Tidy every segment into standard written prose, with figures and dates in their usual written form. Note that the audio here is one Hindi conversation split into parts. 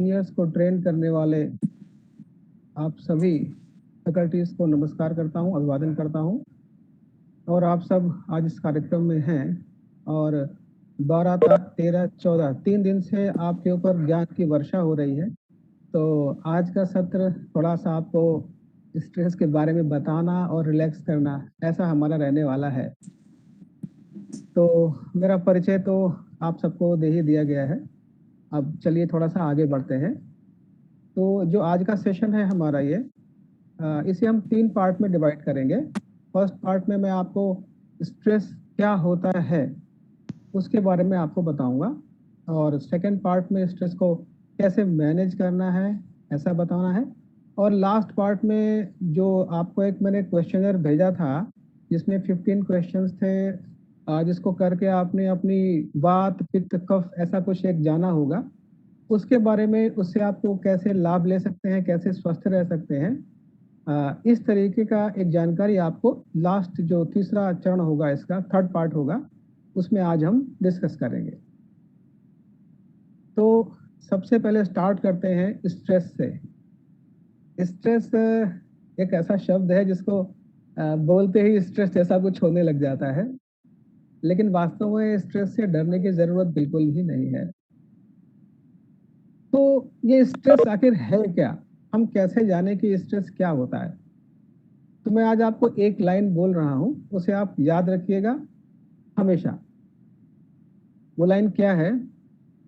इंजीनियर्स को ट्रेन करने वाले आप सभी फैकल्टीज को नमस्कार करता हूं, अभिवादन करता हूं। और आप सब आज इस कार्यक्रम में हैं और 12, 13, 14 3 दिन से आपके ऊपर ज्ञान की वर्षा हो रही है। तो आज का सत्र थोड़ा सा आपको स्ट्रेस के बारे में बताना और रिलैक्स करना, ऐसा हमारा रहने वाला है। तो मेरा परिचय तो आप सबको दे ही दिया गया है। अब चलिए थोड़ा सा आगे बढ़ते हैं। तो जो आज का सेशन है हमारा इसे हम 3 पार्ट में डिवाइड करेंगे। फर्स्ट पार्ट में मैं आपको स्ट्रेस क्या होता है उसके बारे में आपको बताऊंगा, और सेकंड पार्ट में स्ट्रेस को कैसे मैनेज करना है ऐसा बताना है। और लास्ट पार्ट में जो आपको मैंने क्वेश्चनर भेजा था जिसमें 15 क्वेश्चंस थे, जिसको करके आपने अपनी वात पित्त कफ ऐसा कुछ एक जाना होगा, उसके बारे में, उससे आपको कैसे लाभ ले सकते हैं, कैसे स्वस्थ रह सकते हैं, इस तरीके का एक जानकारी आपको लास्ट जो तीसरा चरण होगा, इसका थर्ड पार्ट होगा, उसमें आज हम डिस्कस करेंगे। तो सबसे पहले स्टार्ट करते हैं स्ट्रेस से। स्ट्रेस एक ऐसा शब्द है जिसको बोलते ही स्ट्रेस जैसा कुछ होने लग जाता है, लेकिन वास्तव में स्ट्रेस से डरने की जरूरत बिल्कुल भी नहीं है। तो ये स्ट्रेस आखिर है क्या, हम कैसे जाने कि स्ट्रेस क्या होता है? तो मैं आज आपको एक लाइन बोल रहा हूं, उसे आप याद रखिएगा हमेशा। वो लाइन क्या है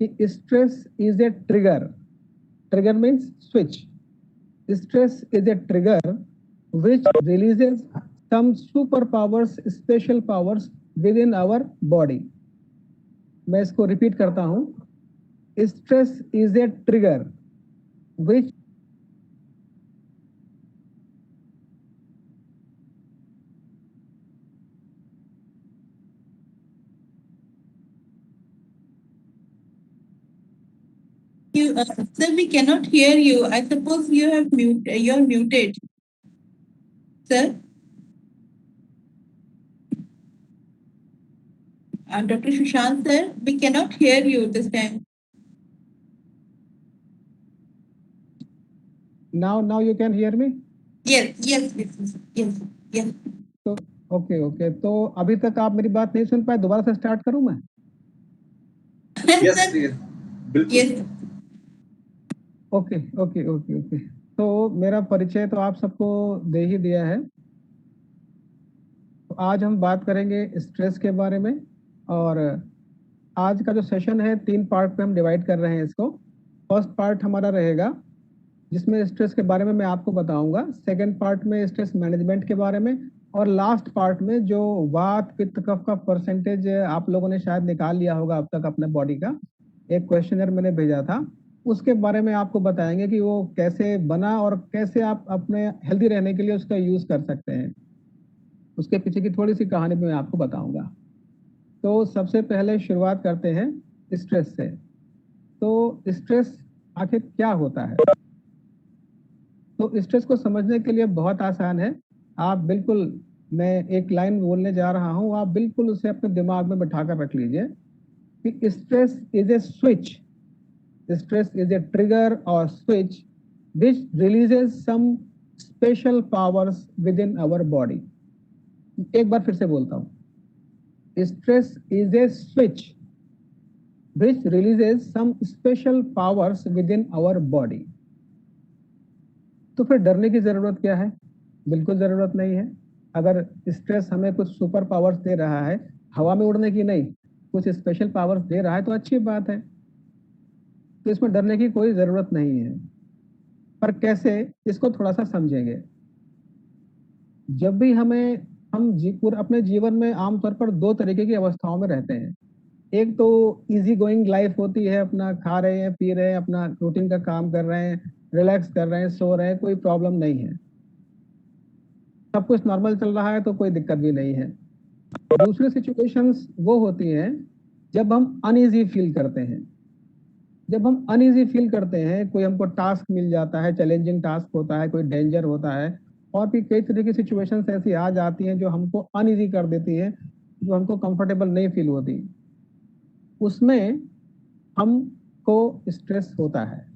कि stress is a trigger. Trigger means switch. Stress is a trigger which releases some superpowers, special powers within our body. मैं इसको रिपीट करता हूं। Stress is a trigger which Sir, we cannot hear you. I suppose you have you're muted. Sir? Dr. Sushant, sir, we cannot hear you this time. now you can hear me? Yes. तो ओके, तो अभी तक आप मेरी बात नहीं सुन पाए, दोबारा से स्टार्ट करूं मैं? Yes. ओके। तो मेरा परिचय तो आप सबको दे ही दिया है। तो आज हम बात करेंगे स्ट्रेस के बारे में, और आज का जो सेशन है 3 पार्ट में हम डिवाइड कर रहे हैं इसको। फर्स्ट पार्ट हमारा रहेगा जिसमें स्ट्रेस के बारे में मैं आपको बताऊंगा, सेकंड पार्ट में स्ट्रेस मैनेजमेंट के बारे में, और लास्ट पार्ट में जो वात पित्त कफ का परसेंटेज आप लोगों ने शायद निकाल लिया होगा अब तक अपने बॉडी का, एक क्वेश्चनर मैंने भेजा था, उसके बारे में आपको बताएंगे कि वो कैसे बना और कैसे आप अपने हेल्दी रहने के लिए उसका यूज कर सकते हैं। उसके पीछे की थोड़ी सी कहानी मैं आपको बताऊंगा। तो सबसे पहले शुरुआत करते हैं स्ट्रेस से। तो स्ट्रेस आखिर क्या होता है? तो स्ट्रेस को समझने के लिए बहुत आसान है। आप बिल्कुल, मैं एक लाइन बोलने जा रहा हूं, आप बिल्कुल उसे अपने दिमाग में बैठा कर रख लीजिए कि stress is a switch. Stress is a trigger और switch which releases some special powers within our body. एक बार फिर से बोलता हूं, stress is a switch which releases some special powers within our body. तो फिर डरने की जरूरत क्या है? बिल्कुल जरूरत नहीं है। अगर स्ट्रेस हमें कुछ सुपर पावर्स दे रहा है, हवा में उड़ने की नहीं, कुछ स्पेशल पावर्स दे रहा है, तो अच्छी बात है। तो इसमें डरने की कोई जरूरत नहीं है। पर कैसे, इसको थोड़ा सा समझेंगे। जब भी अपने जीवन में आमतौर पर 2 तरीके की अवस्थाओं में रहते हैं। एक तो इजी गोइंग लाइफ होती है, अपना खा रहे हैं, पी रहे हैं, अपना रूटीन का काम कर रहे हैं, रिलैक्स कर रहे हैं, सो रहे हैं, कोई प्रॉब्लम नहीं है, सब कुछ नॉर्मल चल रहा है, तो कोई दिक्कत भी नहीं है। दूसरी सिचुएशंस वो होती हैं जब हम अनईजी फील करते हैं। जब हम अनईजी फील करते हैं, कोई हमको टास्क मिल जाता है, चैलेंजिंग टास्क होता है, कोई डेंजर होता है, और भी कई तरह की सिचुएशंस ऐसी आ जाती हैं जो हमको अनईजी कर देती है, जो हमको कंफर्टेबल नहीं फील होती, उसमें हमको स्ट्रेस होता है।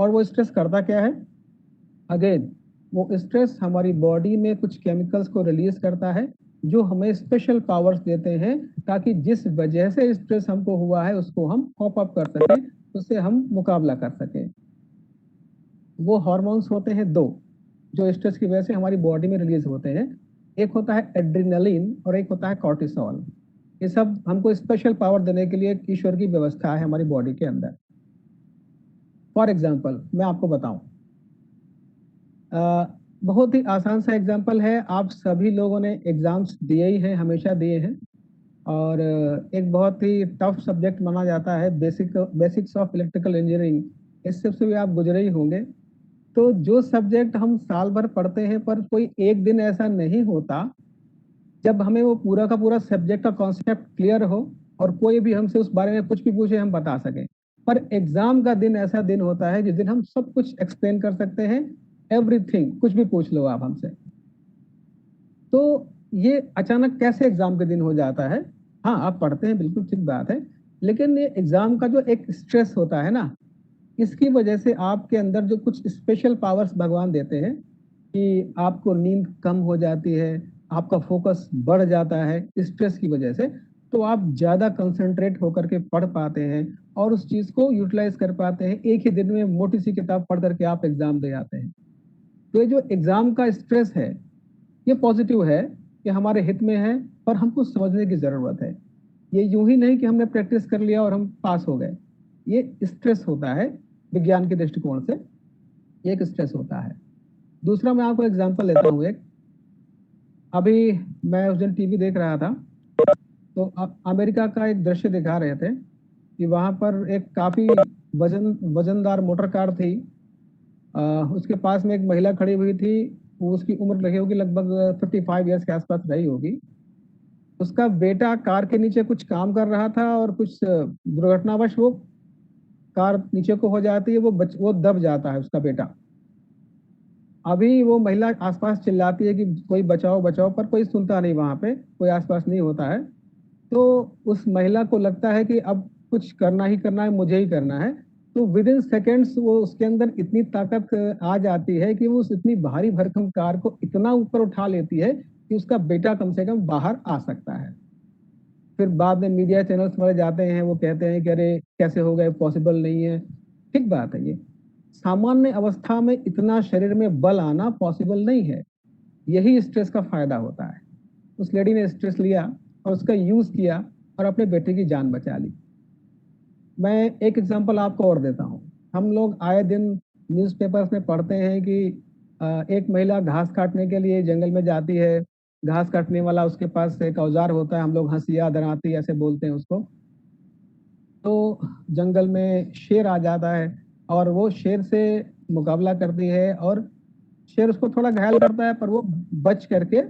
और वो स्ट्रेस करता क्या है? अगेन वो स्ट्रेस हमारी बॉडी में कुछ केमिकल्स को रिलीज करता है जो हमें स्पेशल पावर्स देते हैं, ताकि जिस वजह से स्ट्रेस हमको हुआ है उसको हम कॉप अप कर सकें, उससे हम मुकाबला कर सकें। वो हार्मोन्स होते हैं दो, जो स्ट्रेस की वजह से हमारी बॉडी में रिलीज होते हैं। एक होता है एड्रेनलिन और एक होता है कॉर्टिसोल। ये सब हमको स्पेशल पावर देने के लिए ईश्वर की व्यवस्था है हमारी बॉडी के अंदर। फॉर एग्जाम्पल मैं आपको बताऊं, बहुत ही आसान सा एग्जाम्पल है। आप सभी लोगों ने एग्जाम्स दिए ही हैं, हमेशा दिए हैं, और एक बहुत ही टफ सब्जेक्ट माना जाता है बेसिक्स ऑफ इलेक्ट्रिकल इंजीनियरिंग। इस सब से भी आप गुजरे ही होंगे। तो जो सब्जेक्ट हम साल भर पढ़ते हैं, पर कोई एक दिन ऐसा नहीं होता जब हमें वो पूरा का पूरा सब्जेक्ट का कॉन्सेप्ट क्लियर हो और कोई भी हमसे उस बारे में कुछ भी पूछे हम बता सकें। पर एग्जाम का दिन ऐसा दिन होता है जिस दिन हम सब कुछ एक्सप्लेन कर सकते हैं, एवरीथिंग, कुछ भी पूछ लो आप हमसे। तो ये अचानक कैसे एग्जाम के दिन हो जाता है? हाँ, आप पढ़ते हैं, बिल्कुल ठीक बात है, लेकिन ये एग्जाम का जो एक स्ट्रेस होता है ना, इसकी वजह से आपके अंदर जो कुछ स्पेशल पावर्स भगवान देते हैं कि आपको नींद कम हो जाती है, आपका फोकस बढ़ जाता है स्ट्रेस की वजह से, तो आप ज्यादा कंसंट्रेट होकर के पढ़ पाते हैं और उस चीज को यूटिलाइज कर पाते हैं। एक ही दिन में मोटी सी किताब पढ़ करके आप एग्जाम दे आते हैं। तो ये जो एग्जाम का स्ट्रेस है, ये पॉजिटिव है, कि हमारे हित में है, पर हमको समझने की जरूरत है। ये यूं ही नहीं कि हमने प्रैक्टिस कर लिया और हम पास हो गए। ये स्ट्रेस होता है, विज्ञान के दृष्टिकोण से ये एक स्ट्रेस होता है। दूसरा मैं आपको एग्जांपल लेता हूँ एक। अभी मैं उस दिन टीवी देख रहा था, तो अमेरिका का एक दृश्य दिखा रहे थे कि वहां पर एक काफी वजनदार मोटर कार थी। उसके पास में एक महिला खड़ी हुई थी। वो उसकी उम्र लगी होगी लगभग 55 ईयर्स के आसपास रही होगी। उसका बेटा कार के नीचे कुछ काम कर रहा था और कुछ दुर्घटनावश वो कार नीचे को हो जाती है, वो दब जाता है उसका बेटा। अभी वो महिला आसपास चिल्लाती है कि कोई बचाओ बचाओ, पर कोई सुनता नहीं, वहां पे कोई आसपास नहीं होता है। तो उस महिला को लगता है कि अब कुछ करना ही करना है, मुझे ही करना है। तो विद इन सेकेंड्स वो उसके अंदर इतनी ताकत आ जाती है कि वो उस इतनी भारी भरकम कार को इतना ऊपर उठा लेती है कि उसका बेटा कम से कम बाहर आ सकता है। फिर बाद में मीडिया चैनल्स वाले जाते हैं, वो कहते हैं कि अरे कैसे हो गए, पॉसिबल नहीं है। ठीक बात है, ये सामान्य अवस्था में इतना शरीर में बल आना पॉसिबल नहीं है। यही स्ट्रेस का फायदा होता है। उस लेडी ने स्ट्रेस लिया और उसका यूज किया और अपने बेटे की जान बचा ली। मैं एक एग्जांपल आपको और देता हूँ। हम लोग आए दिन न्यूज़पेपर्स में पढ़ते हैं कि एक महिला घास काटने के लिए जंगल में जाती है। घास काटने वाला उसके पास एक औजार होता है, हम लोग हंसिया दराती ऐसे बोलते हैं उसको। तो जंगल में शेर आ जाता है और वो शेर से मुकाबला करती है और शेर उसको थोड़ा घायल करता है, पर वो बच करके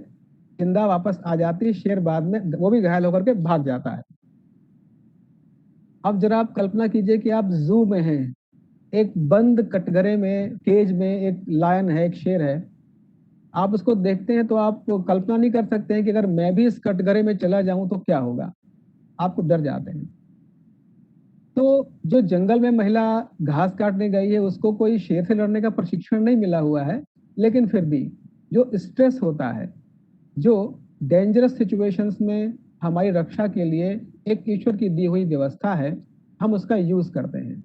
जिंदा वापस आ जाती है। शेर बाद में वो भी घायल होकर के भाग जाता है। अब जरा आप कल्पना कीजिए कि आप जू में हैं, एक बंद कटघरे में, केज में एक लायन है, एक शेर है। आप उसको देखते हैं तो आप कल्पना नहीं कर सकते हैं कि अगर मैं भी इस कटघरे में चला जाऊं तो क्या होगा। आपको डर जाते हैं। तो जो जंगल में महिला घास काटने गई है, उसको कोई शेर से लड़ने का प्रशिक्षण नहीं मिला हुआ है, लेकिन फिर भी जो स्ट्रेस होता है, जो डेंजरस सिचुएशंस में हमारी रक्षा के लिए एक ईश्वर की दी हुई व्यवस्था है, हम उसका यूज करते हैं।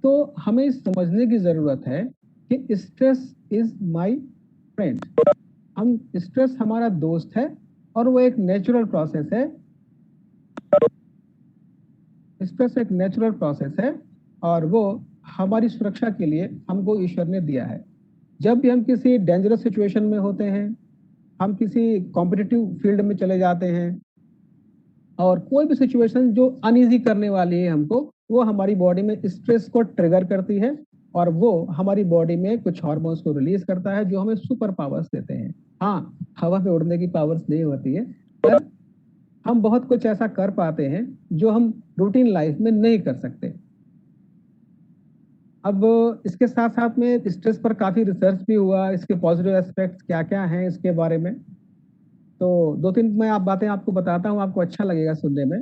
तो हमें समझने की जरूरत है कि स्ट्रेस इज माय फ्रेंड। हम स्ट्रेस हमारा दोस्त है और वो एक नेचुरल प्रोसेस है। स्ट्रेस एक नेचुरल प्रोसेस है और वो हमारी सुरक्षा के लिए हमको ईश्वर ने दिया है। जब भी हम किसी डेंजरस सिचुएशन में होते हैं, हम किसी कॉम्पिटिटिव फील्ड में चले जाते हैं और कोई भी सिचुएशन जो अनईजी करने वाली है हमको, वो हमारी बॉडी में स्ट्रेस को ट्रिगर करती है और वो हमारी बॉडी में कुछ हार्मोन्स को रिलीज करता है जो हमें सुपर पावर्स देते हैं। हाँ, हवा में उड़ने की पावर्स नहीं होती है, पर हम बहुत कुछ ऐसा कर पाते हैं जो हम रूटीन लाइफ में नहीं कर सकते। अब इसके साथ साथ में स्ट्रेस पर काफी रिसर्च भी हुआ, इसके पॉजिटिव एस्पेक्ट्स क्या क्या हैं इसके बारे में। तो दो तीन मैं आप बातें आपको बताता हूँ, आपको अच्छा लगेगा सुनने में।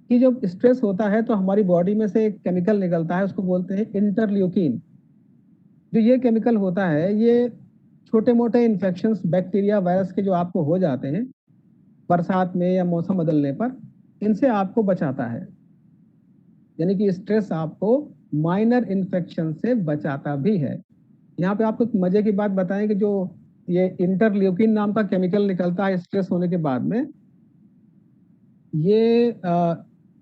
कि जब स्ट्रेस होता है तो हमारी बॉडी में से एक केमिकल निकलता है, उसको बोलते हैं इंटरल्यूकिन। जो ये केमिकल होता है, ये छोटे मोटे इन्फेक्शंस, बैक्टीरिया, वायरस के जो आपको हो जाते हैं बरसात में या मौसम बदलने पर, इनसे आपको बचाता है। यानी कि स्ट्रेस आपको माइनर इन्फेक्शन से बचाता भी है। यहाँ पे आपको मजे की बात बताएं कि जो ये इंटरल्यूकिन नाम का केमिकल निकलता है स्ट्रेस होने के बाद में, ये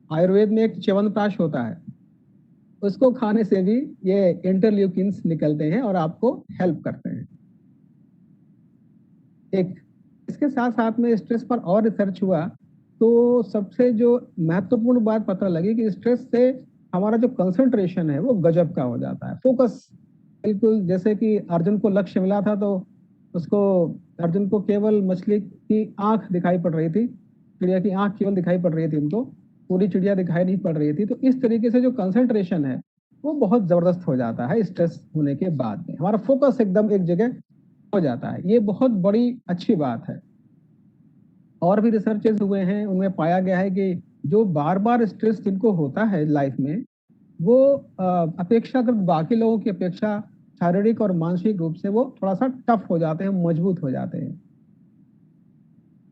आयुर्वेद में एक च्यवनप्राश होता है, उसको खाने से भी ये इंटरल्यूकिन्स निकलते हैं और आपको हेल्प करते हैं। एक इसके साथ साथ में स्ट्रेस पर और रिसर्च हुआ तो सबसे जो महत्वपूर्ण बात पता लगी कि स्ट्रेस से हमारा जो कंसंट्रेशन है वो गजब का हो जाता है, फोकस बिल्कुल। जैसे कि अर्जुन को लक्ष्य मिला था तो उसको, अर्जुन को केवल मछली की आंख दिखाई पड़ रही थी, चिड़िया की आंख केवल दिखाई पड़ रही थी, उनको पूरी चिड़िया दिखाई नहीं पड़ रही थी। तो इस तरीके से जो कंसंट्रेशन है वो बहुत जबरदस्त हो जाता है स्ट्रेस होने के बाद में, हमारा फोकस एकदम एक जगह हो जाता है। ये बहुत बड़ी अच्छी बात है। और भी रिसर्चेस हुए हैं, उनमें पाया गया है कि जो बार बार स्ट्रेस जिनको होता है लाइफ में, वो अपेक्षाकृत बाकी लोगों की अपेक्षा शारीरिक और मानसिक रूप से वो थोड़ा सा टफ हो जाते हैं, मजबूत हो जाते हैं।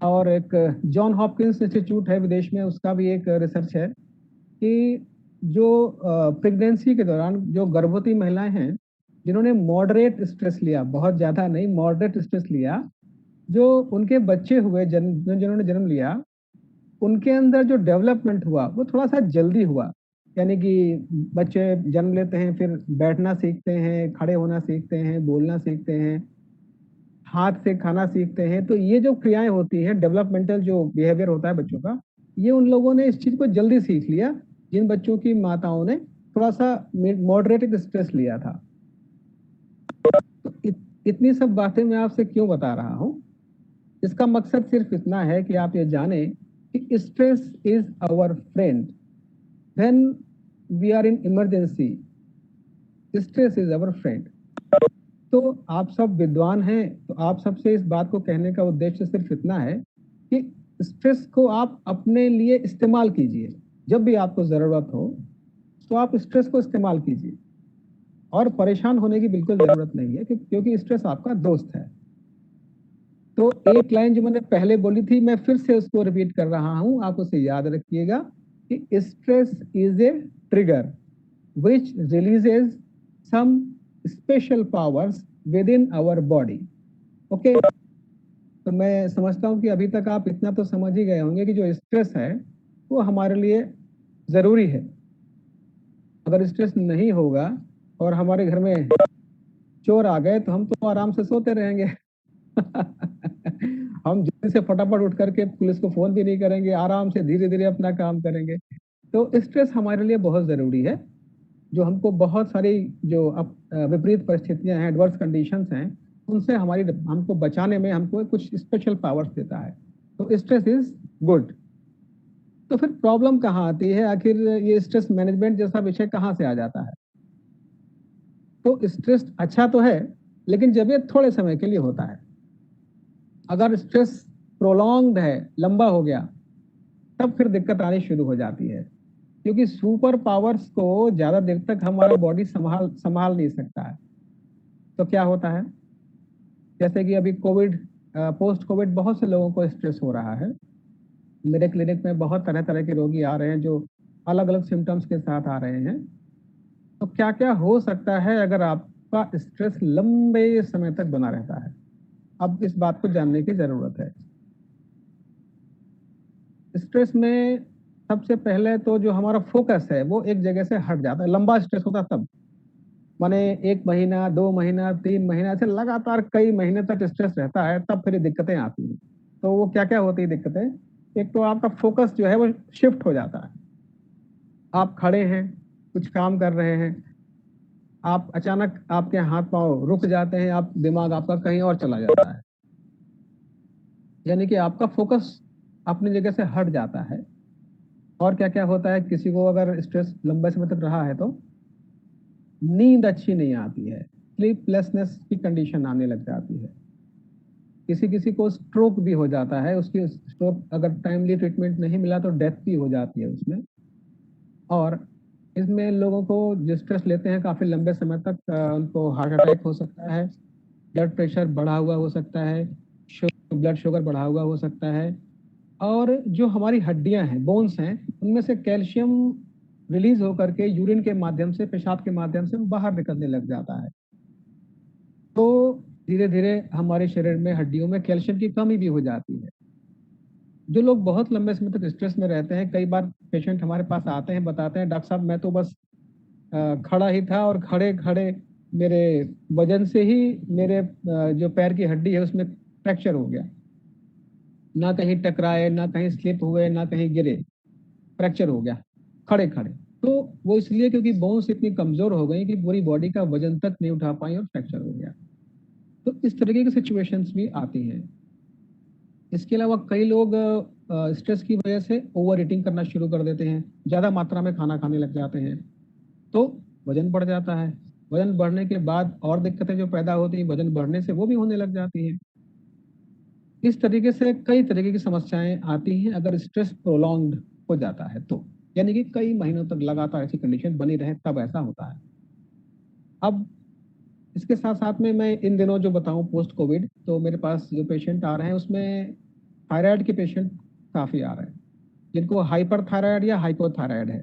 और एक जॉन हॉपकिंस इंस्टीट्यूट है विदेश में, उसका भी एक रिसर्च है कि जो प्रेगनेंसी के दौरान जो गर्भवती महिलाएं हैं जिन्होंने मॉडरेट स्ट्रेस लिया, बहुत ज्यादा नहीं, मॉडरेट स्ट्रेस लिया, जो उनके बच्चे हुए, जिन्होंने जन्म लिया, उनके अंदर जो डेवलपमेंट हुआ वो थोड़ा सा जल्दी हुआ। यानी कि बच्चे जन्म लेते हैं, फिर बैठना सीखते हैं, खड़े होना सीखते हैं, बोलना सीखते हैं, हाथ से खाना सीखते हैं। तो ये जो क्रियाएं होती हैं, डेवलपमेंटल जो बिहेवियर होता है बच्चों का, ये उन लोगों ने इस चीज को जल्दी सीख लिया जिन बच्चों की माताओं ने थोड़ा सा मॉडरेटेड स्ट्रेस लिया था। तो इतनी सब बातें मैं आपसे क्यों बता रहा हूँ, इसका मकसद सिर्फ इतना है कि आप ये जाने कि stress is our friend when we are in emergency. Stress is our friend. तो आप सब विद्वान हैं, तो आप सबसे इस बात को कहने का उद्देश्य सिर्फ इतना है कि स्ट्रेस को आप अपने लिए इस्तेमाल कीजिए। जब भी आपको जरूरत हो तो आप स्ट्रेस को इस्तेमाल कीजिए, और परेशान होने की बिल्कुल जरूरत नहीं है क्योंकि स्ट्रेस आपका दोस्त है। तो एक लाइन जो मैंने पहले बोली थी, मैं फिर से उसको रिपीट कर रहा हूं, आप उसे याद रखिएगा कि stress is a trigger which releases some special powers within our body. Okay, तो मैं समझता हूं कि अभी तक आप इतना तो समझ ही गए होंगे कि जो स्ट्रेस है वो हमारे लिए जरूरी है। अगर स्ट्रेस नहीं होगा और हमारे घर में चोर आ गए तो हम तो आराम से सोते रहेंगे। हम जल्दी से फटाफट उठ करके पुलिस को फोन भी नहीं करेंगे, आराम से धीरे धीरे अपना काम करेंगे। तो स्ट्रेस हमारे लिए बहुत जरूरी है, जो हमको बहुत सारी जो विपरीत परिस्थितियां हैं, एडवर्स कंडीशंस हैं, उनसे हमको बचाने में हमको कुछ स्पेशल पावर्स देता है। तो स्ट्रेस इज गुड। तो फिर प्रॉब्लम कहाँ आती है, आखिर ये स्ट्रेस मैनेजमेंट जैसा विषय कहाँ से आ जाता है? तो स्ट्रेस अच्छा तो है, लेकिन जब ये थोड़े समय के लिए होता है। अगर स्ट्रेस प्रोलॉन्ग्ड है, लंबा हो गया, तब फिर दिक्कत आनी शुरू हो जाती है, क्योंकि सुपर पावर्स को ज्यादा देर तक हमारा बॉडी संभाल नहीं सकता है। तो क्या होता है, जैसे कि अभी कोविड, पोस्ट कोविड बहुत से लोगों को स्ट्रेस हो रहा है। मेरे क्लिनिक में बहुत तरह तरह के रोगी आ रहे हैं जो अलग अलग सिम्टम्स के साथ आ रहे हैं। तो क्या क्या हो सकता है अगर आपका स्ट्रेस लंबे समय तक बना रहता है? अब इस बात को जानने की जरूरत है। स्ट्रेस में सबसे पहले तो जो हमारा फोकस है वो एक जगह से हट जाता है। लंबा स्ट्रेस होता है तब, माने 1 महीना, 2 महीना, 3 महीना, ऐसे लगातार कई महीने तक स्ट्रेस रहता है, तब फिर दिक्कतें आती हैं। तो वो क्या क्या होती है दिक्कतें? एक तो आपका फोकस जो है वो शिफ्ट हो जाता है। आप खड़े हैं, कुछ काम कर रहे हैं, आप अचानक आपके हाथ पांव रुक जाते हैं, आप दिमाग आपका कहीं और चला जाता है, यानी कि आपका फोकस अपनी जगह से हट जाता है। और क्या क्या होता है, किसी को अगर स्ट्रेस लंबे समय तक रहा है तो नींद अच्छी नहीं आती है, स्लीपलेसनेस की कंडीशन आने लग जाती है। किसी किसी को स्ट्रोक भी हो जाता है, उसकी स्ट्रोक अगर टाइमली ट्रीटमेंट नहीं मिला तो डेथ भी हो जाती है उसमें। और इसमें लोगों को जो स्ट्रेस लेते हैं काफ़ी लंबे समय तक उनको हार्ट अटैक हो सकता है, ब्लड प्रेशर बढ़ा हुआ हो सकता है, ब्लड शुगर बढ़ा हुआ हो सकता है। और जो हमारी हड्डियां हैं, बोन्स हैं, उनमें से कैल्शियम रिलीज होकर के यूरिन के माध्यम से, पेशाब के माध्यम से बाहर निकलने लग जाता है। तो धीरे धीरे हमारे शरीर में, हड्डियों में कैल्शियम की कमी भी हो जाती है। जो लोग बहुत लंबे समय तक स्ट्रेस में रहते हैं, कई बार पेशेंट हमारे पास आते हैं, बताते हैं डॉक्टर साहब मैं तो बस खड़ा ही था और खड़े खड़े मेरे वजन से ही मेरे जो पैर की हड्डी है उसमें फ्रैक्चर हो गया, ना कहीं टकराए, ना कहीं स्लिप हुए, ना कहीं गिरे, फ्रैक्चर हो गया खड़े खड़े। तो वो इसलिए क्योंकि बोन्स इतनी कमजोर हो गई कि पूरी बॉडी का वजन तक नहीं उठा पाई और फ्रैक्चर हो गया। तो इस तरीके की सिचुएशंस भी आती हैं। इसके अलावा कई लोग स्ट्रेस की वजह से ओवर ईटिंग करना शुरू कर देते हैं, ज्यादा मात्रा में खाना खाने लग जाते हैं, तो वजन बढ़ जाता है। वजन बढ़ने के बाद और दिक्कतें जो पैदा होती हैं वजन बढ़ने से, वो भी होने लग जाती हैं। इस तरीके से कई तरीके की समस्याएं आती हैं अगर स्ट्रेस प्रोलॉन्ग्ड हो जाता है तो, यानी कि कई महीनों तक लगातार ऐसी कंडीशन बनी रहे तब ऐसा होता है। अब इसके साथ साथ में मैं इन दिनों जो बताऊं पोस्ट कोविड, तो मेरे पास जो पेशेंट आ रहे हैं उसमें थायराइड के पेशेंट काफ़ी आ रहे हैं, जिनको हाइपर थायराइड या हाइपोथायराइड है।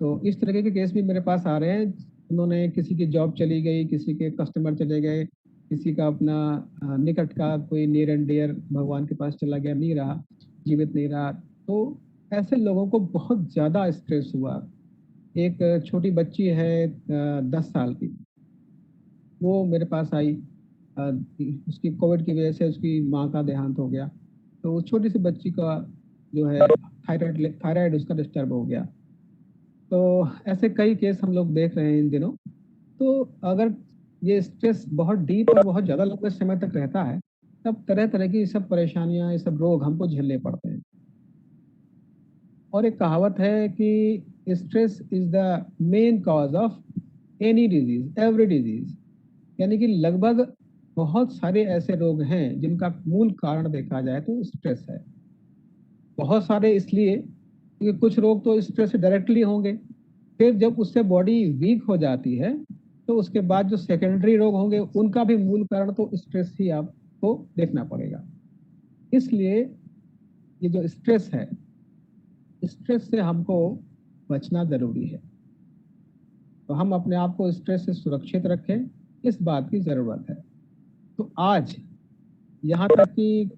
तो इस तरीके के केस भी मेरे पास आ रहे हैं। उन्होंने, किसी की जॉब चली गई, किसी के कस्टमर चले गए, किसी का अपना निकट का कोई नियर एंड डियर भगवान के पास चला गया, नहीं रहा, जीवित नहीं रहा। तो ऐसे लोगों को बहुत ज़्यादा स्ट्रेस हुआ। एक छोटी बच्ची है 10 साल की, वो मेरे पास आई। उसकी कोविड की वजह से उसकी माँ का देहांत हो गया। तो उस छोटी सी बच्ची का जो है थायराइड थायराइड उसका डिस्टर्ब हो गया। तो ऐसे कई केस हम लोग देख रहे हैं इन दिनों। तो अगर ये स्ट्रेस बहुत डीप और बहुत ज़्यादा लंबे समय तक रहता है, तब तरह तरह की सब परेशानियां, ये सब रोग हमको झेलने पड़ते हैं। और एक कहावत है कि stress is the main cause of any disease, every disease. यानी कि लगभग बहुत सारे ऐसे रोग हैं जिनका मूल कारण देखा जाए तो स्ट्रेस है। बहुत सारे इसलिए क्योंकि कुछ रोग तो स्ट्रेस से डायरेक्टली होंगे, फिर जब उससे बॉडी वीक हो जाती है तो उसके बाद जो सेकेंडरी रोग होंगे उनका भी मूल कारण तो स्ट्रेस ही आपको देखना पड़ेगा। इसलिए ये जो स्ट्रेस है, स्ट्रेस से हमको बचना जरूरी है। तो हम अपने आप को स्ट्रेस से सुरक्षित रखें, इस बात की जरूरत है। तो आज यहाँ तक कि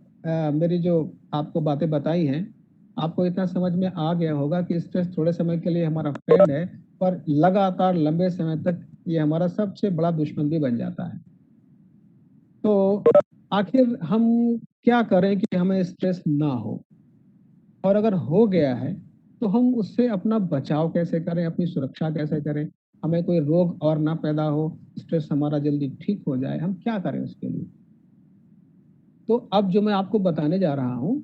मेरी जो आपको बातें बताई हैं, आपको इतना समझ में आ गया होगा कि स्ट्रेस थोड़े समय के लिए हमारा फ्रेंड है, पर लगातार लंबे समय तक ये हमारा सबसे बड़ा दुश्मन भी बन जाता है। तो आखिर हम क्या करें कि हमें स्ट्रेस ना हो, और अगर हो गया है तो हम उससे अपना बचाव कैसे करें, अपनी सुरक्षा कैसे करें, हमें कोई रोग और ना पैदा हो, स्ट्रेस हमारा जल्दी ठीक हो जाए, हम क्या करें उसके लिए। तो अब जो मैं आपको बताने जा रहा हूँ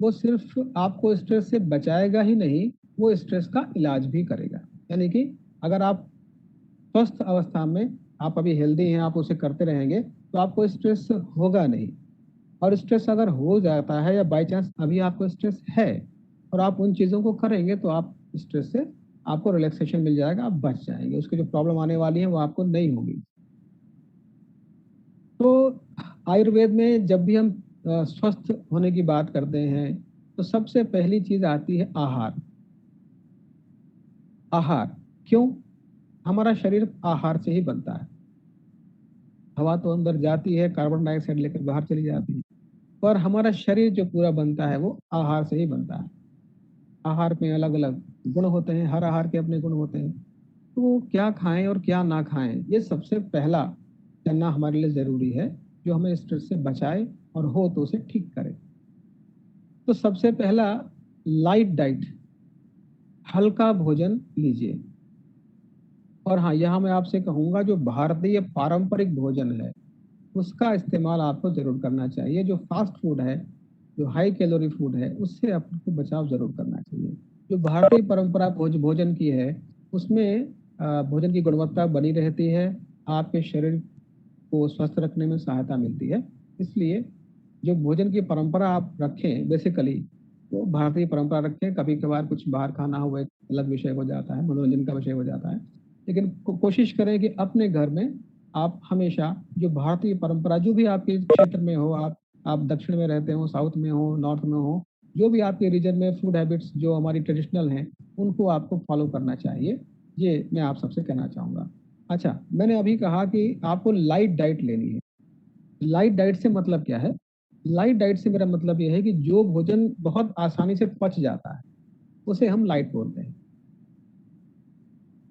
वो सिर्फ आपको स्ट्रेस से बचाएगा ही नहीं, वो स्ट्रेस का इलाज भी करेगा। यानी कि अगर आप स्वस्थ अवस्था में, आप अभी हेल्दी हैं, आप उसे करते रहेंगे तो आपको स्ट्रेस होगा नहीं। और स्ट्रेस अगर हो जाता है या बाई चांस अभी आपको स्ट्रेस है और आप उन चीज़ों को करेंगे तो आप स्ट्रेस से, आपको रिलैक्सेशन मिल जाएगा, आप बच जाएंगे, उसकी जो प्रॉब्लम आने वाली है वो आपको नहीं होगी। तो आयुर्वेद में जब भी हम स्वस्थ होने की बात करते हैं तो सबसे पहली चीज आती है आहार। आहार क्यों? हमारा शरीर आहार से ही बनता है। हवा तो अंदर जाती है, कार्बन डाइऑक्साइड लेकर बाहर चली जाती है, पर हमारा शरीर जो पूरा बनता है वो आहार से ही बनता है। आहार में अलग अलग गुण होते हैं, हर आहार के अपने गुण होते हैं। तो क्या खाएं और क्या ना खाएं, ये सबसे पहला जानना हमारे लिए जरूरी है, जो हमें स्ट्रेस से बचाए और हो तो उसे ठीक करे। तो सबसे पहला, लाइट डाइट, हल्का भोजन लीजिए। और हाँ, यहाँ मैं आपसे कहूँगा जो भारतीय पारंपरिक भोजन है उसका इस्तेमाल आपको जरूर करना चाहिए। जो फास्ट फूड है, जो हाई कैलोरी फूड है, उससे आपको बचाव जरूर करना चाहिए। जो भारतीय परंपरा भोजन की है उसमें भोजन की गुणवत्ता बनी रहती है, आपके शरीर को स्वस्थ रखने में सहायता मिलती है। इसलिए जो भोजन की परंपरा आप रखें बेसिकली वो भारतीय परंपरा रखें। कभी कभार कुछ बाहर खाना हो एक अलग विषय हो जाता है, मनोरंजन का विषय हो जाता है, लेकिन कोशिश करें कि अपने घर में आप हमेशा जो भारतीय परंपरा जो भी आपके क्षेत्र में हो, आप दक्षिण में रहते हो, साउथ में हो, नॉर्थ में हो, जो भी आपके रीजन में फूड हैबिट्स जो हमारी ट्रेडिशनल हैं उनको आपको फॉलो करना चाहिए। ये मैं आप सबसे कहना चाहूँगा। अच्छा, मैंने अभी कहा कि आपको लाइट डाइट लेनी है। लाइट डाइट से मतलब क्या है? लाइट डाइट से मेरा मतलब ये है कि जो भोजन बहुत आसानी से पच जाता है उसे हम लाइट बोलते हैं।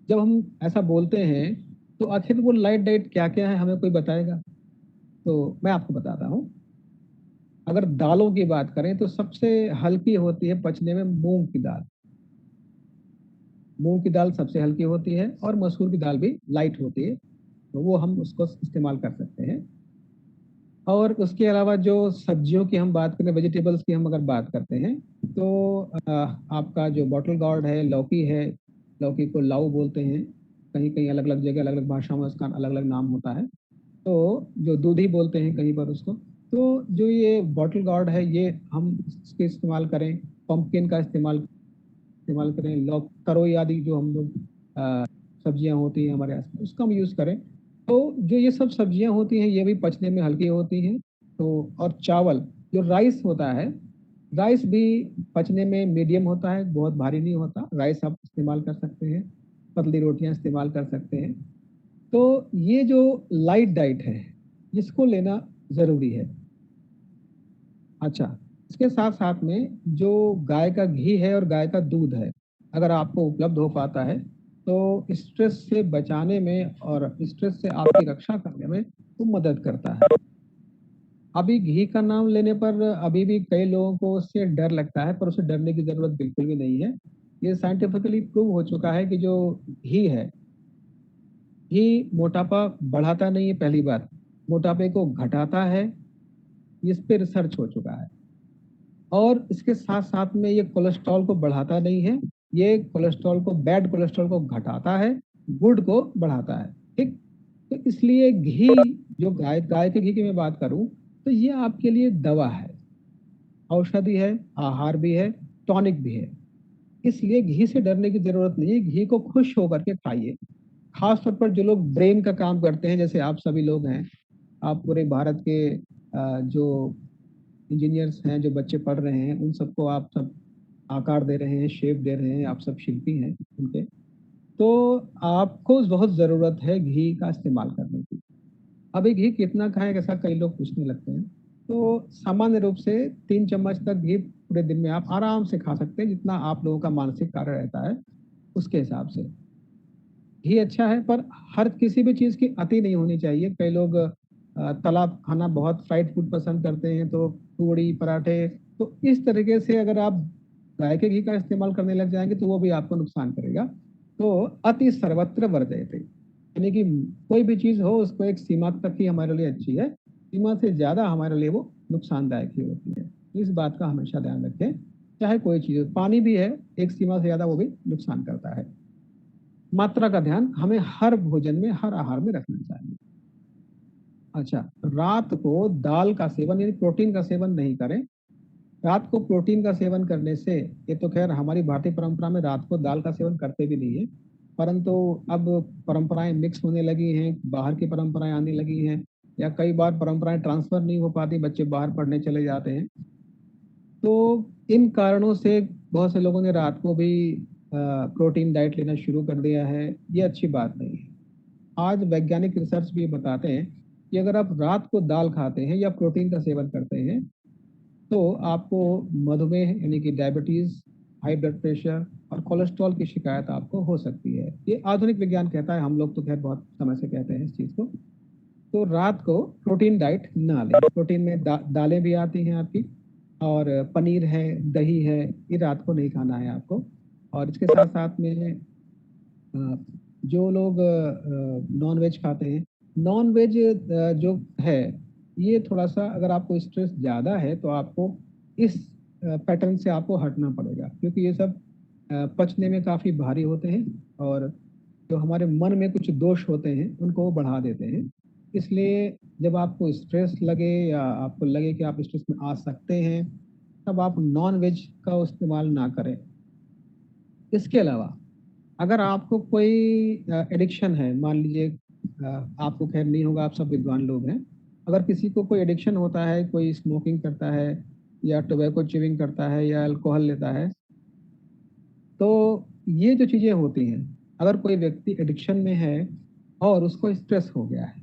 जब हम ऐसा बोलते हैं तो आखिर वो लाइट डाइट क्या क्या है हमें कोई बताएगा? तो मैं आपको बताता हूँ। अगर दालों की बात करें तो सबसे हल्की होती है पचने में मूंग की दाल। मूंग की दाल सबसे हल्की होती है और मसूर की दाल भी लाइट होती है, तो वो हम उसको इस्तेमाल कर सकते हैं। और उसके अलावा जो सब्जियों की हम बात करें, वेजिटेबल्स की हम अगर बात करते हैं तो आपका जो बॉटल गार्ड है, लौकी है, लौकी को लाऊ बोलते हैं, कहीं कहीं अलग अलग जगह अलग अलग भाषाओं में उसका अलग अलग नाम होता है, तो जो दूधी बोलते हैं कहीं पर उसको। तो जो ये बॉटल गार्ड है ये हम इसके इस्तेमाल करें, पंपकिन का इस्तेमाल इस्तेमाल करें, लौक, तरोई आदि जो हम लोग सब्जियां होती हैं हमारे आसपास उसका हम यूज़ करें। तो जो ये सब सब्जियां होती हैं ये भी पचने में हल्की होती हैं। तो और चावल जो राइस होता है, राइस भी पचने में मीडियम होता है, बहुत भारी नहीं होता। राइस आप इस्तेमाल कर सकते हैं, पतली रोटियां इस्तेमाल कर सकते हैं। तो ये जो लाइट डाइट है इसको लेना ज़रूरी है। अच्छा, इसके साथ साथ में जो गाय का घी है और गाय का दूध है, अगर आपको उपलब्ध हो पाता है तो स्ट्रेस से बचाने में और स्ट्रेस से आपकी रक्षा करने में वो मदद करता है। अभी घी का नाम लेने पर अभी भी कई लोगों को उससे डर लगता है, पर उसे डरने की ज़रूरत बिल्कुल भी नहीं है। ये साइंटिफिकली प्रूव हो चुका है कि जो घी है, घी मोटापा बढ़ाता नहीं है पहली बात, मोटापे को घटाता है, इस पे रिसर्च हो चुका है। और इसके साथ साथ में ये कोलेस्ट्रॉल को बढ़ाता नहीं है, ये कोलेस्ट्रॉल को, बैड कोलेस्ट्रॉल को घटाता है, गुड को बढ़ाता है। ठीक, तो इसलिए घी, जो गाय गाय के घी की मैं बात करूं तो ये आपके लिए दवा है, औषधि है, आहार भी है, टॉनिक भी है। इसलिए घी से डरने की जरूरत नहीं है, घी को खुश होकर के खाइए। खास तौर पर जो लोग ब्रेन का काम करते हैं, जैसे आप सभी लोग हैं, आप पूरे भारत के जो इंजीनियर्स हैं, जो बच्चे पढ़ रहे हैं, उन सबको आप सब आकार दे रहे हैं, शेप दे रहे हैं, आप सब शिल्पी हैं उनके। तो आपको बहुत ज़रूरत है घी का इस्तेमाल करने की। अभी घी कितना खाएं ऐसा कई लोग पूछने लगते हैं। तो सामान्य रूप से 3 चम्मच तक घी पूरे दिन में आप आराम से खा सकते हैं, जितना आप लोगों का मानसिक कार्य रहता है उसके हिसाब से। घी अच्छा है पर हर किसी भी चीज़ की अति नहीं होनी चाहिए। कई लोग तला खाना, बहुत फ्राइड फूड पसंद करते हैं, तो पूड़ी पराठे, तो इस तरीके से अगर आप गाय के घी का इस्तेमाल करने लग जाएंगे तो वो भी आपको नुकसान करेगा। तो अति सर्वत्र वर्जयते, यानी कि कोई भी चीज़ हो उसको एक सीमा तक ही हमारे लिए अच्छी है, सीमा से ज़्यादा हमारे लिए वो नुकसानदायक ही होती है। इस बात का हमेशा ध्यान रखें। चाहे कोई चीज़ हो, पानी भी है, एक सीमा से ज़्यादा वो भी नुकसान करता है। मात्रा का ध्यान हमें हर भोजन में, हर आहार में रखना चाहिए। अच्छा, रात को दाल का सेवन यानी प्रोटीन का सेवन नहीं करें। रात को प्रोटीन का सेवन करने से, ये तो खैर हमारी भारतीय परंपरा में रात को दाल का सेवन करते भी नहीं है, परंतु अब परंपराएं मिक्स होने लगी हैं, बाहर की परंपराएं आने लगी हैं, या कई बार परंपराएं ट्रांसफर नहीं हो पाती, बच्चे बाहर पढ़ने चले जाते हैं। तो इन कारणों से बहुत से लोगों ने रात को भी प्रोटीन डाइट लेना शुरू कर दिया है। ये अच्छी बात नहीं है। आज वैज्ञानिक रिसर्च भी बताते हैं कि अगर आप रात को दाल खाते हैं या प्रोटीन का सेवन करते हैं तो आपको मधुमेह यानी कि डायबिटीज, हाई ब्लड प्रेशर और कोलेस्ट्रॉल की शिकायत आपको हो सकती है। ये आधुनिक विज्ञान कहता है, हम लोग तो खैर बहुत समय से कहते हैं इस चीज़ को। तो रात को प्रोटीन डाइट ना लें। प्रोटीन में दालें भी आती हैं आपकी, और पनीर है, दही है, ये रात को नहीं खाना है आपको। और इसके साथ साथ में जो लोग नॉन वेज खाते हैं, नॉन वेज जो है ये थोड़ा सा, अगर आपको स्ट्रेस ज़्यादा है तो आपको इस पैटर्न से आपको हटना पड़ेगा, क्योंकि ये सब पचने में काफ़ी भारी होते हैं और जो हमारे मन में कुछ दोष होते हैं उनको वो बढ़ा देते हैं। इसलिए जब आपको स्ट्रेस लगे या आपको लगे कि आप स्ट्रेस में आ सकते हैं, तब आप नॉन वेज का इस्तेमाल ना करें। इसके अलावा अगर आपको कोई एडिक्शन है, मान लीजिए आपको खैर नहीं होगा, आप सब विद्वान लोग हैं, अगर किसी को कोई एडिक्शन होता है, कोई स्मोकिंग करता है या टोबैको च्यूइंग करता है या अल्कोहल लेता है, तो ये जो चीज़ें होती हैं, अगर कोई व्यक्ति एडिक्शन में है और उसको स्ट्रेस हो गया है,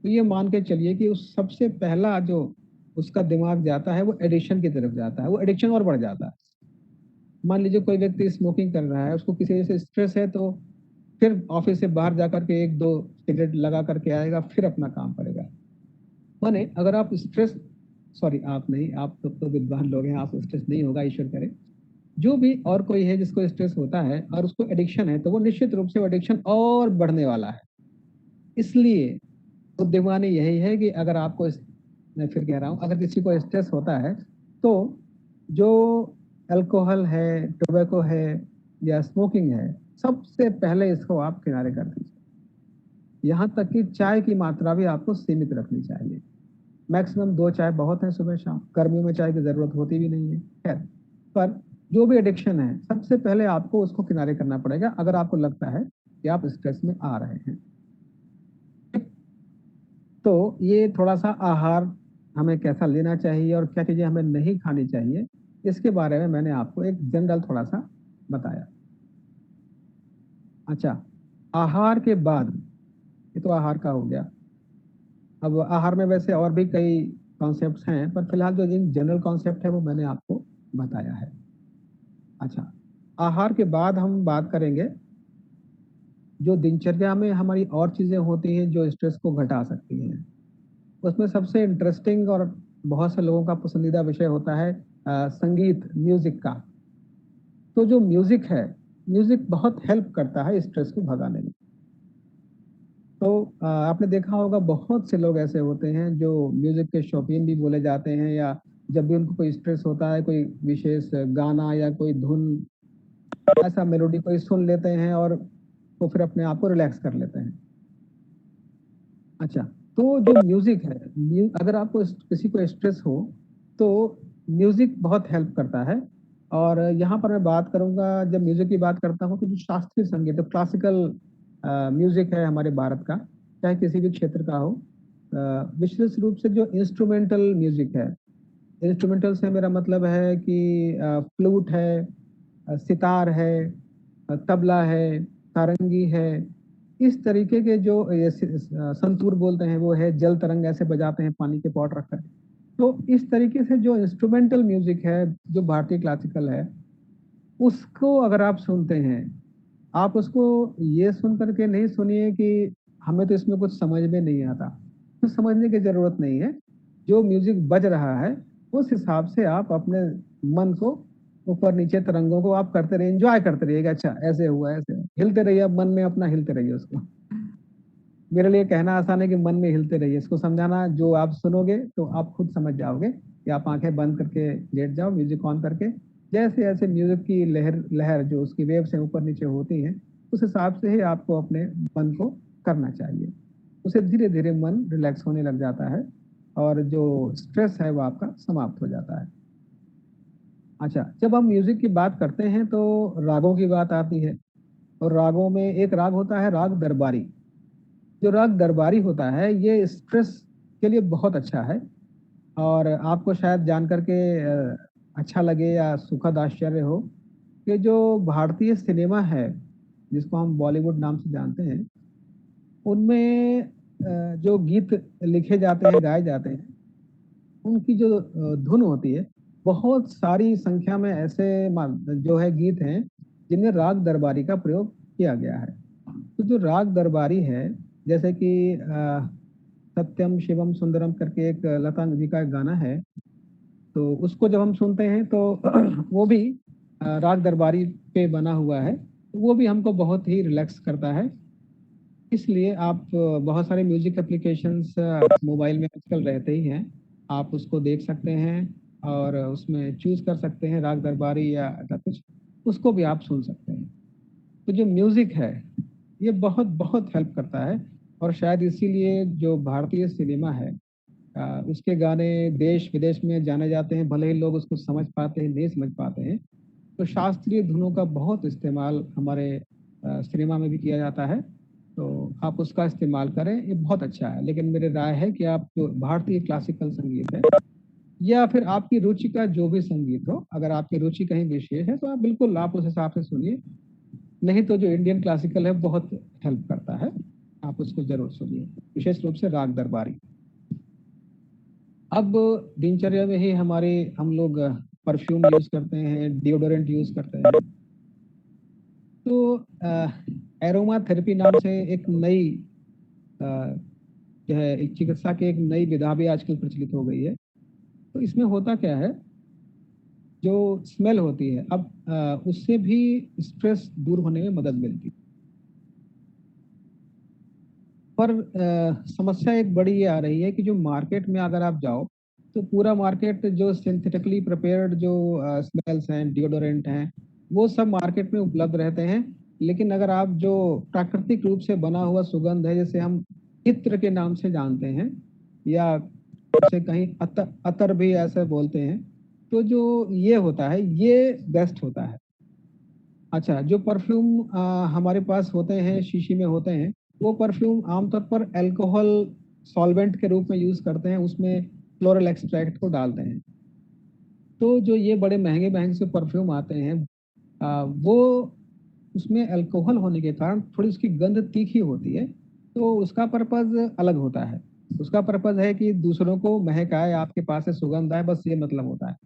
तो ये मान के चलिए कि उस सबसे पहला जो उसका दिमाग जाता है वो एडिक्शन की तरफ जाता है, वो एडिक्शन और बढ़ जाता है। मान लीजिए कोई व्यक्ति स्मोकिंग कर रहा है, उसको किसी वजह से स्ट्रेस है, तो फिर ऑफिस से बाहर जाकर के एक दो सिगरेट लगा करके आएगा, फिर अपना काम करेगा। माने अगर आप स्ट्रेस, सॉरी आप नहीं, आप तो विद्वान लोग हैं, आप स्ट्रेस नहीं होगा, ईश्वर करे। जो भी और कोई है जिसको स्ट्रेस होता है और उसको एडिक्शन है, तो वो निश्चित रूप से वो एडिक्शन और बढ़ने वाला है। इसलिए बुद्धिमानी यही है कि अगर आपको मैं फिर कह रहा हूँ, अगर किसी को स्ट्रेस होता है तो जो अल्कोहल है, टोबैको है या स्मोकिंग है, सबसे पहले इसको आप किनारे कर दीजिए। यहाँ तक कि चाय की मात्रा भी आपको सीमित रखनी चाहिए। मैक्सिमम 2 चाय बहुत है सुबह शाम, गर्मियों में चाय की जरूरत होती भी नहीं है। खैर, पर जो भी एडिक्शन है, सबसे पहले आपको उसको किनारे करना पड़ेगा अगर आपको लगता है कि आप स्ट्रेस में आ रहे हैं। तो ये थोड़ा सा आहार हमें कैसा लेना चाहिए और क्या चीजें हमें नहीं खानी चाहिए, इसके बारे में मैंने आपको एक जनरल थोड़ा सा बताया। अच्छा, आहार के बाद, ये तो आहार का हो गया। अब आहार में वैसे और भी कई कॉन्सेप्ट्स हैं, पर फिलहाल जो जिन जनरल कॉन्सेप्ट है वो मैंने आपको बताया है। अच्छा, आहार के बाद हम बात करेंगे जो दिनचर्या में हमारी और चीजें होती हैं जो स्ट्रेस को घटा सकती हैं। उसमें सबसे इंटरेस्टिंग और बहुत से लोगों का पसंदीदा विषय होता है संगीत, म्यूजिक का। तो जो म्यूजिक है, म्यूजिक बहुत हेल्प करता है स्ट्रेस को भगाने में। तो आपने देखा होगा बहुत से लोग ऐसे होते हैं जो म्यूजिक के शौकीन भी बोले जाते हैं, या जब भी उनको कोई स्ट्रेस होता है, कोई विशेष गाना या कोई धुन, ऐसा मेलोडी कोई सुन लेते हैं और तो फिर अपने आप को रिलैक्स कर लेते हैं। अच्छा, तो जो म्यूजिक है, अगर आपको किसी को स्ट्रेस हो तो म्यूजिक बहुत हेल्प करता है। और यहाँ पर मैं बात करूंगा, जब म्यूजिक की बात करता हूँ, तो जो शास्त्रीय संगीत, क्लासिकल म्यूजिक है हमारे भारत का, चाहे किसी भी क्षेत्र का हो, विशेष रूप से जो इंस्ट्रूमेंटल म्यूजिक है, इंस्ट्रूमेंटल से मेरा मतलब है कि फ्लूट है, सितार है, तबला है, सारंगी है, इस तरीके के जो ये संतूर बोलते हैं वो है, जल तरंग ऐसे बजाते हैं पानी के पॉट रखकर। तो इस तरीके से जो इंस्ट्रूमेंटल म्यूजिक है, जो भारतीय क्लासिकल है, उसको अगर आप सुनते हैं, आप उसको ये सुन करके नहीं सुनिए कि हमें तो इसमें कुछ समझ में नहीं आता। कुछ समझने की जरूरत नहीं है। जो म्यूजिक बज रहा है उस हिसाब से आप अपने मन को ऊपर नीचे तरंगों को आप करते रहिए, एंजॉय करते रहिएगा। अच्छा ऐसे हुआ, ऐसे हुआ। हिलते रहिए, अब मन में अपना हिलते रहिए उसको। मेरे लिए कहना आसान है कि मन में हिलते रहिए, इसको समझाना जो आप सुनोगे तो आप खुद समझ जाओगे कि आप आंखें बंद करके लेट जाओ, म्यूजिक ऑन करके, जैसे जैसे म्यूजिक की लहर लहर जो उसकी वेव्स हैं ऊपर नीचे होती हैं, उस हिसाब से ही आपको अपने मन को करना चाहिए। उसे धीरे धीरे मन रिलैक्स होने लग जाता है और जो स्ट्रेस है वो आपका समाप्त हो जाता है। अच्छा, जब हम म्यूजिक की बात करते हैं तो रागों की बात आती है, और रागों में एक राग होता है राग दरबारी। जो राग दरबारी होता है ये स्ट्रेस के लिए बहुत अच्छा है। और आपको शायद जान करके अच्छा लगे या सुखद आश्चर्य हो कि जो भारतीय सिनेमा है, जिसको हम बॉलीवुड नाम से जानते हैं, उनमें जो गीत लिखे जाते हैं, गाए जाते हैं, उनकी जो धुन होती है, बहुत सारी संख्या में ऐसे जो है गीत हैं जिनमें राग दरबारी का प्रयोग किया गया है। तो जो राग दरबारी है, जैसे कि सत्यम शिवम सुंदरम करके एक लता जी का एक गाना है, तो उसको जब हम सुनते हैं तो वो भी राग दरबारी पे बना हुआ है, तो वो भी हमको बहुत ही रिलैक्स करता है। इसलिए आप बहुत सारे म्यूजिक एप्लीकेशंस मोबाइल में आजकल रहते ही हैं, आप उसको देख सकते हैं और उसमें चूज कर सकते हैं राग दरबारी या ऐसा कुछ, उसको भी आप सुन सकते हैं। तो जो म्यूजिक है ये बहुत बहुत हेल्प करता है। और शायद इसीलिए जो भारतीय सिनेमा है उसके गाने देश विदेश में जाने जाते हैं, भले ही लोग उसको समझ पाते हैं नहीं समझ पाते हैं। तो शास्त्रीय धुनों का बहुत इस्तेमाल हमारे सिनेमा में भी किया जाता है, तो आप उसका इस्तेमाल करें, ये बहुत अच्छा है। लेकिन मेरी राय है कि आप जो भारतीय क्लासिकल संगीत है या फिर आपकी रुचि का जो भी संगीत हो, अगर आपकी रुचि कहीं विशेष है तो आप बिल्कुल आप उस हिसाब से सुनिए, नहीं तो जो इंडियन क्लासिकल है बहुत हेल्प करता है, आप उसको जरूर सुनिए, विशेष रूप से राग दरबारी। अब दिनचर्या में ही हमारे हम लोग परफ्यूम यूज करते हैं, डिओडोरेंट यूज करते हैं। तो एरोमा थेरेपी नाम से एक नई जो है एक चिकित्सा की एक नई विधा भी आजकल प्रचलित हो गई है। तो इसमें होता क्या है, जो स्मेल होती है, अब उससे भी स्ट्रेस दूर होने में मदद मिलती है। पर समस्या एक बड़ी ये आ रही है कि जो मार्केट में अगर आप जाओ तो पूरा मार्केट जो सिंथेटिकली प्रिपेयर्ड जो स्मेल्स हैं, डिओडोरेंट हैं, वो सब मार्केट में उपलब्ध रहते हैं। लेकिन अगर आप जो प्राकृतिक रूप से बना हुआ सुगंध है, जैसे हम इत्र के नाम से जानते हैं या उसे कहीं अतर भी ऐसे बोलते हैं, तो जो ये होता है ये बेस्ट होता है। अच्छा, जो परफ्यूम हमारे पास होते हैं, शीशी में होते हैं, वो परफ्यूम आमतौर पर अल्कोहल सॉल्वेंट के रूप में यूज करते हैं, उसमें फ्लोरल एक्सट्रैक्ट को डालते हैं। तो जो ये बड़े महंगे महंगे से परफ्यूम आते हैं, वो उसमें अल्कोहल होने के कारण थोड़ी उसकी गंध तीखी होती है, तो उसका पर्पज अलग होता है। उसका पर्पज है कि दूसरों को महक आए, आपके पास से सुगंध आए, बस ये मतलब होता है।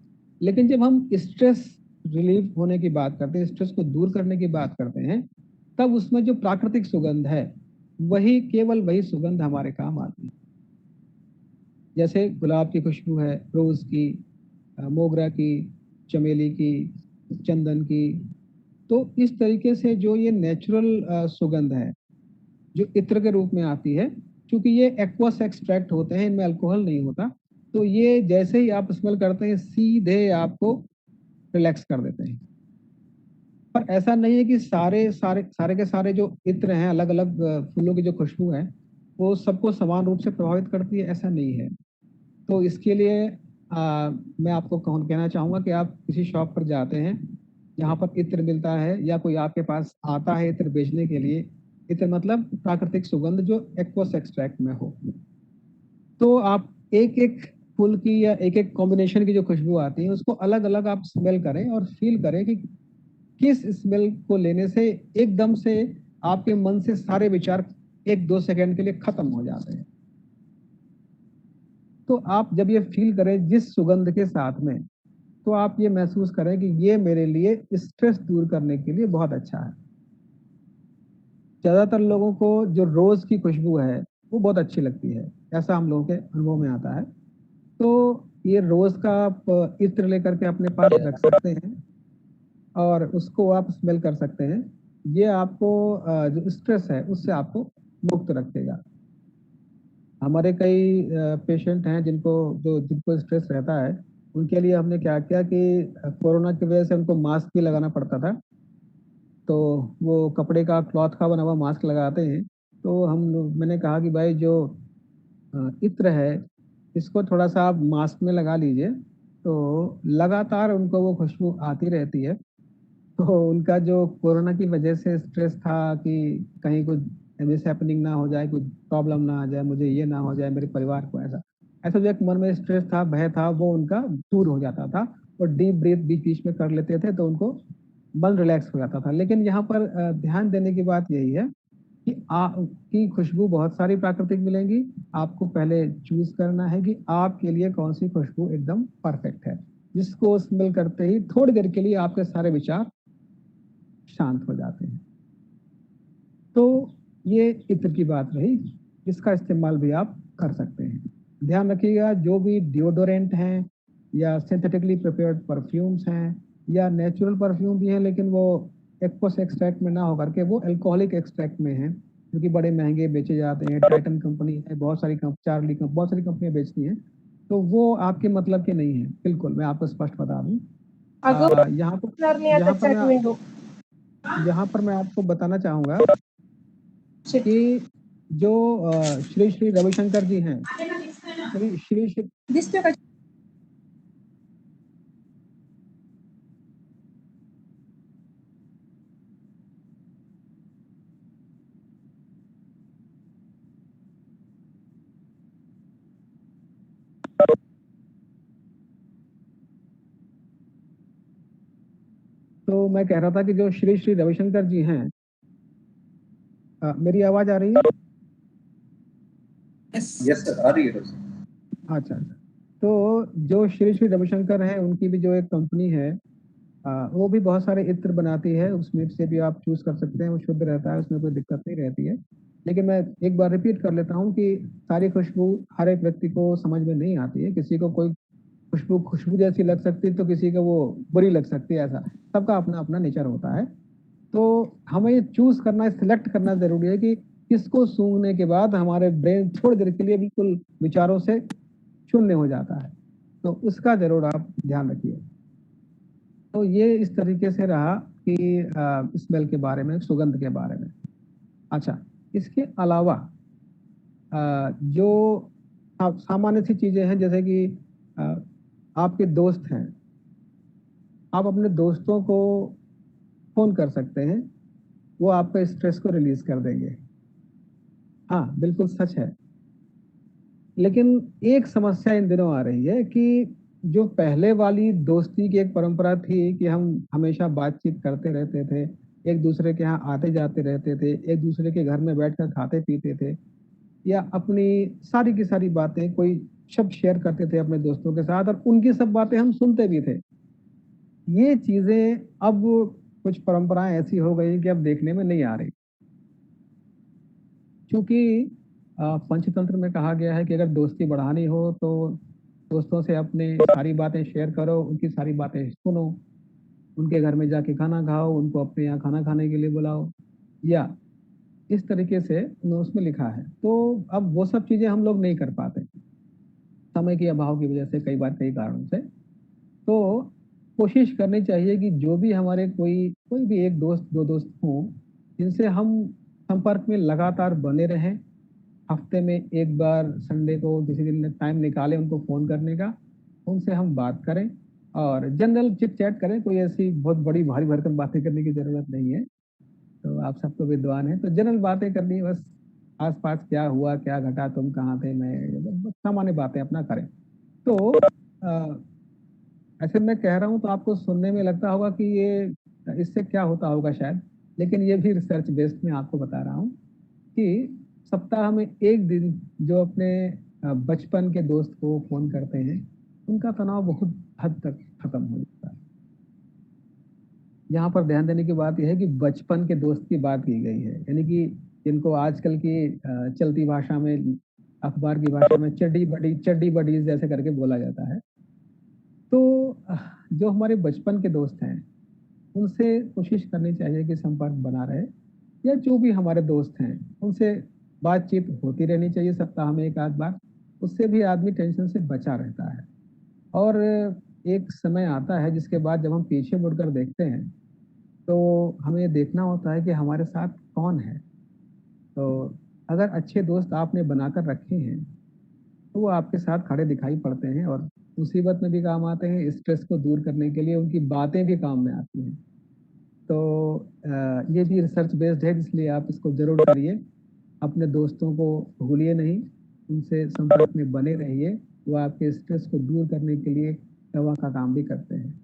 लेकिन जब हम स्ट्रेस रिलीफ होने की बात करते हैं, स्ट्रेस को दूर करने की बात करते हैं, तब उसमें जो प्राकृतिक सुगंध है वही, केवल वही सुगंध हमारे काम आती है। जैसे गुलाब की खुशबू है, रोज की, मोगरा की, चमेली की, चंदन की। तो इस तरीके से जो ये नेचुरल सुगंध है जो इत्र के रूप में आती है, क्योंकि ये एक्वस एक्सट्रैक्ट होते हैं, इनमें अल्कोहल नहीं होता, तो ये जैसे ही आप स्मेल करते हैं सीधे आपको रिलैक्स कर देते हैं। पर ऐसा नहीं है कि सारे सारे सारे के सारे जो इत्र हैं, अलग अलग फूलों की जो खुशबू है वो सबको समान रूप से प्रभावित करती है, ऐसा नहीं है। तो इसके लिए मैं आपको कहना चाहूंगा कि आप किसी शॉप पर जाते हैं जहाँ पर इत्र मिलता है, या कोई आपके पास आता है इत्र बेचने के लिए, इत्र मतलब प्राकृतिक सुगंध जो एक्वस एक्सट्रैक्ट में हो, तो आप एक एक फूल की या एक एक कॉम्बिनेशन की जो खुशबू आती है उसको अलग अलग आप स्मेल करें और फील करें कि किस स्मेल को लेने से एकदम से आपके मन से सारे विचार 1-2 सेकंड के लिए खत्म हो जाते हैं। तो आप जब ये फील करें जिस सुगंध के साथ में, तो आप ये महसूस करें कि ये मेरे लिए स्ट्रेस दूर करने के लिए बहुत अच्छा है। ज्यादातर लोगों को जो रोज की खुशबू है वो बहुत अच्छी लगती है, ऐसा हम लोगों के अनुभव में आता है। तो ये रोज का आप इत्र लेकर के अपने पास रख सकते हैं और उसको आप स्मेल कर सकते हैं। ये आपको जो स्ट्रेस है उससे आपको मुक्त रखेगा। हमारे कई पेशेंट हैं जिनको स्ट्रेस रहता है, उनके लिए हमने क्या किया कि कोरोना की वजह से उनको मास्क भी लगाना पड़ता था, तो वो कपड़े का क्लॉथ का बना हुआ मास्क लगाते हैं। तो मैंने कहा कि भाई जो इत्र है इसको थोड़ा सा आप मास्क में लगा लीजिए, तो लगातार उनको वो खुशबू आती रहती है। तो उनका जो कोरोना की वजह से स्ट्रेस था कि कहीं कुछ मिस हैपनिंग ना हो जाए, कुछ प्रॉब्लम ना आ जाए, मुझे ये ना हो जाए, मेरे परिवार को ऐसा ऐसा जो एक मन में स्ट्रेस था, भय था, वो उनका दूर हो जाता था। और डीप ब्रीथ बीच बीच में कर लेते थे तो उनको मन रिलैक्स हो जाता था। लेकिन यहाँ पर ध्यान देने की बात यही है कि आपकी खुशबू बहुत सारी प्राकृतिक मिलेंगी, आपको पहले चूज करना है कि आपके लिए कौन सी खुशबू एकदम परफेक्ट है, जिसको स्मेल करते ही थोड़ी देर के लिए आपके सारे विचार शांत हो जाते हैं। तो ये इत्र की बात रही, इसका इस्तेमाल भी आप कर सकते हैं। ध्यान रखिएगा, जो भी डिओडोरेंट हैं या सिंथेटिकली प्रिपेयर्ड परफ्यूम्स हैं या नेचुरल परफ्यूम भी हैं, लेकिन वो एक्वस एक्सट्रैक्ट में ना होकर के वो अल्कोहलिक एक्सट्रैक्ट में हैं, जो कि बड़े महंगे बेचे जाते हैं। टाइटन कंपनी है, बहुत सारी चार्ली बहुत सारी कंपनियां बेचती हैं, तो वो आपके मतलब के नहीं है, बिल्कुल मैं आपको स्पष्ट बता दूं। यहाँ पर मैं आपको बताना चाहूंगा कि जो श्री श्री रविशंकर जी हैं, श्री श्री श्री तो मैं कह रहा था कि जो श्री श्री रविशंकर जी हैं, मेरी आवाज आ रही है? यस सर, आ रही है सर। अच्छा अच्छा। तो जो श्री श्री रविशंकर हैं, उनकी भी जो एक कंपनी है, वो भी बहुत सारे इत्र बनाती है। उस मीट से भी आप चूज कर सकते हैं, वो शुद्ध रहता है, उसमें कोई दिक्कत नहीं रहती है। लेकिन मैं एक बार रिपीट कर लेता हूँ कि सारी खुशबू हर एक व्यक्ति को समझ में नहीं आती है। किसी को कोई खुशबू खुशबू जैसी लग सकती है, तो किसी को वो बुरी लग सकती है। ऐसा सबका अपना अपना नेचर होता है। तो हमें ये चूज करना, सिलेक्ट करना जरूरी है कि किसको सूंघने के बाद हमारे ब्रेन थोड़ी देर के लिए बिल्कुल विचारों से शून्य हो जाता है। तो उसका जरूर आप ध्यान रखिए। तो ये इस तरीके से रहा कि स्मेल के बारे में, सुगंध के बारे में। अच्छा, इसके अलावा जो सामान्य सी चीजें हैं, जैसे कि आपके दोस्त हैं, आप अपने दोस्तों को फोन कर सकते हैं, वो आपका स्ट्रेस को रिलीज कर देंगे। हाँ, बिल्कुल सच है। लेकिन एक समस्या इन दिनों आ रही है कि जो पहले वाली दोस्ती की एक परंपरा थी कि हम हमेशा बातचीत करते रहते थे, एक दूसरे के यहाँ आते जाते रहते थे, एक दूसरे के घर में बैठकर खाते पीते थे, या अपनी सारी की सारी बातें कोई शब्द शेयर करते थे अपने दोस्तों के साथ, और उनकी सब बातें हम सुनते भी थे। ये चीजें अब कुछ परंपराएं ऐसी हो गई कि अब देखने में नहीं आ रही। क्योंकि पंचतंत्र में कहा गया है कि अगर दोस्ती बढ़ानी हो तो दोस्तों से अपने सारी बातें शेयर करो, उनकी सारी बातें सुनो, उनके घर में जाके खाना खाओ, उनको अपने यहाँ खाना खाने के लिए बुलाओ, या इस तरीके से उसमें लिखा है। तो अब वो सब चीजें हम लोग नहीं कर पाते, समय के अभाव की वजह से, कई बार कई कारणों से। तो कोशिश करनी चाहिए कि जो भी हमारे कोई कोई भी एक दोस्त, दो दोस्त हों, जिनसे हम संपर्क में लगातार बने रहें, हफ्ते में एक बार संडे को किसी दिन टाइम निकालें उनको फोन करने का, उनसे हम बात करें और जनरल चिट चैट करें। कोई ऐसी बहुत बड़ी भारी भरकम बातें करने की जरूरत नहीं है। तो आप सब तो विद्वान हैं, तो जनरल बातें करनी है बस। आसपास क्या हुआ, क्या घटा, तुम कहाँ थे, मैं, बस सामान्य बातें अपना करें। तो ऐसे मैं कह रहा हूँ तो आपको सुनने में लगता होगा कि ये इससे क्या होता होगा शायद, लेकिन ये भी रिसर्च बेस्ड में आपको बता रहा हूँ कि सप्ताह में एक दिन जो अपने बचपन के दोस्त को फोन करते हैं, उनका तनाव बहुत हद तक खत्म हो जाता है। यहाँ पर ध्यान देने की बात यह है कि बचपन के दोस्त की बात की गई है, यानी कि जिनको आजकल की चलती भाषा में, अखबार की भाषा में चड्डी बडीज जैसे करके बोला जाता है। तो जो हमारे बचपन के दोस्त हैं, उनसे कोशिश करनी चाहिए कि संपर्क बना रहे, या जो भी हमारे दोस्त हैं उनसे बातचीत होती रहनी चाहिए सप्ताह में एक आध बार। उससे भी आदमी टेंशन से बचा रहता है। और एक समय आता है जिसके बाद जब हम पीछे मुड़कर देखते हैं, तो हमें ये देखना होता है कि हमारे साथ कौन है। तो अगर अच्छे दोस्त आपने बनाकर रखे हैं, तो वो आपके साथ खड़े दिखाई पड़ते हैं और मुसीबत में भी काम आते हैं, स्ट्रेस को दूर करने के लिए उनकी बातें भी काम में आती हैं। तो ये भी रिसर्च बेस्ड है, इसलिए आप इसको जरूर करिए। अपने दोस्तों को भूलिए नहीं, उनसे संपर्क में बने रहिए। वो आपके स्ट्रेस को दूर करने के लिए दवा का काम भी करते हैं।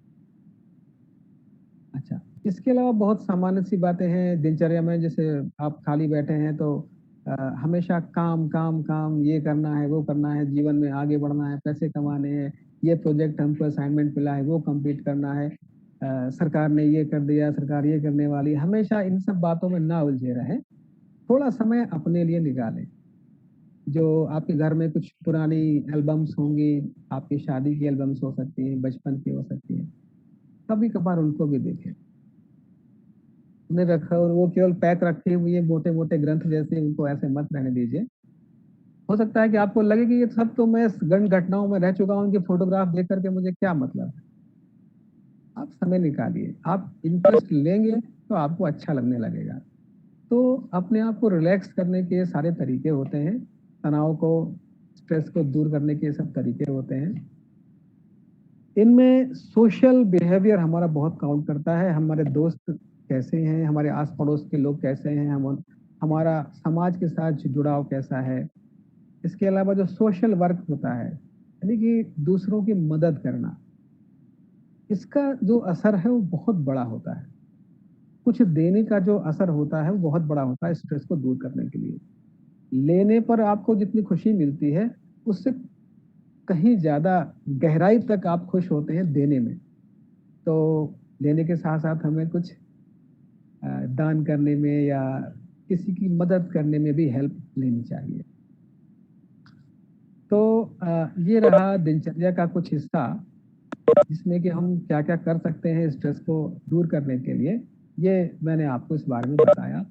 अच्छा, इसके अलावा बहुत सामान्य सी बातें हैं दिनचर्या में। जैसे आप खाली बैठे हैं तो हमेशा काम काम काम, ये करना है, वो करना है, जीवन में आगे बढ़ना है, पैसे कमाने हैं, ये प्रोजेक्ट हमको असाइनमेंट मिला है, वो कंप्लीट करना है, सरकार ने ये कर दिया, सरकार ये करने वाली है। हमेशा इन सब बातों में ना उलझे रहें, थोड़ा समय अपने लिए निकालें। जो आपके घर में कुछ पुरानी एल्बम्स होंगी, आपकी शादी की एल्बम्स हो सकती हैं, बचपन की हो सकती हैं, कभी कभार उनको भी देखें। उन्हें रखा और वो केवल पैक रखे हुए ये मोटे मोटे ग्रंथ जैसे, उनको ऐसे मत रहने दीजिए। हो सकता है कि आपको लगे कि ये सब तो मैं गण घटनाओं में रह चुका हूँ, इनके फोटोग्राफ देख करके मुझे क्या मतलब है। आप समय निकालिए, आप इंटरेस्ट लेंगे तो आपको अच्छा लगने लगेगा। तो अपने आप को रिलैक्स करने के सारे तरीके होते हैं, तनाव को, स्ट्रेस को दूर करने के सब तरीके होते हैं। इनमें सोशल बिहेवियर हमारा बहुत काउंट करता है, हमारे दोस्त कैसे हैं, हमारे आस पड़ोस के लोग कैसे हैं, हमारा समाज के साथ जुड़ाव कैसा है। इसके अलावा जो सोशल वर्क होता है, यानी कि दूसरों की मदद करना, इसका जो असर है वो बहुत बड़ा होता है। कुछ देने का जो असर होता है वो बहुत बड़ा होता है स्ट्रेस को दूर करने के लिए। लेने पर आपको जितनी खुशी मिलती है, उससे कहीं ज़्यादा गहराई तक आप खुश होते हैं देने में। तो लेने के साथ-साथ हमें कुछ दान करने में या किसी की मदद करने में भी हेल्प लेनी चाहिए। तो ये रहा दिनचर्या का कुछ हिस्सा, जिसमें कि हम क्या-क्या कर सकते हैं स्ट्रेस को दूर करने के लिए, ये मैंने आपको इस बारे में बताया।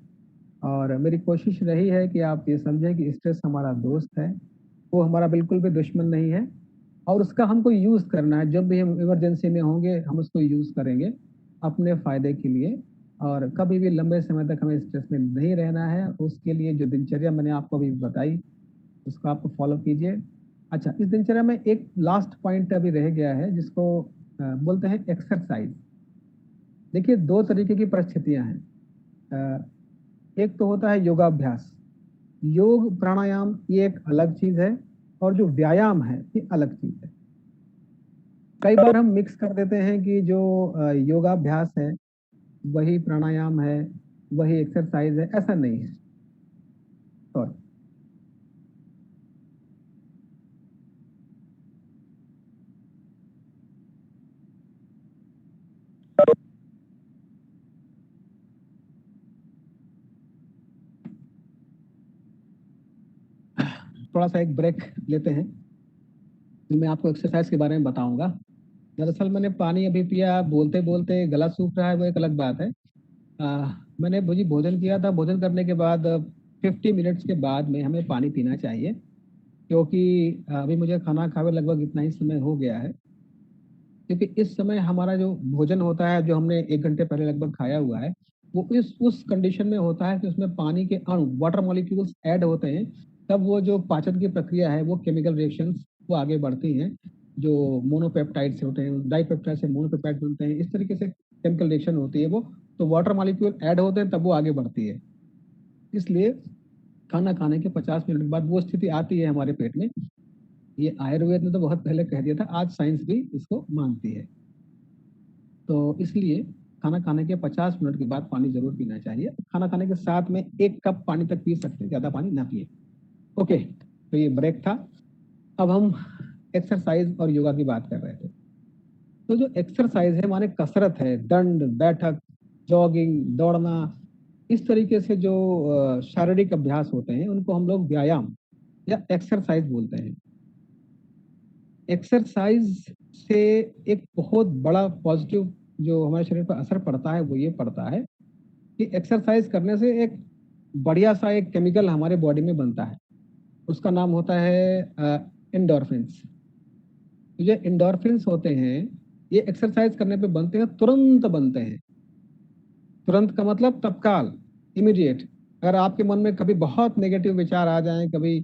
और मेरी कोशिश रही है कि आप ये समझें कि स्ट्रेस हमारा दोस्त है, वो हमारा बिल्कुल भी दुश्मन नहीं है और उसका हमको यूज़ करना है। जब भी हम इमरजेंसी में होंगे, हम उसको यूज़ करेंगे अपने फ़ायदे के लिए और कभी भी लंबे समय तक हमें स्ट्रेस में नहीं रहना है। उसके लिए जो दिनचर्या मैंने आपको अभी बताई, उसको आप फ़ॉलो कीजिए। अच्छा, इस दिनचर्या में एक लास्ट पॉइंट अभी रह गया है, जिसको बोलते हैं एक्सरसाइज़। देखिए, 2 तरीके की परिस्थितियाँ हैं। एक तो होता है योगाभ्यास। योग प्राणायाम ये एक अलग चीज़ है और जो व्यायाम है ये अलग चीज़ है। कई बार हम मिक्स कर देते हैं कि जो योगाभ्यास है वही प्राणायाम है, वही एक्सरसाइज़ है, ऐसा नहीं है। सॉरी। थोड़ा-सा एक ब्रेक लेते हैं, फिर मैं आपको एक्सरसाइज़ के बारे में बताऊँगा। दरअसल मैंने पानी अभी पिया, बोलते-बोलते गला सूख रहा है, वो एक अलग बात है। मैंने भोजन किया था, भोजन करने के बाद 50 मिनट्स के बाद में हमें पानी पीना चाहिए, क्योंकि अभी मुझे खाना खाए हुए लगभग इतना ही समय हो गया है। क्योंकि इस समय हमारा जो भोजन होता है, जो हमने 1 घंटे पहले लगभग खाया हुआ है, वो इस उस कंडीशन में होता है कि उसमें पानी के अणु, वाटर मॉलिक्यूल्स ऐड होते हैं, तब वो जो पाचन की प्रक्रिया है, वो केमिकल रिएक्शंस वो आगे बढ़ती हैं, जो मोनोपेप्टाइड्स होते हैं, डाइपेप्टाइड से मोनोपेप्टाइड बनते हैं, इस तरीके से केमिकल रिएक्शन होती है वो, तो वाटर मॉलिक्यूल ऐड होते हैं, तब वो आगे बढ़ती है। इसलिए खाना खाने के 50 मिनट बाद वो स्थिति आती है हमारे पेट में। ये आयुर्वेद ने तो बहुत पहले कह दिया था, आज साइंस भी इसको मानती है। तो इसलिए खाना खाने के 50 मिनट के बाद पानी ज़रूर पीना चाहिए। खाना खाने के साथ में 1 कप पानी तक पी सकते हैं, ज़्यादा पानी ना पिएँ। ओके, तो ये ब्रेक था। अब हम एक्सरसाइज़ और योगा की बात कर रहे थे। तो जो एक्सरसाइज़ है माने कसरत है, दंड, बैठक, जॉगिंग, दौड़ना, इस तरीके से जो शारीरिक अभ्यास होते हैं, उनको हम लोग व्यायाम या एक्सरसाइज़ बोलते हैं। एक्सरसाइज़ से एक बहुत बड़ा पॉज़िटिव जो हमारे शरीर पर असर पड़ता है, वो ये पड़ता है कि एक्सरसाइज करने से एक बढ़िया-सा एक केमिकल हमारे बॉडी में बनता है। उसका नाम होता है एंडोर्फिन्स। तो ये एंडोर्फिन्स होते हैं, ये एक्सरसाइज करने पे बनते हैं, तुरंत बनते हैं। तुरंत का मतलब तत्काल, इमीडिएट। अगर आपके मन में कभी बहुत नेगेटिव विचार आ जाएँ, कभी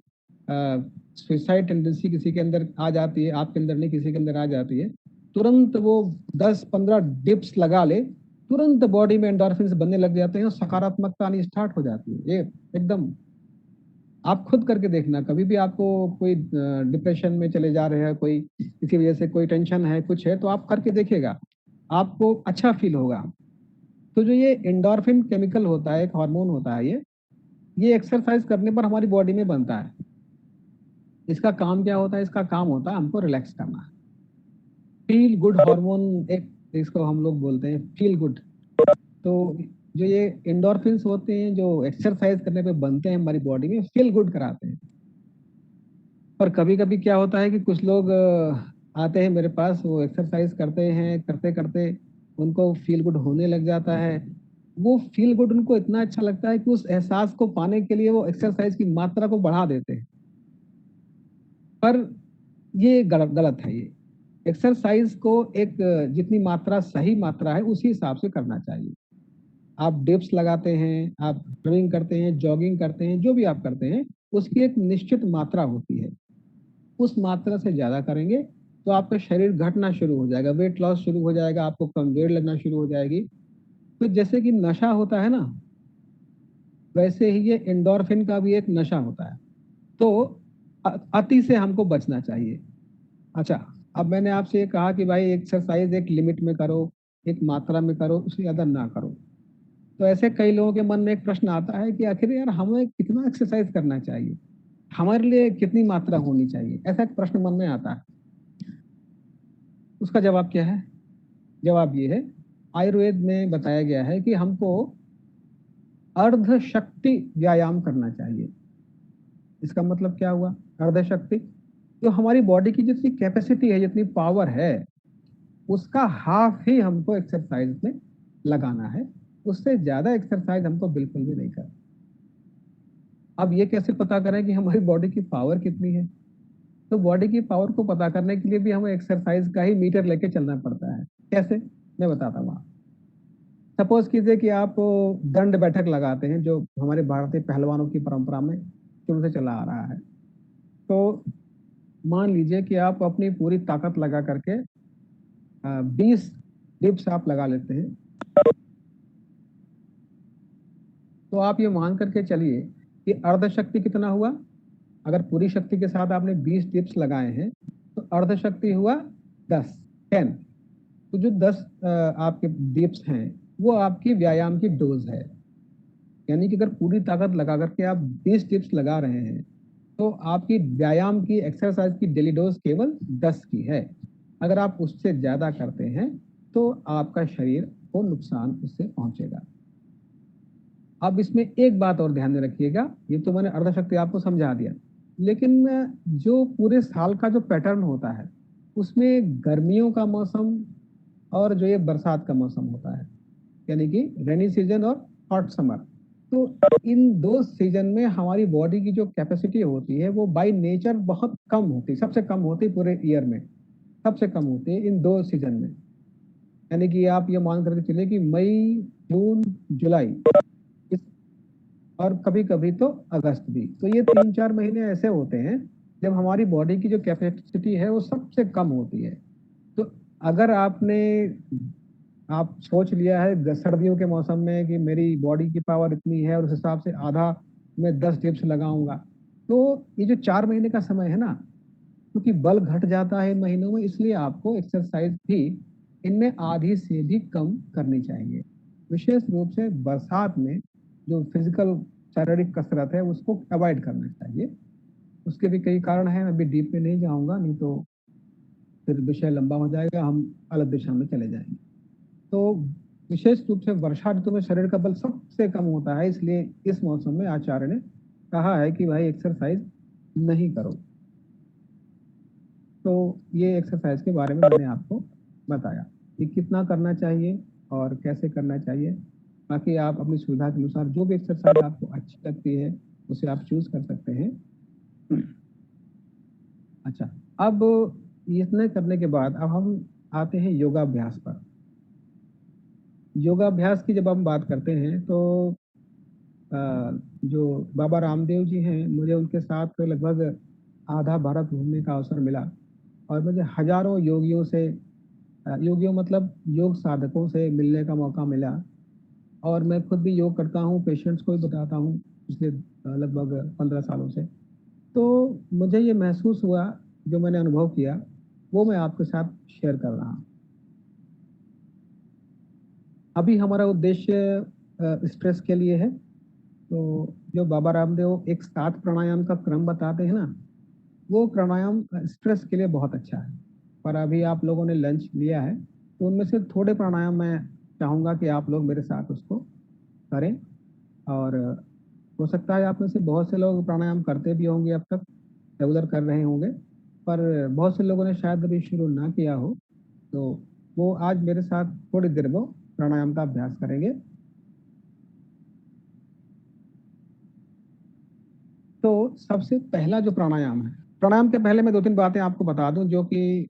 सुसाइड टेंडेंसी किसी के अंदर आ जाती है, आपके अंदर नहीं किसी के अंदर आ जाती है, तुरंत वो 10-15 डिप्स लगा ले, तुरंत बॉडी में एंडोर्फिन्स बनने लग जाते हैं और सकारात्मकता आनी स्टार्ट हो जाती है। ये एकदम आप खुद करके देखना, कभी भी आपको कोई डिप्रेशन में चले जा रहे हैं, कोई किसी वजह से कोई टेंशन है, कुछ है, तो आप करके देखिएगा, आपको अच्छा फील होगा। तो जो ये एंडोर्फिन केमिकल होता है, एक हार्मोन होता है ये एक्सरसाइज करने पर हमारी बॉडी में बनता है। इसका काम क्या होता है? इसका काम होता है हमको रिलैक्स करना। फील गुड हार्मोन एक इसको हम लोग बोलते हैं, फील गुड। तो जो ये एंडोर्फिन्स होते हैं, जो एक्सरसाइज करने पे बनते हैं हमारी बॉडी में, फील गुड कराते हैं। पर कभी-कभी क्या होता है कि कुछ लोग आते हैं मेरे पास, वो एक्सरसाइज करते हैं, करते-करते उनको फील गुड होने लग जाता है। वो फील गुड उनको इतना अच्छा लगता है कि उस एहसास को पाने के लिए वो एक्सरसाइज की मात्रा को बढ़ा देते हैं। पर ये गलत गलत है ये। एक्सरसाइज को एक जितनी मात्रा सही मात्रा है, उसी हिसाब से करना चाहिए। आप डिप्स लगाते हैं, आप रनिंग करते हैं, जॉगिंग करते हैं, जो भी आप करते हैं उसकी एक निश्चित मात्रा होती है। उस मात्रा से ज्यादा करेंगे तो आपका शरीर घटना शुरू हो जाएगा, वेट लॉस शुरू हो जाएगा, आपको कमजोर लगना शुरू हो जाएगी। तो जैसे कि नशा होता है ना, वैसे ही ये एंडोर्फिन का भी एक नशा होता है। तो अति से हमको बचना चाहिए। अच्छा, अब मैंने आपसे ये कहा कि भाई एक्सरसाइज एक लिमिट में करो, एक मात्रा में करो, उससे ज्यादा ना करो। तो ऐसे कई लोगों के मन में एक प्रश्न आता है कि आखिर यार हमें कितना एक्सरसाइज करना चाहिए, हमारे लिए कितनी मात्रा होनी चाहिए, ऐसा एक प्रश्न मन में आता है। उसका जवाब क्या है? जवाब ये है, आयुर्वेद में बताया गया है कि हमको अर्ध शक्ति व्यायाम करना चाहिए। इसका मतलब क्या हुआ? अर्ध शक्ति, जो हमारी बॉडी की जितनी कैपेसिटी है, जितनी पावर है, उसका हाफ ही हमको एक्सरसाइज में लगाना है। उससे ज्यादा एक्सरसाइज हमको बिल्कुल भी नहीं करना। अब ये कैसे पता करें कि हमारी बॉडी की पावर कितनी है? तो बॉडी की पावर को पता करने के लिए भी हमें एक्सरसाइज का ही मीटर लेके चलना पड़ता है। कैसे? मैं बताता हूँ। सपोज कीजिए कि आप दंड बैठक लगाते हैं, जो हमारे भारतीय पहलवानों की परंपरा में शुरू से चला आ रहा है। तो मान लीजिए कि आप अपनी पूरी ताकत लगा करके 20 डिप्स आप लगा लेते हैं। तो आप ये मान करके चलिए कि अर्ध शक्ति कितना हुआ? अगर पूरी शक्ति के साथ आपने 20 डिप्स लगाए हैं तो अर्ध शक्ति हुआ 10। तो जो 10 आपके डिप्स हैं वो आपकी व्यायाम की डोज है। यानी कि अगर पूरी ताकत लगा करके आप 20 डिप्स लगा रहे हैं तो आपकी व्यायाम की, एक्सरसाइज की डेली डोज केवल 10 की है। अगर आप उससे ज्यादा करते हैं तो आपका शरीर को नुकसान उससे पहुंचेगा। अब इसमें एक बात और ध्यान में रखिएगा, ये तो मैंने अर्धशक्ति आपको समझा दिया, लेकिन जो पूरे साल का जो पैटर्न होता है उसमें गर्मियों का मौसम और जो ये बरसात का मौसम होता है, यानी कि रेनी सीजन और हॉट समर, तो इन दो सीजन में हमारी बॉडी की जो कैपेसिटी होती है वो बाय नेचर बहुत कम होती है, सबसे कम होती है पूरे ईयर में, सबसे कम होती है इन दो सीजन में। यानी कि आप ये मान करके चलिए कि मई, जून, जुलाई, इस और कभी कभी तो अगस्त भी। तो ये 3-4 महीने ऐसे होते हैं जब हमारी बॉडी की जो कैपेसिटी है वो सबसे कम होती है। तो अगर आप सोच लिया है सर्दियों के मौसम में कि मेरी बॉडी की पावर इतनी है और उस हिसाब से आधा मैं 10 डिप्स लगाऊंगा, तो ये जो 4 महीने का समय है ना, क्योंकि बल घट जाता है इन महीनों में, इसलिए आपको एक्सरसाइज भी इनमें आधी से भी कम करनी चाहिए। विशेष रूप से बरसात में जो फिजिकल शारीरिक कसरत है उसको अवॉइड करना चाहिए। उसके भी कई कारण हैं, अभी डीप में नहीं जाऊंगा, नहीं तो फिर विषय लंबा हो जाएगा, हम अलग दिशा में चले जाएंगे। तो विशेष रूप से वर्षा ऋतु में शरीर का बल सबसे कम होता है, इसलिए इस मौसम में आचार्य ने कहा है कि भाई एक्सरसाइज नहीं करो। तो ये एक्सरसाइज के बारे में मैंने आपको बताया कि कितना करना चाहिए और कैसे करना चाहिए। बाकी आप अपनी सुविधा के अनुसार जो भी एक्सरसाइज आपको अच्छी लगती है उसे आप चूज कर सकते हैं। अच्छा, अब इतने करने के बाद अब हम आते हैं योगाभ्यास पर। योगाभ्यास की जब हम बात करते हैं तो जो बाबा रामदेव जी हैं, मुझे उनके साथ लगभग आधा भारत घूमने का अवसर मिला और मुझे हजारों योगियों से, योगियों मतलब योग साधकों से मिलने का मौका मिला। और मैं खुद भी योग करता हूँ, पेशेंट्स को भी बताता हूँ पिछले लगभग 15 सालों से। तो मुझे ये महसूस हुआ, जो मैंने अनुभव किया वो मैं आपके साथ शेयर कर रहा हूँ। अभी हमारा उद्देश्य स्ट्रेस के लिए है। तो जो बाबा रामदेव एक 7 प्राणायाम का क्रम बताते हैं ना, वो प्राणायाम स्ट्रेस के लिए बहुत अच्छा है। पर अभी आप लोगों ने लंच लिया है तो उनमें से थोड़े प्राणायाम मैं चाहूँगा कि आप लोग मेरे साथ उसको करें। और हो सकता है आप में से बहुत से लोग प्राणायाम करते भी होंगे, अब तक रेगुलर कर रहे होंगे, पर बहुत से लोगों ने शायद अभी शुरू ना किया हो। तो वो आज मेरे साथ थोड़ी देर वो प्राणायाम का अभ्यास करेंगे। तो सबसे पहला जो प्राणायाम है, प्राणायाम के पहले मैं 2-3 बातें आपको बता दूं, जो कि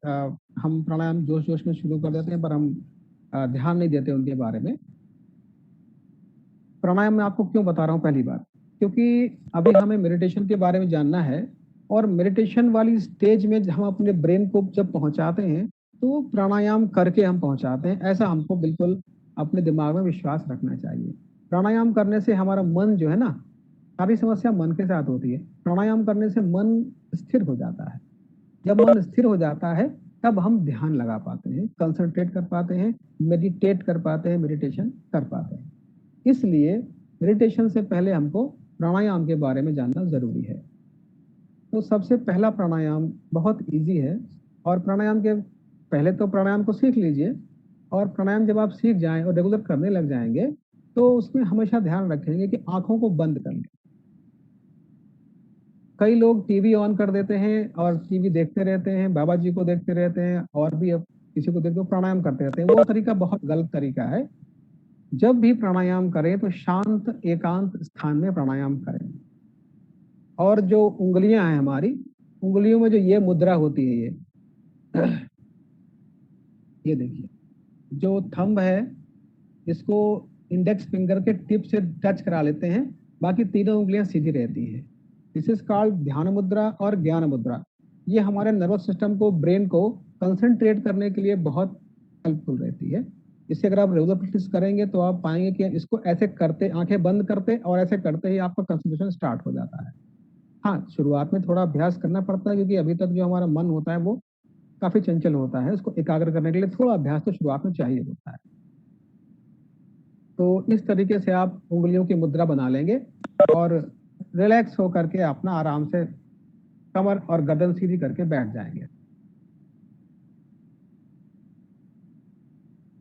हम प्राणायाम जोश जोश में शुरू कर देते हैं पर हम ध्यान नहीं देते उनके बारे में। प्राणायाम मैं आपको क्यों बता रहा हूँ, पहली बात क्योंकि अभी हमें मेडिटेशन के बारे में जानना है, और मेडिटेशन वाली स्टेज में हम अपने ब्रेन को जब पहुंचाते हैं तो प्राणायाम करके हम पहुंचाते हैं, ऐसा हमको बिल्कुल अपने दिमाग में विश्वास रखना चाहिए। प्राणायाम करने से हमारा मन जो है ना, सारी समस्या मन के साथ होती है। प्राणायाम करने से मन स्थिर हो जाता है। जब मन स्थिर हो जाता है तब हम ध्यान लगा पाते हैं, कंसंट्रेट कर पाते हैं, मेडिटेट कर पाते हैं, मेडिटेशन कर पाते हैं। इसलिए मेडिटेशन से पहले हमको प्राणायाम के बारे में जानना जरूरी है। तो सबसे पहला प्राणायाम बहुत इजी है, और प्राणायाम के पहले तो प्राणायाम को सीख लीजिए, और प्राणायाम जब आप सीख जाएं और रेगुलर करने लग जाएंगे तो उसमें हमेशा ध्यान रखेंगे कि आंखों को बंद कर लें। कई लोग टीवी ऑन कर देते हैं और टीवी देखते रहते हैं, बाबा जी को देखते रहते हैं, और भी अब किसी को देखते प्राणायाम करते रहते हैं। वो तरीका बहुत गलत तरीका है। जब भी प्राणायाम करें तो शांत एकांत स्थान में प्राणायाम करें। और जो उंगलियां हैं हमारी, उंगलियों में जो ये मुद्रा होती है, ये देखिए, जो थंब है इसको इंडेक्स फिंगर के टिप से टच करा लेते हैं, बाकी तीनों उंगलियां सीधी रहती हैं। दिस इज कॉल्ड ध्यान मुद्रा और ज्ञान मुद्रा। ये हमारे नर्वस सिस्टम को, ब्रेन को कंसंट्रेट करने के लिए बहुत हेल्पफुल रहती है। इससे अगर आप रेगुलर प्रैक्टिस करेंगे तो आप पाएंगे कि इसको ऐसे करते, आंखें बंद करते और ऐसे करते ही आपका कंसंट्रेशन स्टार्ट हो जाता है। हाँ, शुरुआत में थोड़ा अभ्यास करना पड़ता है, क्योंकि अभी तक जो हमारा मन होता है वो काफी चंचल होता है। उसको एकाग्र करने के लिए थोड़ा अभ्यास तो शुरुआत में चाहिए होता है। तो इस तरीके से आप उंगलियों की मुद्रा बना लेंगे और रिलैक्स होकर के अपना आराम से कमर और गर्दन सीधी करके बैठ जाएंगे।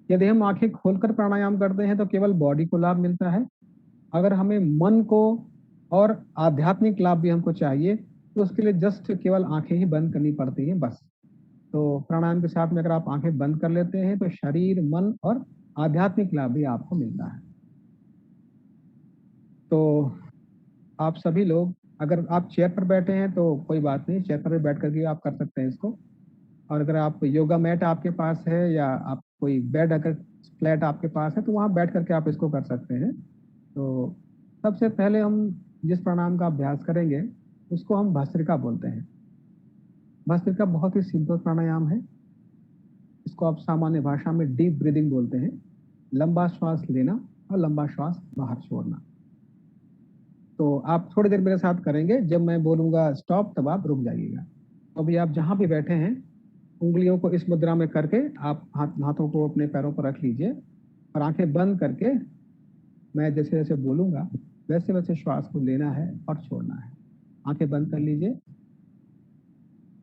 यदि हम आंखें खोलकर प्राणायाम करते हैं तो केवल बॉडी को लाभ मिलता है। अगर हमें मन को और आध्यात्मिक लाभ भी हमको चाहिए तो उसके लिए जस्ट केवल आंखें ही बंद करनी पड़ती हैं, बस। तो प्राणायाम के साथ में अगर आप आंखें बंद कर लेते हैं तो शरीर, मन और आध्यात्मिक लाभ भी आपको मिलता है। तो आप सभी लोग, अगर आप चेयर पर बैठे हैं तो कोई बात नहीं, चेयर पर भी बैठ करके आप कर सकते हैं इसको। और अगर आप योगा मैट आपके पास है, या आप कोई बेड अगर फ्लैट आपके पास है, तो वहां बैठ करके आप इसको कर सकते हैं। तो सबसे पहले हम जिस प्राणायाम का अभ्यास करेंगे उसको हम भस्त्रिका बोलते हैं। भस्त्रिका बहुत ही सिंपल प्राणायाम है। इसको आप सामान्य भाषा में डीप ब्रीदिंग बोलते हैं। लंबा श्वास लेना और लंबा श्वास बाहर छोड़ना। तो आप थोड़ी देर मेरे साथ करेंगे, जब मैं बोलूंगा स्टॉप तब आप रुक जाइएगा। अभी आप जहां भी बैठे हैं उंगलियों को इस मुद्रा में करके आप हाथों को अपने पैरों पर रख लीजिए, और आंखें बंद करके मैं जैसे जैसे बोलूंगा वैसे वैसे श्वास को लेना है और छोड़ना है। आंखें बंद कर लीजिए।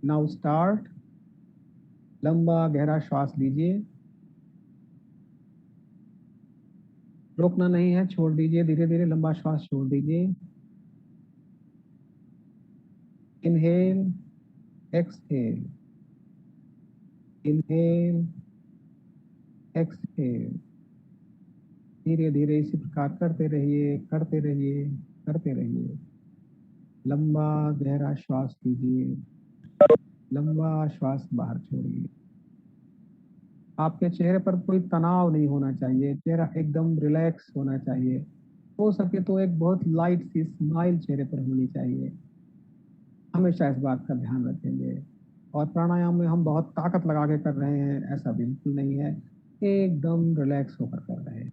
Now start. लंबा गहरा श्वास लीजिए, रोकना नहीं है, छोड़ दीजिए, धीरे धीरे लंबा श्वास छोड़ दीजिए। Inhale, exhale, inhale, exhale. धीरे धीरे इसी प्रकार करते रहिए, करते रहिए, करते रहिए। लंबा गहरा श्वास लीजिए, लंबा श्वास बाहर छोड़िए। आपके चेहरे पर कोई तनाव नहीं होना चाहिए, चेहरा एकदम रिलैक्स होना चाहिए। हो सके तो एक बहुत लाइट सी स्माइल चेहरे पर होनी चाहिए। हमेशा इस बात का ध्यान रखेंगे। और प्राणायाम में हम बहुत ताकत लगा के कर रहे हैं, ऐसा बिल्कुल नहीं है। एकदम रिलैक्स होकर कर रहे हैं।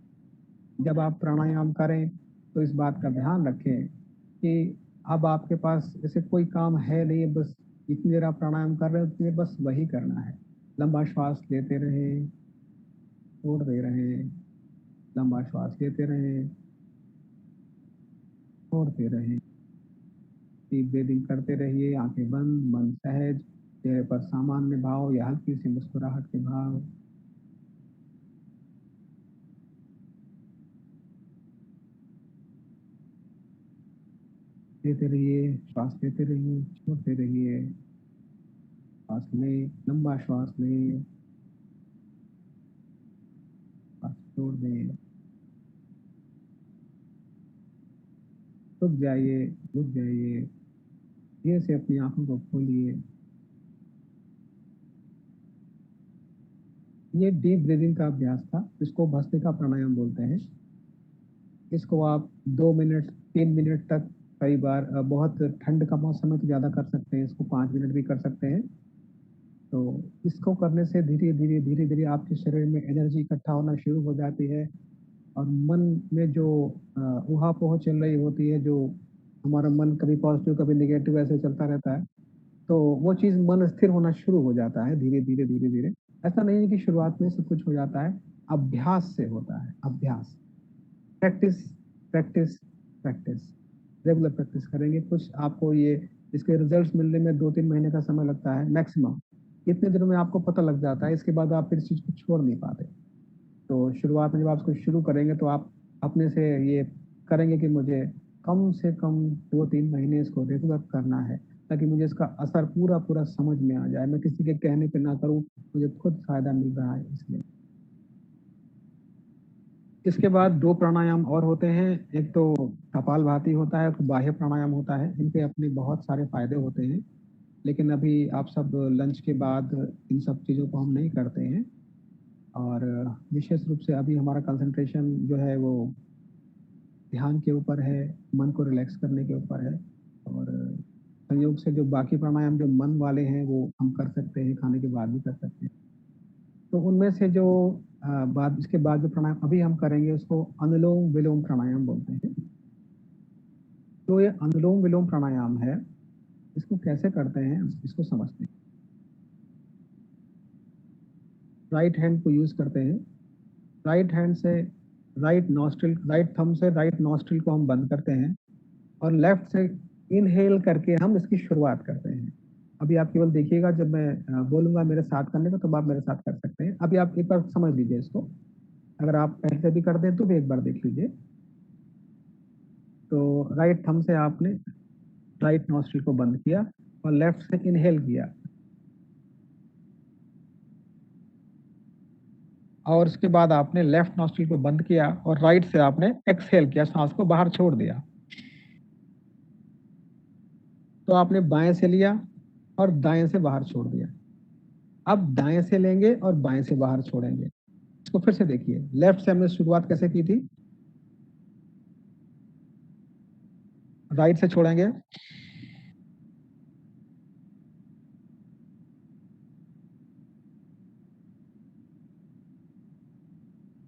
जब आप प्राणायाम करें तो इस बात का ध्यान रखें कि अब आपके पास ऐसे कोई काम है नहीं, बस जितनी देर आप प्राणायाम कर रहे हैं उतनी देर बस वही करना है। लंबा श्वास लेते रहें, छोड़ दे रहें, लंबा श्वास लेते रहें, छोड़ते रहें। डीप ब्रीदिंग करते रहिए, आंखें बंद, मन सहज, चेहरे पर सामान्य भाव या हल्की सी मुस्कुराहट के भाव। लेते रहिए, श्वास लेते रहिए, छोड़ते रहिए। श्वास लें, लंबा श्वास लें, श्वास छोड़ दें। रुक जाइए, रुक जाइए। धीरे से अपनी आंखों को खोलिए। ये डीप ब्रीदिंग का अभ्यास था, इसको भस्त्रिका प्राणायाम बोलते हैं। इसको आप 2 मिनट 3 मिनट तक, कई बार बहुत ठंड का मौसम है तो ज़्यादा कर सकते हैं, इसको 5 मिनट भी कर सकते हैं। तो इसको करने से धीरे धीरे धीरे धीरे आपके शरीर में एनर्जी इकट्ठा होना शुरू हो जाती है, और मन में जो ऊहा-पोह चल रही होती है, जो हमारा मन कभी पॉजिटिव कभी नेगेटिव ऐसे चलता रहता है, तो वो चीज़ मन स्थिर होना शुरू हो जाता है धीरे धीरे धीरे धीरे। ऐसा नहीं है कि शुरुआत में सब कुछ हो जाता है, अभ्यास से होता है, अभ्यास। Practice, practice, practice. Regular practice करेंगे, कुछ आपको ये इसके रिजल्ट्स मिलने में 2-3 महीने का समय लगता है मैक्सिमम। इतने दिनों में आपको पता लग जाता है, इसके बाद आप फिर इस चीज़ को छोड़ नहीं पाते। तो शुरुआत में जब आप इसको शुरू करेंगे तो आप अपने से ये करेंगे कि मुझे कम से कम 2-3 महीने इसको रेगुलर करना है, ताकि मुझे इसका असर पूरा-पूरा समझ में आ जाए। मैं किसी के कहने पे ना करूँ, मुझे खुद फ़ायदा मिल रहा है इसलिए। इसके बाद 2 प्राणायाम और होते हैं, एक तो कपालभाति होता है, एक बाह्य प्राणायाम होता है। इनके अपने बहुत सारे फ़ायदे होते हैं, लेकिन अभी आप सब लंच के बाद इन सब चीज़ों को हम नहीं करते हैं, और विशेष रूप से अभी हमारा कंसंट्रेशन जो है वो ध्यान के ऊपर है, मन को रिलैक्स करने के ऊपर है। और संयोग से जो बाकी प्राणायाम जो मन वाले हैं वो हम कर सकते हैं, खाने के बाद भी कर सकते हैं। तो उनमें से जो बाद इसके बाद जो प्राणायाम अभी हम करेंगे उसको अनुलोम-विलोम प्राणायाम बोलते हैं। तो ये अनुलोम-विलोम प्राणायाम है, इसको कैसे करते हैं इसको समझते हैं। राइट हैंड को यूज़ करते हैं, राइट हैंड से राइट थंब से राइट नॉस्ट्रिल को हम बंद करते हैं, और लेफ्ट से इनहेल करके हम इसकी शुरुआत करते हैं। अभी आप केवल देखिएगा, जब मैं बोलूँगा मेरे साथ करने को, तब आप मेरे साथ कर सकते हैं। अभी आप एक बार समझ लीजिए इसको, अगर आप पहले भी करते हैं तो भी एक बार देख लीजिए। तो राइट थंब से आपने राइट नॉस्ट्रिल को बंद किया और लेफ्ट से इनहेल किया, और उसके बाद आपने लेफ्ट नॉस्ट्रिल को बंद किया और राइट से आपने एक्सहेल किया, सांस को बाहर छोड़ दिया। तो आपने बाएं से लिया और दाएं से बाहर छोड़ दिया। अब दाएं से लेंगे और बाएं से बाहर छोड़ेंगे। इसको फिर से देखिए, लेफ्ट से हमने शुरुआत कैसे की थी, राइट से छोड़ेंगे,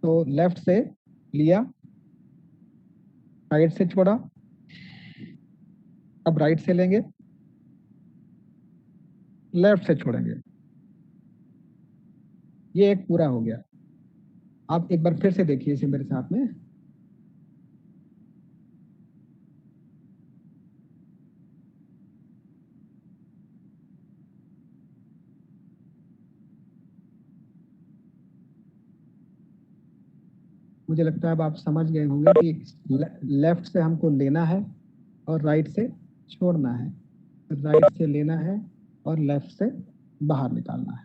तो लेफ्ट से लिया, राइट से छोड़ा, अब राइट से लेंगे, लेफ्ट से छोड़ेंगे। ये एक पूरा हो गया। आप एक बार फिर से देखिए इसे मेरे साथ में। मुझे लगता है अब आप समझ गए होंगे कि लेफ्ट से हमको लेना है और राइट से छोड़ना है, राइट से लेना है और लेफ्ट से बाहर निकालना है।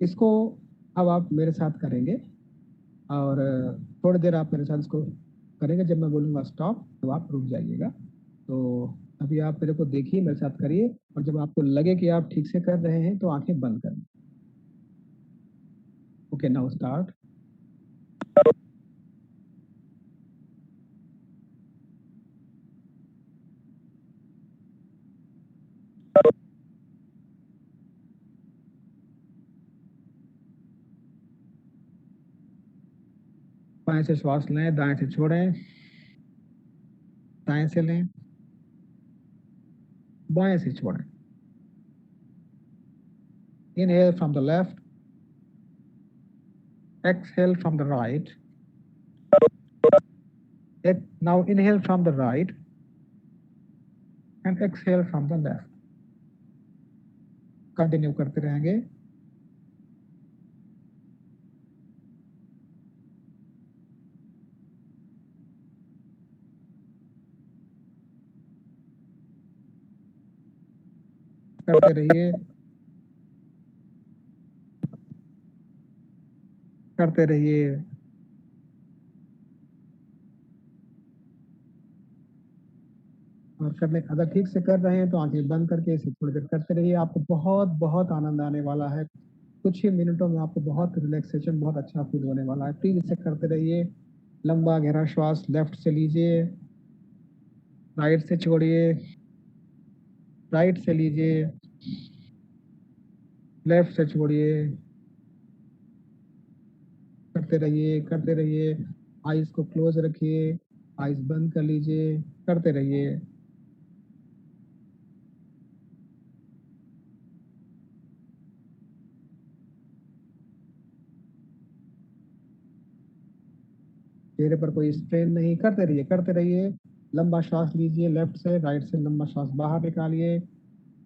इसको अब आप मेरे साथ करेंगे, और थोड़ी देर आप मेरे साथ इसको करेंगे। जब मैं बोलूँगा स्टॉप तो आप रुक जाइएगा। तो अभी आप मेरे को देखिए, मेरे साथ करिए, और जब आपको लगे कि आप ठीक से कर रहे हैं तो आंखें बंद करें। Okay, now start. बाएं से श्वास लें, दाएं से छोड़ें, दाएं से लें, बाएं से छोड़ें। Inhale from the left, exhale from the right. Now inhale from the right and exhale from the left. Continue करते रहेंगे। करते रहिए, करते रहिए। और करने अगर ठीक से कर रहे हैं तो आंखें बंद करके इसे थोड़ी देर करते रहिए। आपको बहुत बहुत आनंद आने वाला है। कुछ ही मिनटों में आपको बहुत रिलैक्सेशन, बहुत अच्छा फील होने वाला है। प्लीज इसे करते रहिए। लंबा गहरा श्वास लेफ्ट से लीजिए, राइट से छोड़िए, राइट से लीजिए, लेफ्ट से छोड़िए, करते रहिए, करते रहिए। आइज को क्लोज रखिए, आइज बंद कर लीजिए, करते रहिए। चेहरे पर कोई स्ट्रेन नहीं, करते रहिए, करते रहिए। लंबा श्वास लीजिए लेफ्ट से, राइट से लंबा श्वास बाहर निकालिए,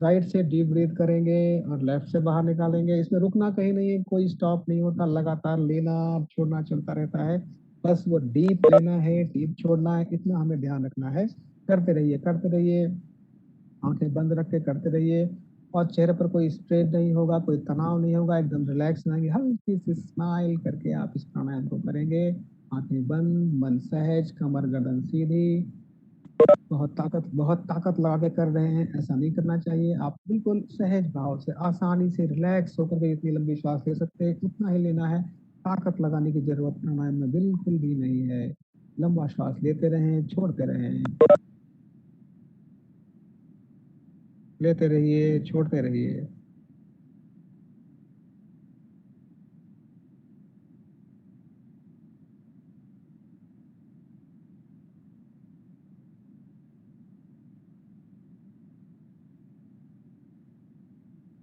राइट से डीप ब्रीथ करेंगे और लेफ्ट से बाहर निकालेंगे। इसमें रुकना कहीं नहीं है, कोई स्टॉप नहीं होता, लगातार लेना छोड़ना चलता रहता है। बस वो डीप लेना है, डीप छोड़ना है, इतना हमें ध्यान रखना है। करते रहिए, करते रहिए, आंखें बंद रख के करते रहिए। और चेहरे पर कोई स्ट्रेस नहीं होगा, कोई तनाव नहीं होगा, एकदम रिलैक्स रहेंगे। हल्की सी स्माइल करके आप इस प्राणायाम को करेंगे। आंखें बंद, मन सहज, कमर गर्दन सीधी। बहुत ताकत लगा के कर रहे हैं, ऐसा नहीं करना चाहिए। आप बिल्कुल सहज भाव से, आसानी से रिलैक्स होकर के इतनी लंबी श्वास ले सकते हैं, उतना ही लेना है। ताकत लगाने की जरूरत प्राणायाम में बिल्कुल भी नहीं है। लंबा श्वास लेते रहें, छोड़ते रहें, लेते रहिए, छोड़ते रहिए।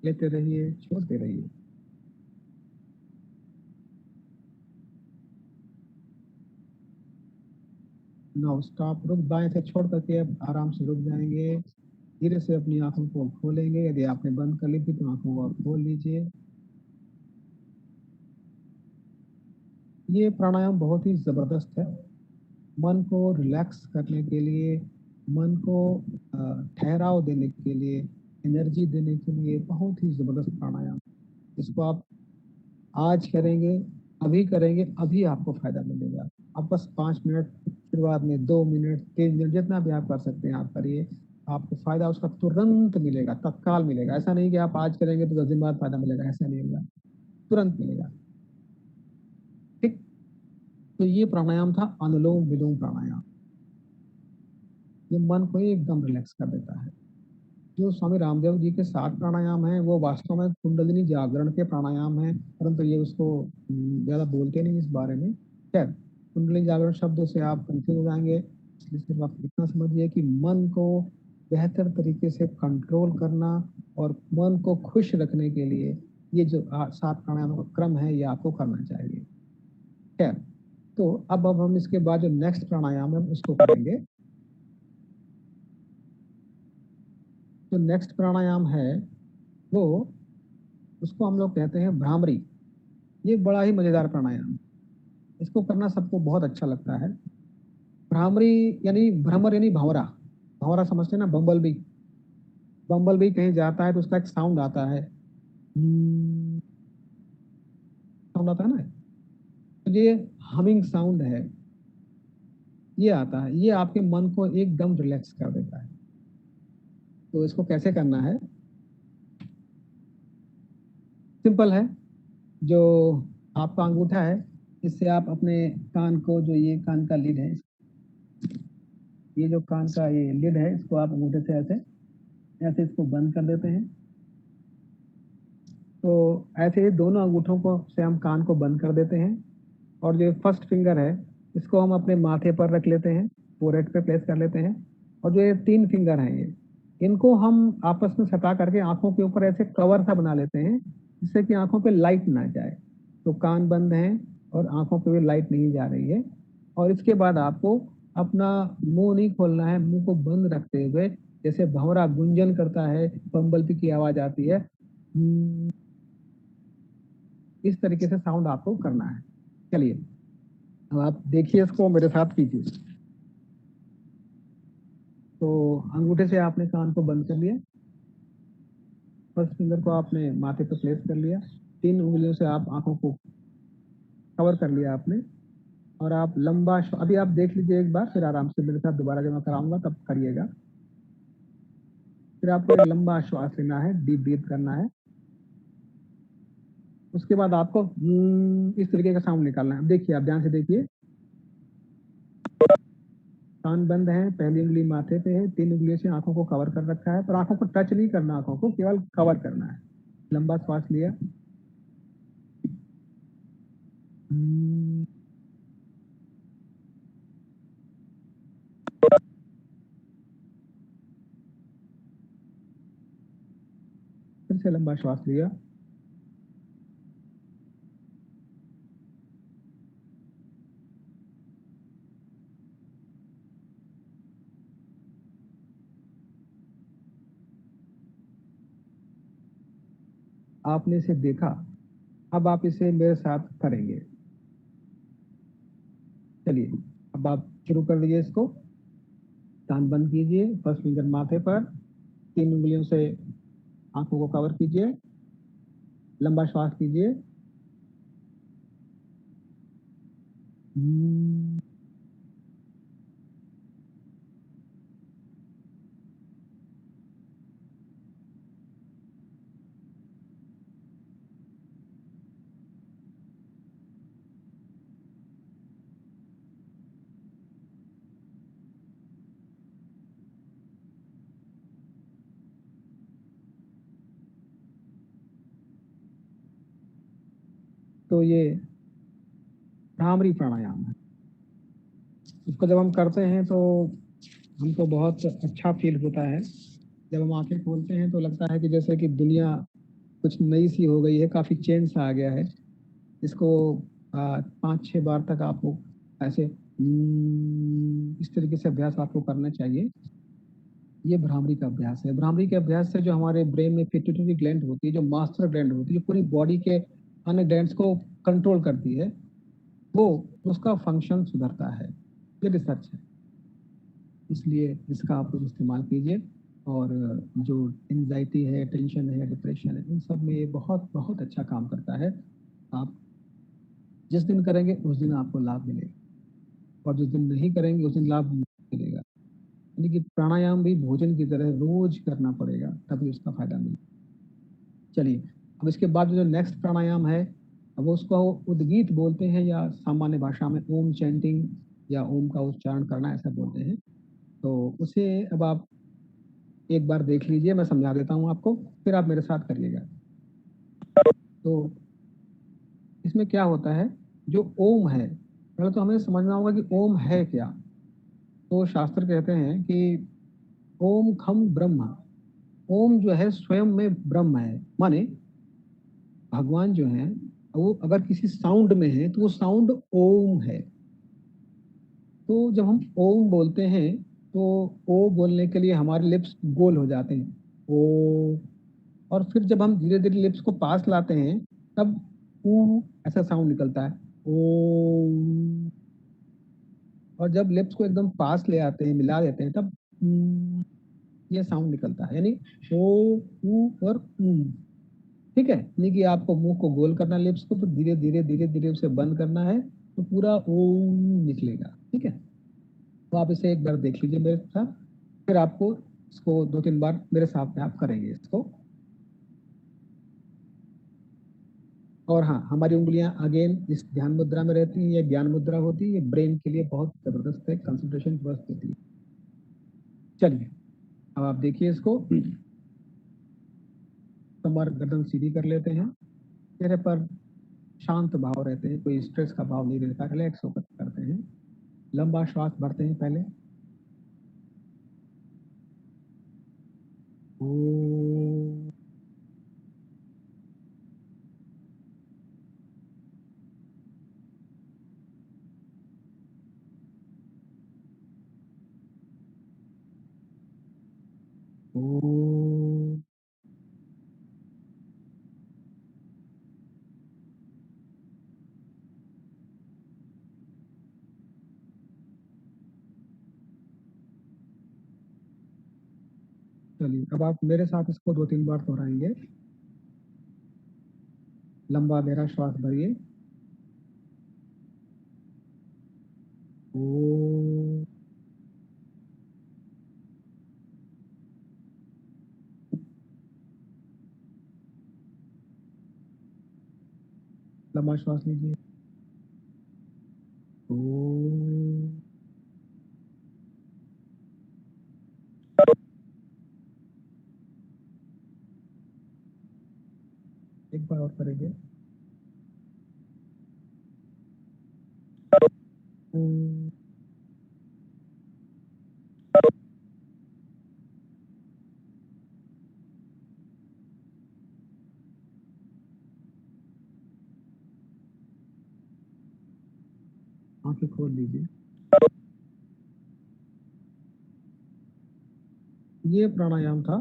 लेते रहिए, छोड़ते रहिए। नाउ स्टॉप, रुक, दाएं से छोड़ करके अब आराम से रुक जाएंगे। धीरे से अपनी आंखों को खोलेंगे। यदि आपने बंद कर ली थी तो आंखों को खोल लीजिए। ये प्राणायाम बहुत ही जबरदस्त है। मन को रिलैक्स करने के लिए, मन को ठहराव देने के लिए, एनर्जी देने के लिए बहुत ही जबरदस्त प्राणायाम। इसको आप आज करेंगे, अभी करेंगे, अभी आपको फायदा मिलेगा। आप बस 5 मिनट, शुरुआत में 2 मिनट, 3 मिनट, जितना भी आप कर सकते हैं आप करिए। आपको फायदा उसका तुरंत मिलेगा, तत्काल मिलेगा। ऐसा नहीं कि आप आज करेंगे तो 10 दिन बाद फायदा मिलेगा, ऐसा नहीं होगा, तुरंत मिलेगा। ठीक। तो ये प्राणायाम था अनुलोम विलोम प्राणायाम। ये मन को एकदम रिलैक्स कर देता है। जो स्वामी रामदेव जी के 7 प्राणायाम हैं वो वास्तव में कुंडलिनी जागरण के प्राणायाम हैं, परंतु ये उसको ज्यादा बोलते नहीं इस बारे में। खैर, कुंडलिनी जागरण शब्द से आप कंफ्यूज हो जाएंगे, इसलिए सिर्फ आप इतना समझिए कि मन को बेहतर तरीके से कंट्रोल करना और मन को खुश रखने के लिए ये जो 7 प्राणायामों का क्रम है ये आपको करना चाहिए। खैर, तो अब हम इसके बाद जो नेक्स्ट प्राणायाम है उसको करेंगे। जो नेक्स्ट प्राणायाम है वो, उसको हम लोग कहते हैं भ्रामरी। ये बड़ा ही मजेदार प्राणायाम है। इसको करना सबको बहुत अच्छा लगता है। भ्रामरी यानी भ्रमर यानी भंवरा। भंवरा समझते हैं ना, बम्बल बी। बम्बल बी कहीं जाता है तो उसका एक साउंड आता है, साउंड आता है ना, तो ये हमिंग साउंड है, ये आता है। ये आपके मन को एकदम रिलैक्स कर देता है। तो इसको कैसे करना है, सिंपल है। जो आपका अंगूठा है, इससे आप अपने कान को, जो ये कान का लिड है, ये जो कान का ये लिड है, इसको आप अंगूठे से ऐसे ऐसे इसको बंद कर देते हैं। तो ऐसे ही दोनों अंगूठों को से हम कान को बंद कर देते हैं। और जो फर्स्ट फिंगर है इसको हम अपने माथे पर रख लेते हैं, फोरहेड पे प्लेस कर लेते हैं। और जो ये 3 फिंगर हैं ये, इनको हम आपस में सटा करके आंखों के ऊपर ऐसे कवर सा बना लेते हैं, जिससे कि आंखों पे लाइट ना जाए। तो कान बंद है और आंखों पे भी लाइट नहीं जा रही है। और इसके बाद आपको अपना मुंह नहीं खोलना है, मुंह को बंद रखते हुए जैसे भंवरा गुंजन करता है, बम्बल की आवाज आती है, इस तरीके से साउंड आपको करना है। चलिए, अब आप देखिए, इसको मेरे साथ कीजिए। तो अंगूठे से आपने कान को बंद कर लिया, फर्स्ट फिंगर को आपने माथे पर प्लेस कर लिया, 3 उंगलियों से आप आंखों को कवर कर लिया आपने। और आप लंबा अभी आप देख लीजिए एक बार, फिर आराम से मेरे साथ दोबारा जब मैं कराऊंगा तब करिएगा। फिर आपको एक लंबा श्वास लेना है, डीप ब्रीथ करना है। उसके बाद आपको इस तरीके का साउंड निकालना है। देखिए, आप ध्यान से देखिए, कान बंद है, पहली उंगली माथे पे है, 3 उंगलियों से आंखों को कवर कर रखा है, पर आंखों को टच नहीं करना, आंखों को केवल कवर करना है। लंबा श्वास लिया, फिर से लंबा श्वास लिया, आपने इसे देखा, अब आप इसे मेरे साथ करेंगे। चलिए, अब आप शुरू कर दीजिए इसको। कान बंद कीजिए, फर्स्ट फिंगर माथे पर, 3 उंगलियों से आंखों को कवर कीजिए, लंबा श्वास कीजिए। तो ये भ्रामरी प्राणायाम है। इसको जब हम करते हैं तो हमको बहुत अच्छा फील होता है। जब हम आंखें खोलते हैं तो लगता है कि जैसे कि दुनिया कुछ नई सी हो गई है, काफी चेंज सा आ गया है। इसको 5-6 बार तक आपको ऐसे इस तरीके से अभ्यास आपको करना चाहिए। ये भ्रामरी का अभ्यास है। भ्रामरी के अभ्यास से जो हमारे ब्रेन में पिट्यूटरी ग्लैंड होती है, जो मास्टर ग्लैंड होती है, जो पूरी बॉडी के अन्य ग्लैंड्स को कंट्रोल करती है, वो उसका फंक्शन सुधरता है। ये रिसर्च है, इसलिए इसका आप लोग इस्तेमाल कीजिए। और जो एंजाइटी है, टेंशन है, डिप्रेशन है, इन सब में ये बहुत बहुत अच्छा काम करता है। आप जिस दिन करेंगे उस दिन आपको लाभ मिलेगा, और जिस दिन नहीं करेंगे उस दिन लाभ नहीं मिलेगा। यानी कि प्राणायाम भी भोजन की तरह रोज करना पड़ेगा, तभी उसका फायदा मिलेगा। चलिए, अब इसके बाद जो नेक्स्ट प्राणायाम है, अब उसको उद्गीत बोलते हैं, या सामान्य भाषा में ओम चैंटिंग या ओम का उच्चारण करना ऐसा बोलते हैं। तो उसे अब आप एक बार देख लीजिए, मैं समझा देता हूँ आपको, फिर आप मेरे साथ करिएगा। तो इसमें क्या होता है, जो ओम है, पहले तो हमें समझना होगा कि ओम है क्या। तो शास्त्र कहते हैं कि ओम खम ब्रह्म, ओम जो है स्वयं में ब्रह्म है। माने भगवान जो है वो अगर किसी साउंड में है तो वो साउंड ओम है। तो जब हम ओम बोलते हैं तो ओ बोलने के लिए हमारे लिप्स गोल हो जाते हैं, ओ। और फिर जब हम धीरे धीरे लिप्स को पास लाते हैं तब ऊ ऐसा साउंड निकलता है, ओ। और जब लिप्स को एकदम पास ले आते हैं, मिला देते हैं, तब ये साउंड निकलता है, यानी ओ, ऊ और ठीक है। यानी कि आपको मुंह को गोल करना, लिप्स को, फिर धीरे धीरे धीरे धीरे उसे बंद करना है, तो पूरा ओम निकलेगा। ठीक है, तो आप इसे एक बार देख लीजिए मेरे साथ, फिर आपको इसको 2-3 बार मेरे साथ में आप करेंगे इसको। और हाँ, हमारी उंगलियां अगेन इस ध्यान मुद्रा में रहती हैं, ये ज्ञान मुद्रा होती है, ये ब्रेन के लिए बहुत जबरदस्त है, कंसंट्रेशन बर्स्ट होती है। चलिए, अब आप देखिए इसको। कमर गर्दन सीधी कर लेते हैं, चेहरे पर शांत भाव रहते हैं, कोई स्ट्रेस का भाव नहीं रहता, रिलैक्स होकर करते हैं। लंबा श्वास भरते हैं पहले, ओ। ओ। चलिए, अब आप मेरे साथ इसको 2-3 बार दोहराएंगे। लंबा गहरा श्वास भरिए, ओ। लंबा श्वास लीजिए, ओ। एक बार और करेंगे। आंखें खोल लीजिए। ये प्राणायाम था,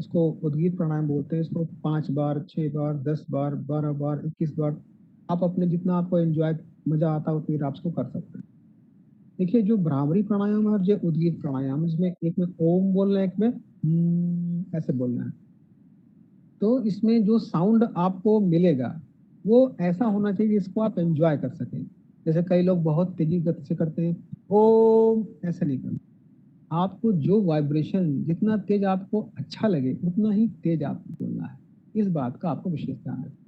इसको उद्गीत प्राणायाम बोलते हैं। इसको 5 बार, 6 बार, 10 बार, 12 बार, 21 बार, आप अपने जितना आपको एंजॉय मजा आता है उतनी आप इसको कर सकते हैं। देखिए, जो भ्रामरी प्राणायाम है और जो उद्गीत प्राणायाम है, इसमें एक में ओम बोलना है, एक में ऐसे बोलना है। तो इसमें जो साउंड आपको मिलेगा वो ऐसा होना चाहिए जिसको आप एंजॉय कर सकें। जैसे कई लोग बहुत तेजी गति से करते हैं, ओम ऐसे नहीं करना। आपको जो वाइब्रेशन जितना तेज आपको अच्छा लगे उतना ही तेज आपको बोलना है। इस बात का आपको विशेष ध्यान रखना।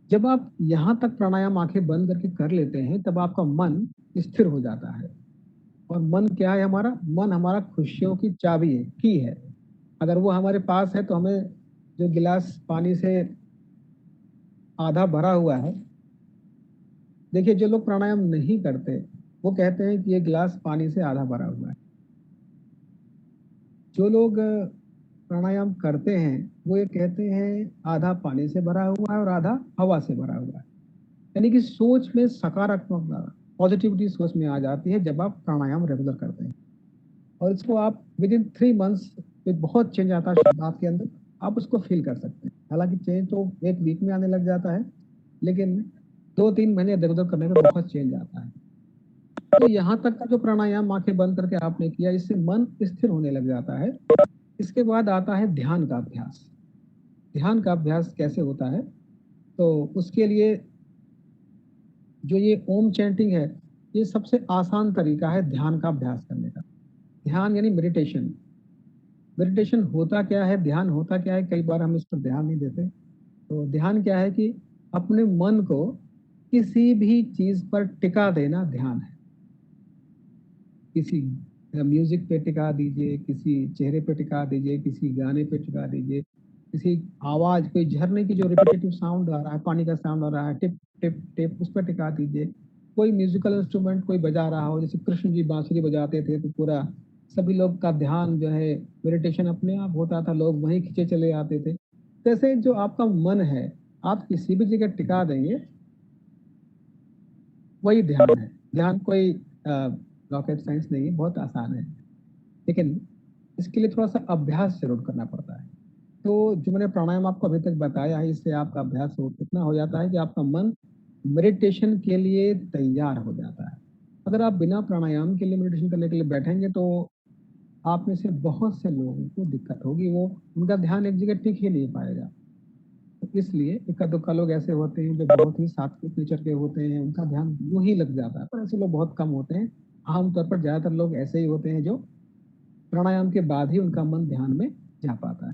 जब आप यहाँ तक प्राणायाम आंखें बंद करके कर लेते हैं तब आपका मन स्थिर हो जाता है। और मन क्या है हमारा? मन हमारा खुशियों की चाबी है, की है। अगर वो हमारे पास है तो हमें जो गिलास पानी से आधा भरा हुआ है, देखिए जो लोग प्राणायाम नहीं करते वो कहते हैं कि ये गिलास पानी से आधा भरा हुआ है। जो लोग प्राणायाम करते हैं वो ये कहते हैं आधा पानी से भरा हुआ है और आधा हवा से भरा हुआ है। यानी कि सोच में सकारात्मक पॉजिटिविटी सोच में आ जाती है जब आप प्राणायाम रेगुलर करते हैं। और इसको आप विद इन 3 मंथ्स में बहुत चेंज आता है आपके अंदर, आप उसको फील कर सकते हैं। हालांकि चेंज तो एक वीक में आने लग जाता है, लेकिन 2-3 महीने रेगुलर करने में बहुत चेंज आता है। तो यहाँ तक का जो प्राणायाम आंखें बंद करके आपने किया, इससे मन स्थिर होने लग जाता है। इसके बाद आता है ध्यान का अभ्यास। ध्यान का अभ्यास कैसे होता है? तो उसके लिए जो ये ओम चैंटिंग है, ये सबसे आसान तरीका है ध्यान का अभ्यास करने का। ध्यान यानी मेडिटेशन। मेडिटेशन होता क्या है, ध्यान होता क्या है, कई बार हम इस पर ध्यान नहीं देते। तो ध्यान क्या है कि अपने मन को किसी भी चीज पर टिका देना ध्यान है। किसी म्यूजिक पे टिका दीजिए, किसी चेहरे पे टिका दीजिए, किसी गाने पे टिका दीजिए, किसी आवाज, कोई झरने की जो रिपीटेटिव साउंड आ रहा है, पानी का साउंड आ रहा है, टिप टिप टिप, उस पर टिका दीजिए। कोई म्यूजिकल इंस्ट्रूमेंट कोई बजा रहा हो, जैसे कृष्ण जी बांसुरी बजाते थे तो पूरा सभी लोग का ध्यान जो है, मेडिटेशन अपने आप होता था, लोग वहीं खींचे चले आते थे। जैसे जो आपका मन है, आप किसी भी जगह टिका देंगे, वही ध्यान है। ध्यान कोई रॉकेट साइंस नहीं है, बहुत आसान है, लेकिन इसके लिए थोड़ा सा अभ्यास जरूर करना पड़ता है। तो जो मैंने प्राणायाम आपको अभी तक बताया है, इससे आपका अभ्यास इतना हो जाता है कि आपका मन मेडिटेशन के लिए तैयार हो जाता है। अगर आप बिना प्राणायाम के लिए मेडिटेशन करने के लिए बैठेंगे तो आप में से बहुत से लोगों को दिक्कत होगी, वो उनका ध्यान एक जगह टिक ही नहीं पाएगा। तो इसलिए इक्का दुक्का लोग ऐसे होते हैं जो बहुत ही सात्विक नेचर के होते हैं, उनका ध्यान यूं ही लग जाता है, पर ऐसे लोग बहुत कम होते हैं। आमतौर पर ज्यादातर लोग ऐसे ही होते हैं जो प्राणायाम के बाद ही उनका मन ध्यान में जा पाता है।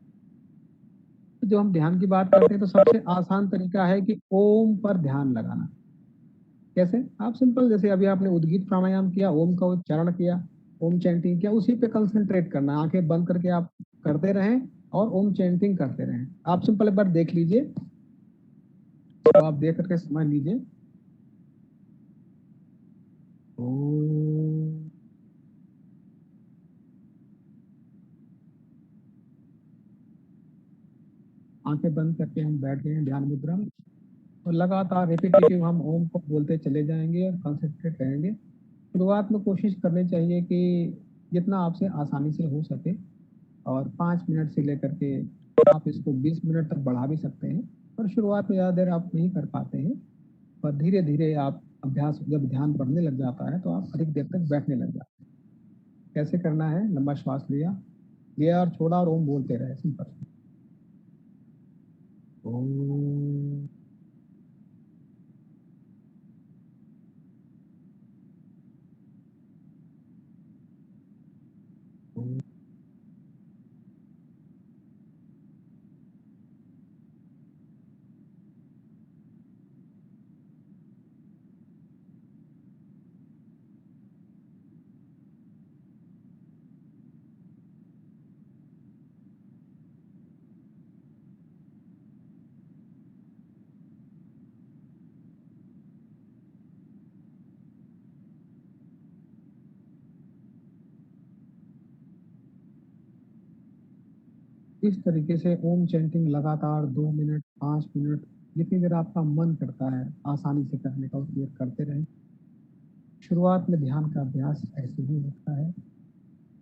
तो जो हम ध्यान की बात करते हैं तो सबसे आसान तरीका है कि ओम पर ध्यान लगाना। कैसे? आप सिंपल, जैसे अभी आपने उद्गीत प्राणायाम किया, ओम का उच्चारण किया, ओम चैंटिंग किया, उसी पे कंसंट्रेट करना, आंखें बंद करके आप करते रहें और ओम चैंटिंग करते रहें। आप सिंपल एक बार देख लीजिए, तो आप देख करके समझ लीजिए। ओम। आंखें बंद करके हम बैठ गए हैं ध्यान मुद्रा में, और लगातार रिपीटेटिव हम ओम को बोलते चले जाएंगे और कंसंट्रेट रहेंगे। शुरुआत में कोशिश करनी चाहिए कि जितना आपसे आसानी से हो सके, और 5 मिनट से लेकर के आप इसको 20 मिनट तक बढ़ा भी सकते हैं। पर शुरुआत में ज़्यादा देर आप नहीं कर पाते हैं, पर धीरे धीरे आप अभ्यास, जब ध्यान बढ़ने लग जाता है तो आप अधिक देर तक बैठने लग जाते हैं। कैसे करना है? लंबा श्वास लिया, लिया और छोड़ा और ओम बोलते रहे, सिंपल। ओम। ओम। इस तरीके से ओम चैंटिंग लगातार 2 मिनट, 5 मिनट, जितनी देर आपका मन करता है आसानी से करने का, उतनी देर करते रहें। शुरुआत में ध्यान का अभ्यास ऐसे ही होता है।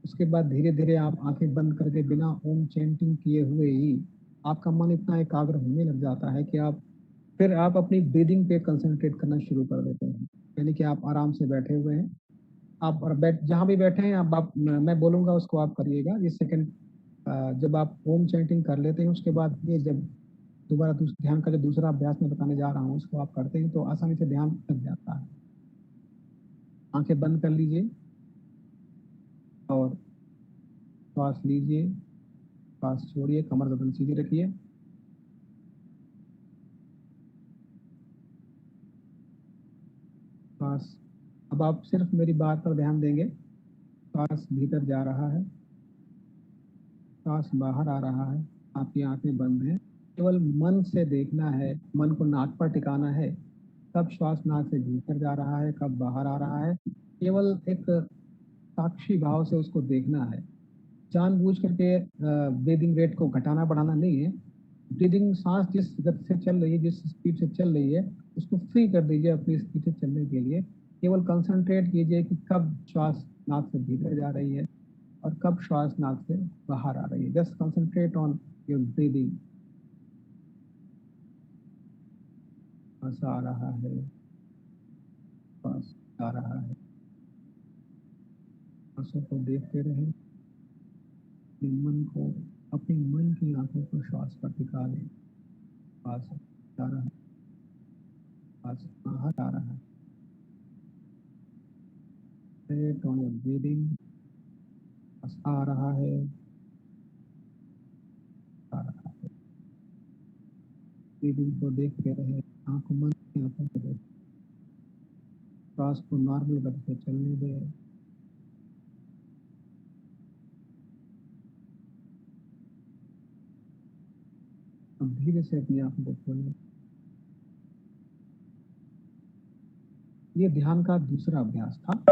उसके बाद धीरे-धीरे आप आँखें बंद करके बिना ओम चैंटिंग किए हुए ही आपका मन इतना एकाग्र होने लग जाता है कि फिर आप अपनी ब्रीदिंग पे कंसंट्रेट करना शुरू कर देते हैं। यानी कि आप आराम से बैठे हुए हैं, आप और जहाँ भी बैठे हैं आप मैं बोलूँगा उसको आप करिएगा। ये सेकंड जब आप ओम चैंटिंग कर लेते हैं, उसके बाद ये जब दोबारा ध्यान का जो दूसरा अभ्यास मैं बताने जा रहा हूँ, उसको आप करते हैं तो आसानी से ध्यान लग जाता है। आँखें बंद कर लीजिए और श्वास लीजिए, श्वास छोड़िए, कमर गर्दन सीधी रखिए। श्वास, अब आप सिर्फ मेरी बात पर ध्यान देंगे। श्वास भीतर जा रहा है, श्वास बाहर आ रहा है, आपकी आंखें बंद हैं। केवल मन से देखना है, मन को नाक पर टिकाना है, कब श्वास नाक से भीतर जा रहा है, कब बाहर आ रहा है। केवल एक साक्षी भाव से उसको देखना है। जानबूझ करके ब्रीदिंग रेट को घटाना बढ़ाना नहीं है। ब्रीदिंग सांस जिस गति से चल रही है, जिस स्पीड से चल रही है, उसको फ्री कर दीजिए अपनी स्पीड से चलने के लिए। केवल कंसंट्रेट कीजिए कि कब श्वास नाक से भीतर जा रही है और कब श्वास नाक से बाहर आ रही है। Just concentrate on your breathing. श्वास आ रहा है, श्वास आ रहा है। श्वासों को देखते रहें। अपने मन को, अपने मन की आंखों को श्वास पर टिका लें। श्वास आ रहा है, श्वास बाहर आ रहा है। Concentrate on your breathing। श्वास आ रहा है, आ रहा है। ब्रीदिंग को देखते रहे, आंखों मन की आंखों को देखें। श्वास को नॉर्मल गति से चलने दें। अब धीरे से अपनी आंखों को खोलें। ये ध्यान का दूसरा अभ्यास था।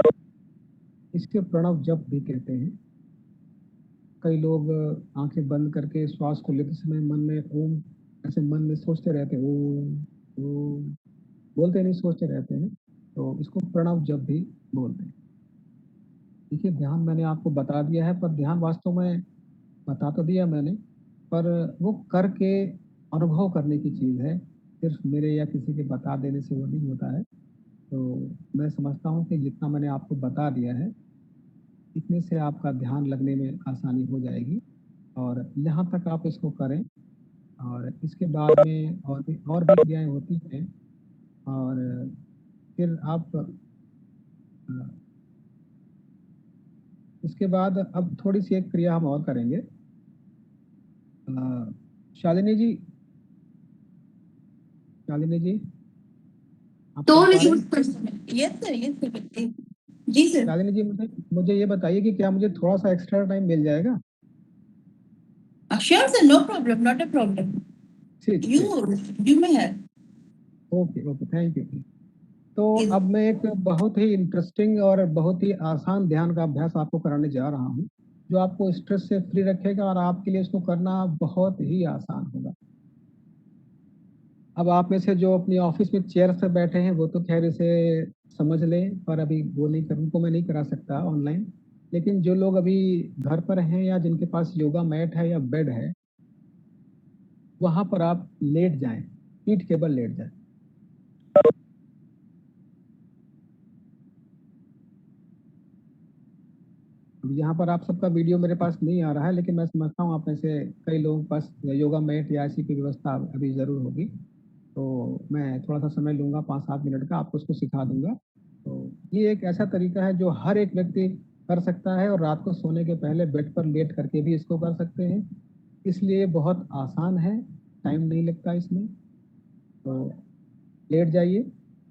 इसके प्रणव जप भी कहते हैं। कई लोग आंखें बंद करके श्वास को लेते समय मन में ओम ऐसे मन में सोचते रहते हैं, ओम ओम बोलते नहीं, सोचते रहते हैं, तो इसको प्रणव जप भी बोलते हैं। देखिए, ध्यान मैंने आपको बता दिया है, पर ध्यान वास्तव में बता तो दिया मैंने, पर वो करके अनुभव करने की चीज़ है। सिर्फ मेरे या किसी के बता देने से वो नहीं होता है। तो मैं समझता हूँ कि जितना मैंने आपको बता दिया है, इतने से आपका ध्यान लगने में आसानी हो जाएगी। और जहाँ तक आप इसको करें, और इसके बाद में और भी क्रियाएँ होती हैं। और फिर आप इसके बाद अब थोड़ी-सी एक क्रिया हम और करेंगे। शालिनी जी, शालिनी जी, आप तो सुन पा रहे हैं? यस सर, यस सर, बिल्कुल। जी सर। शालिनी जी, मुझे मुझे ये बताइए कि क्या मुझे थोड़ा-सा एक्स्ट्रा टाइम मिल जाएगा? Sure sir, no problem, not a problem. ठीक, यू ठीक। You may have. Okay, okay, thank you. तो Yes. अब मैं एक बहुत ही इंटरेस्टिंग और बहुत ही आसान ध्यान का अभ्यास आपको कराने जा रहा हूँ, जो आपको स्ट्रेस से फ्री रखेगा और आपके लिए इसको करना बहुत ही आसान होगा। अब आप में से जो अपनी ऑफिस में चेयर पे बैठे हैं, वो तो खैर इसे समझ लें, पर अभी वो नहीं कर उनको मैं नहीं करा सकता ऑनलाइन। लेकिन जो लोग अभी घर पर हैं या जिनके पास योगा मैट है या बेड है, वहाँ पर आप लेट जाएँ, पीठ के बल लेट जाएँ। अब यहाँ पर आप सबका वीडियो मेरे पास नहीं आ रहा है, लेकिन मैं समझता हूँ आप में से कई लोगों के पास योगा मैट या ऐसी कोई व्यवस्था अभी ज़रूर होगी। तो मैं थोड़ा-सा समय लूँगा 5-7 मिनट का, आपको उसको सिखा दूँगा। तो ये एक ऐसा तरीका है जो हर एक व्यक्ति कर सकता है, और रात को सोने के पहले बेड पर लेट करके भी इसको कर सकते हैं। इसलिए बहुत आसान है, टाइम नहीं लगता इसमें। तो लेट जाइए,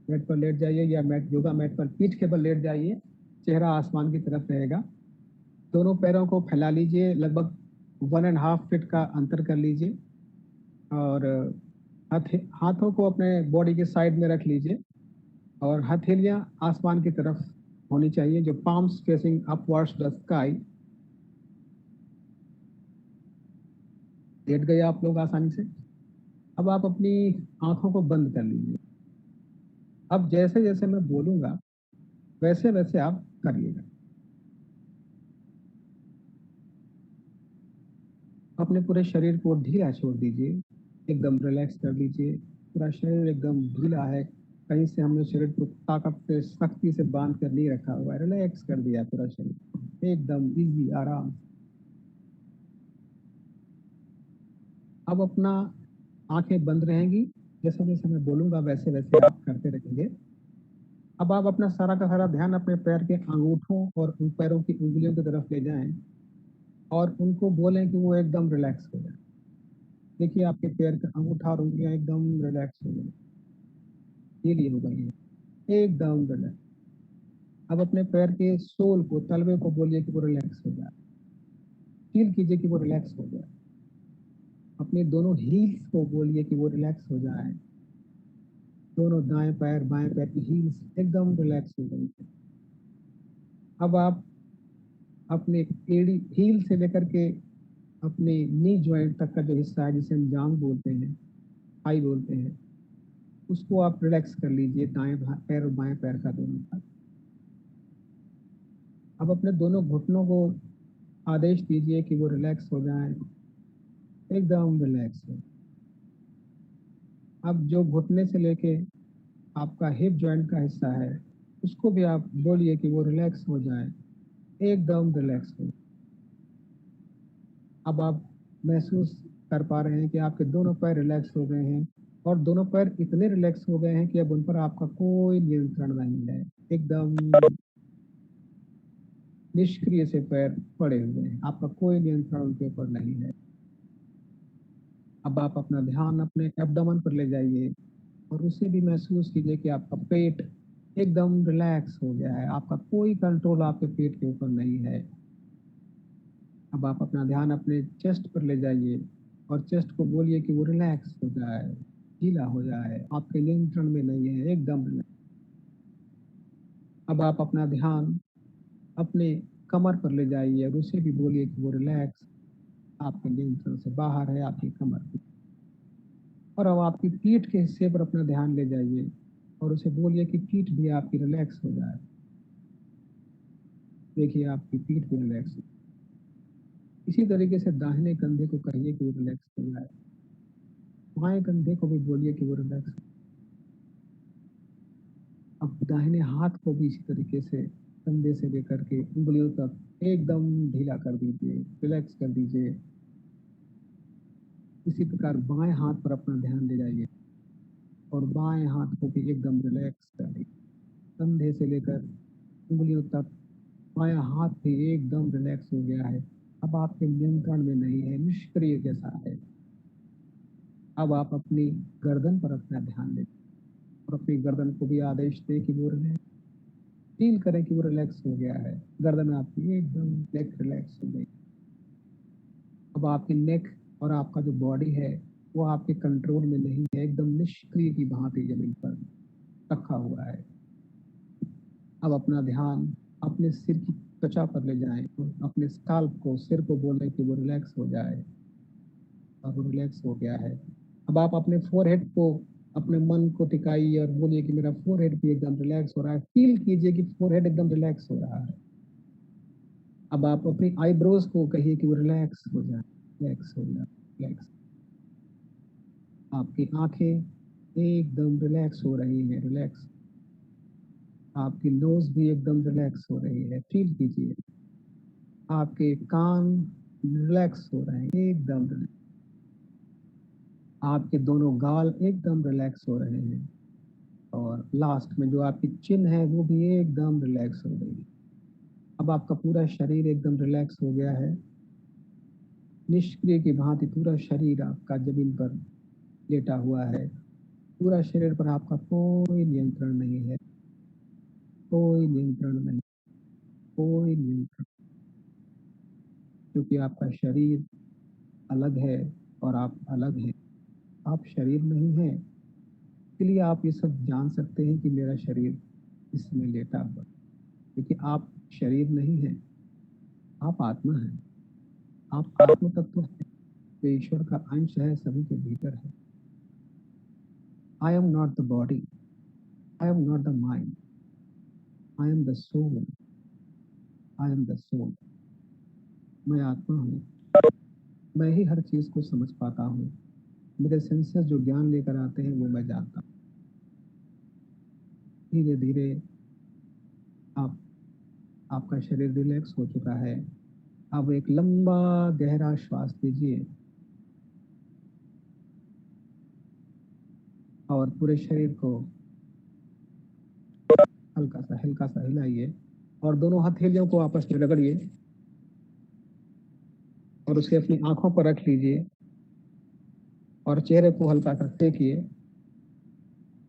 बेड पर लेट जाइए या योगा मैट पर पीठ के बल लेट जाइए, चेहरा आसमान की तरफ रहेगा। दोनों पैरों को फैला लीजिए, लगभग 1 एंड हाफ फीट का अंतर कर लीजिए, और हाथों को अपने बॉडी के साइड में रख लीजिए, और हथेलियां आसमान की तरफ होनी चाहिए, जो palms facing upwards the sky. लेट गए आप लोग आसानी से। अब आप अपनी आंखों को बंद कर लीजिए। अब जैसे जैसे मैं बोलूंगा वैसे वैसे आप करिएगा। अपने पूरे शरीर को ढीला छोड़ दीजिए, एकदम रिलैक्स कर लीजिए। पूरा शरीर एकदम ढीला है, कहीं से हमने शरीर को ताकत से सख्ती से बांध कर नहीं रखा हुआ है, रिलैक्स कर दिया पूरा शरीर एकदम इजी आराम। अब अपना आंखें बंद रहेंगी, जैसे जैसे मैं बोलूंगा वैसे वैसे आप करते रहेंगे। अब आप अपना सारा का सारा ध्यान अपने पैर के अंगूठों और उन पैरों की उंगलियों की तरफ ले जाएं और उनको बोलें कि वो एकदम रिलैक्स हो जाए। देखिए आपके पैर का अंगूठा और उंगलियां एकदम रिलैक्स हो गई, ये हो गई है एकदम रिलैक्स। अब अपने पैर के सोल को, तलवे को बोलिए कि वो रिलैक्स हो जाए, फील कीजिए कि वो रिलैक्स हो जाए। अपने दोनों हील्स को बोलिए कि वो रिलैक्स हो जाए। दोनों दाएं पैर बाएं पैर की हील्स एकदम रिलैक्स हो गई। अब आप अपने एड़ी हील से लेकर के अपने नी ज्वाइंट तक का जो हिस्सा है, जिसे हम जांग बोलते हैं, थाई बोलते हैं, उसको आप रिलैक्स कर लीजिए, दाएं पैर और बाएं पैर का दोनों का। अब अपने दोनों घुटनों को आदेश दीजिए कि वो रिलैक्स हो जाएं, एकदम रिलैक्स हो। अब जो घुटने से लेके आपका हिप जॉइंट का हिस्सा है, उसको भी आप बोलिए कि वो रिलैक्स हो जाए, एकदम रिलैक्स हो। अब आप महसूस कर पा रहे हैं कि आपके दोनों पैर रिलैक्स हो गए हैं और दोनों पैर इतने रिलैक्स हो गए हैं कि अब उन पर आपका कोई नियंत्रण नहीं है, एकदम निष्क्रिय से पैर पड़े हुए हैं, आपका कोई नियंत्रण उनके ऊपर नहीं है। अब आप अपना ध्यान अपने एब्डोमेन पर ले जाइए और उसे भी महसूस कीजिए कि आपका पेट एकदम रिलैक्स हो गया है, आपका कोई कंट्रोल आपके पेट के ऊपर नहीं है। अब आप अपना ध्यान अपने चेस्ट पर ले जाइए और चेस्ट को बोलिए कि वो रिलैक्स हो जाए, ढीला हो जाए, आपके नियंत्रण में नहीं है, एकदम रिलैक्स। अब आप अपना ध्यान अपने कमर पर ले जाइए और उसे भी बोलिए कि वो रिलैक्स, आपके नियंत्रण से बाहर है आपकी कमर की। और अब आपकी पीठ के हिस्से पर अपना ध्यान ले जाइए और उसे बोलिए कि पीठ भी आपकी रिलैक्स हो जाए। देखिए आपकी पीठ भी रिलैक्स हो। इसी तरीके से दाहिने कंधे को कहिए कि वो रिलैक्स हो जाए, बाएं कंधे को भी बोलिए कि वो रिलैक्स। अब दाहिने हाथ को भी इसी तरीके से कंधे से लेकर के उंगलियों तक एकदम ढीला कर दीजिए, रिलैक्स कर दीजिए। इसी प्रकार बाएं हाथ पर अपना ध्यान ले जाइए और बाएं हाथ को भी एकदम रिलैक्स कर दीजिए, कंधे से लेकर उंगलियों तक बायां हाथ भी एकदम रिलैक्स हो गया है, अब आपके नियंत्रण में नहीं है, निष्क्रिय जैसा है। अब आप अपनी गर्दन पर अपना ध्यान दें और अपनी गर्दन को भी आदेश दें कि वो रिलैक्स, फील करें कि वो रिलैक्स हो गया है, गर्दन आपकी एकदम नेक रिलैक्स हो गई। अब आपकी नेक और आपका जो बॉडी है वो आपके कंट्रोल में नहीं है, एकदम निष्क्रिय की भांति जमीन पर रखा हुआ है। अब अपना ध्यान अपने सिर की त्वचा पर ले जाएं और अपने स्काल्प को, सिर को बोलें कि वो रिलैक्स हो जाए, और वो रिलैक्स हो गया है। अब आप अपने फोरहेड को, अपने मन को टिकाइए और बोलिए कि मेरा फोरहेड भी एकदम रिलैक्स हो रहा है, फील कीजिए कि फोरहेड एकदम रिलैक्स हो रहा है। अब आप अपनी आईब्रोज को कहिए कि वो रिलैक्स हो जाए, रिलैक्स हो जाए, रिलैक्स। आपकी आंखें एकदम रिलैक्स हो रही है, रिलैक्स। आपकी नोज भी एकदम रिलैक्स हो रही है, फील कीजिए। आपके कान रिलैक्स हो रहे हैं, एकदम रिलैक्स। आपके दोनों गाल एकदम रिलैक्स हो रहे हैं और लास्ट में जो आपकी चिन है वो भी एकदम रिलैक्स हो गई। अब आपका पूरा शरीर एकदम रिलैक्स हो गया है, निष्क्रिय की भांति पूरा शरीर आपका जमीन पर लेटा हुआ है। पूरा शरीर पर आपका कोई नियंत्रण नहीं है, कोई नियंत्रण नहीं, कोई नियंत्रण, क्योंकि आपका शरीर अलग है और आप अलग हैं। आप शरीर नहीं हैं, इसलिए आप ये सब जान सकते हैं कि मेरा शरीर इसमें लेटा हुआ, क्योंकि आप शरीर नहीं हैं, आप आत्मा हैं, आप आत्म तत्व हैं। जो ईश्वर का अंश है, सभी के भीतर है। I am not the body, I am not the mind, I am the soul, I am the soul. मैं आत्मा हूँ, मैं ही हर चीज को समझ पाता हूँ। मेरे सेंसेस जो ज्ञान लेकर आते हैं वो मैं जानता हूँ। धीरे धीरे आपका शरीर रिलैक्स हो चुका है। अब एक लंबा गहरा श्वास लीजिए और पूरे शरीर को हल्का सा हिलाइए और दोनों हथेलियों को आपस में रगड़िए और उसे अपनी आंखों पर रख लीजिए और चेहरे को हल्का सा सेकिए।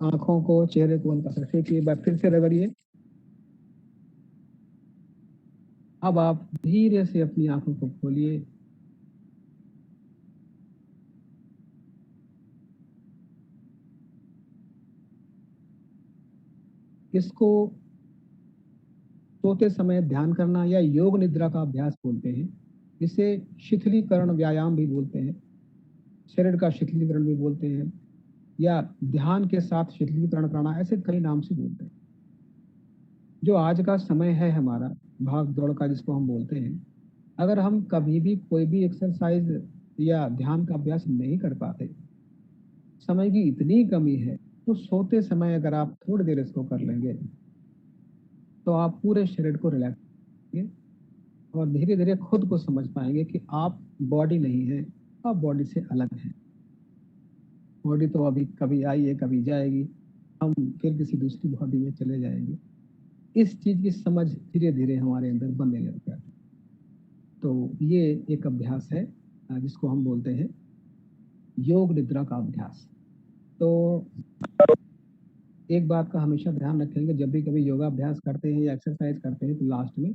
आंखों को, चेहरे को हल्का सा सेकिए, बार फिर से रगड़िए। अब आप धीरे से अपनी आंखों को खोलिए। इसको सोते समय ध्यान करना या योग निद्रा का अभ्यास बोलते हैं। इसे शिथिलीकरण व्यायाम भी बोलते हैं, शरीर का शिथिलीकरण भी बोलते हैं, या ध्यान के साथ शिथिलीकरण करना, ऐसे कई नाम से बोलते हैं। जो आज का समय है हमारा भाग दौड़ का, जिसको हम बोलते हैं, अगर हम कभी भी कोई भी एक्सरसाइज या ध्यान का अभ्यास नहीं कर पाते, समय की इतनी कमी है, तो सोते समय अगर आप थोड़ी देर इसको कर लेंगे तो आप पूरे शरीर को रिलैक्स करेंगे और धीरे धीरे खुद को समझ पाएंगे कि आप बॉडी नहीं है, आप बॉडी से अलग हैं। बॉडी तो अभी कभी आई है, कभी जाएगी, हम फिर किसी दूसरी बॉडी में चले जाएंगे। इस चीज की समझ धीरे धीरे हमारे अंदर बनने लग जाती है। तो ये एक अभ्यास है जिसको हम बोलते हैं योग निद्रा का अभ्यास। तो एक बात का हमेशा ध्यान रखेंगे, जब भी कभी योगाभ्यास करते हैं या एक्सरसाइज करते हैं तो लास्ट में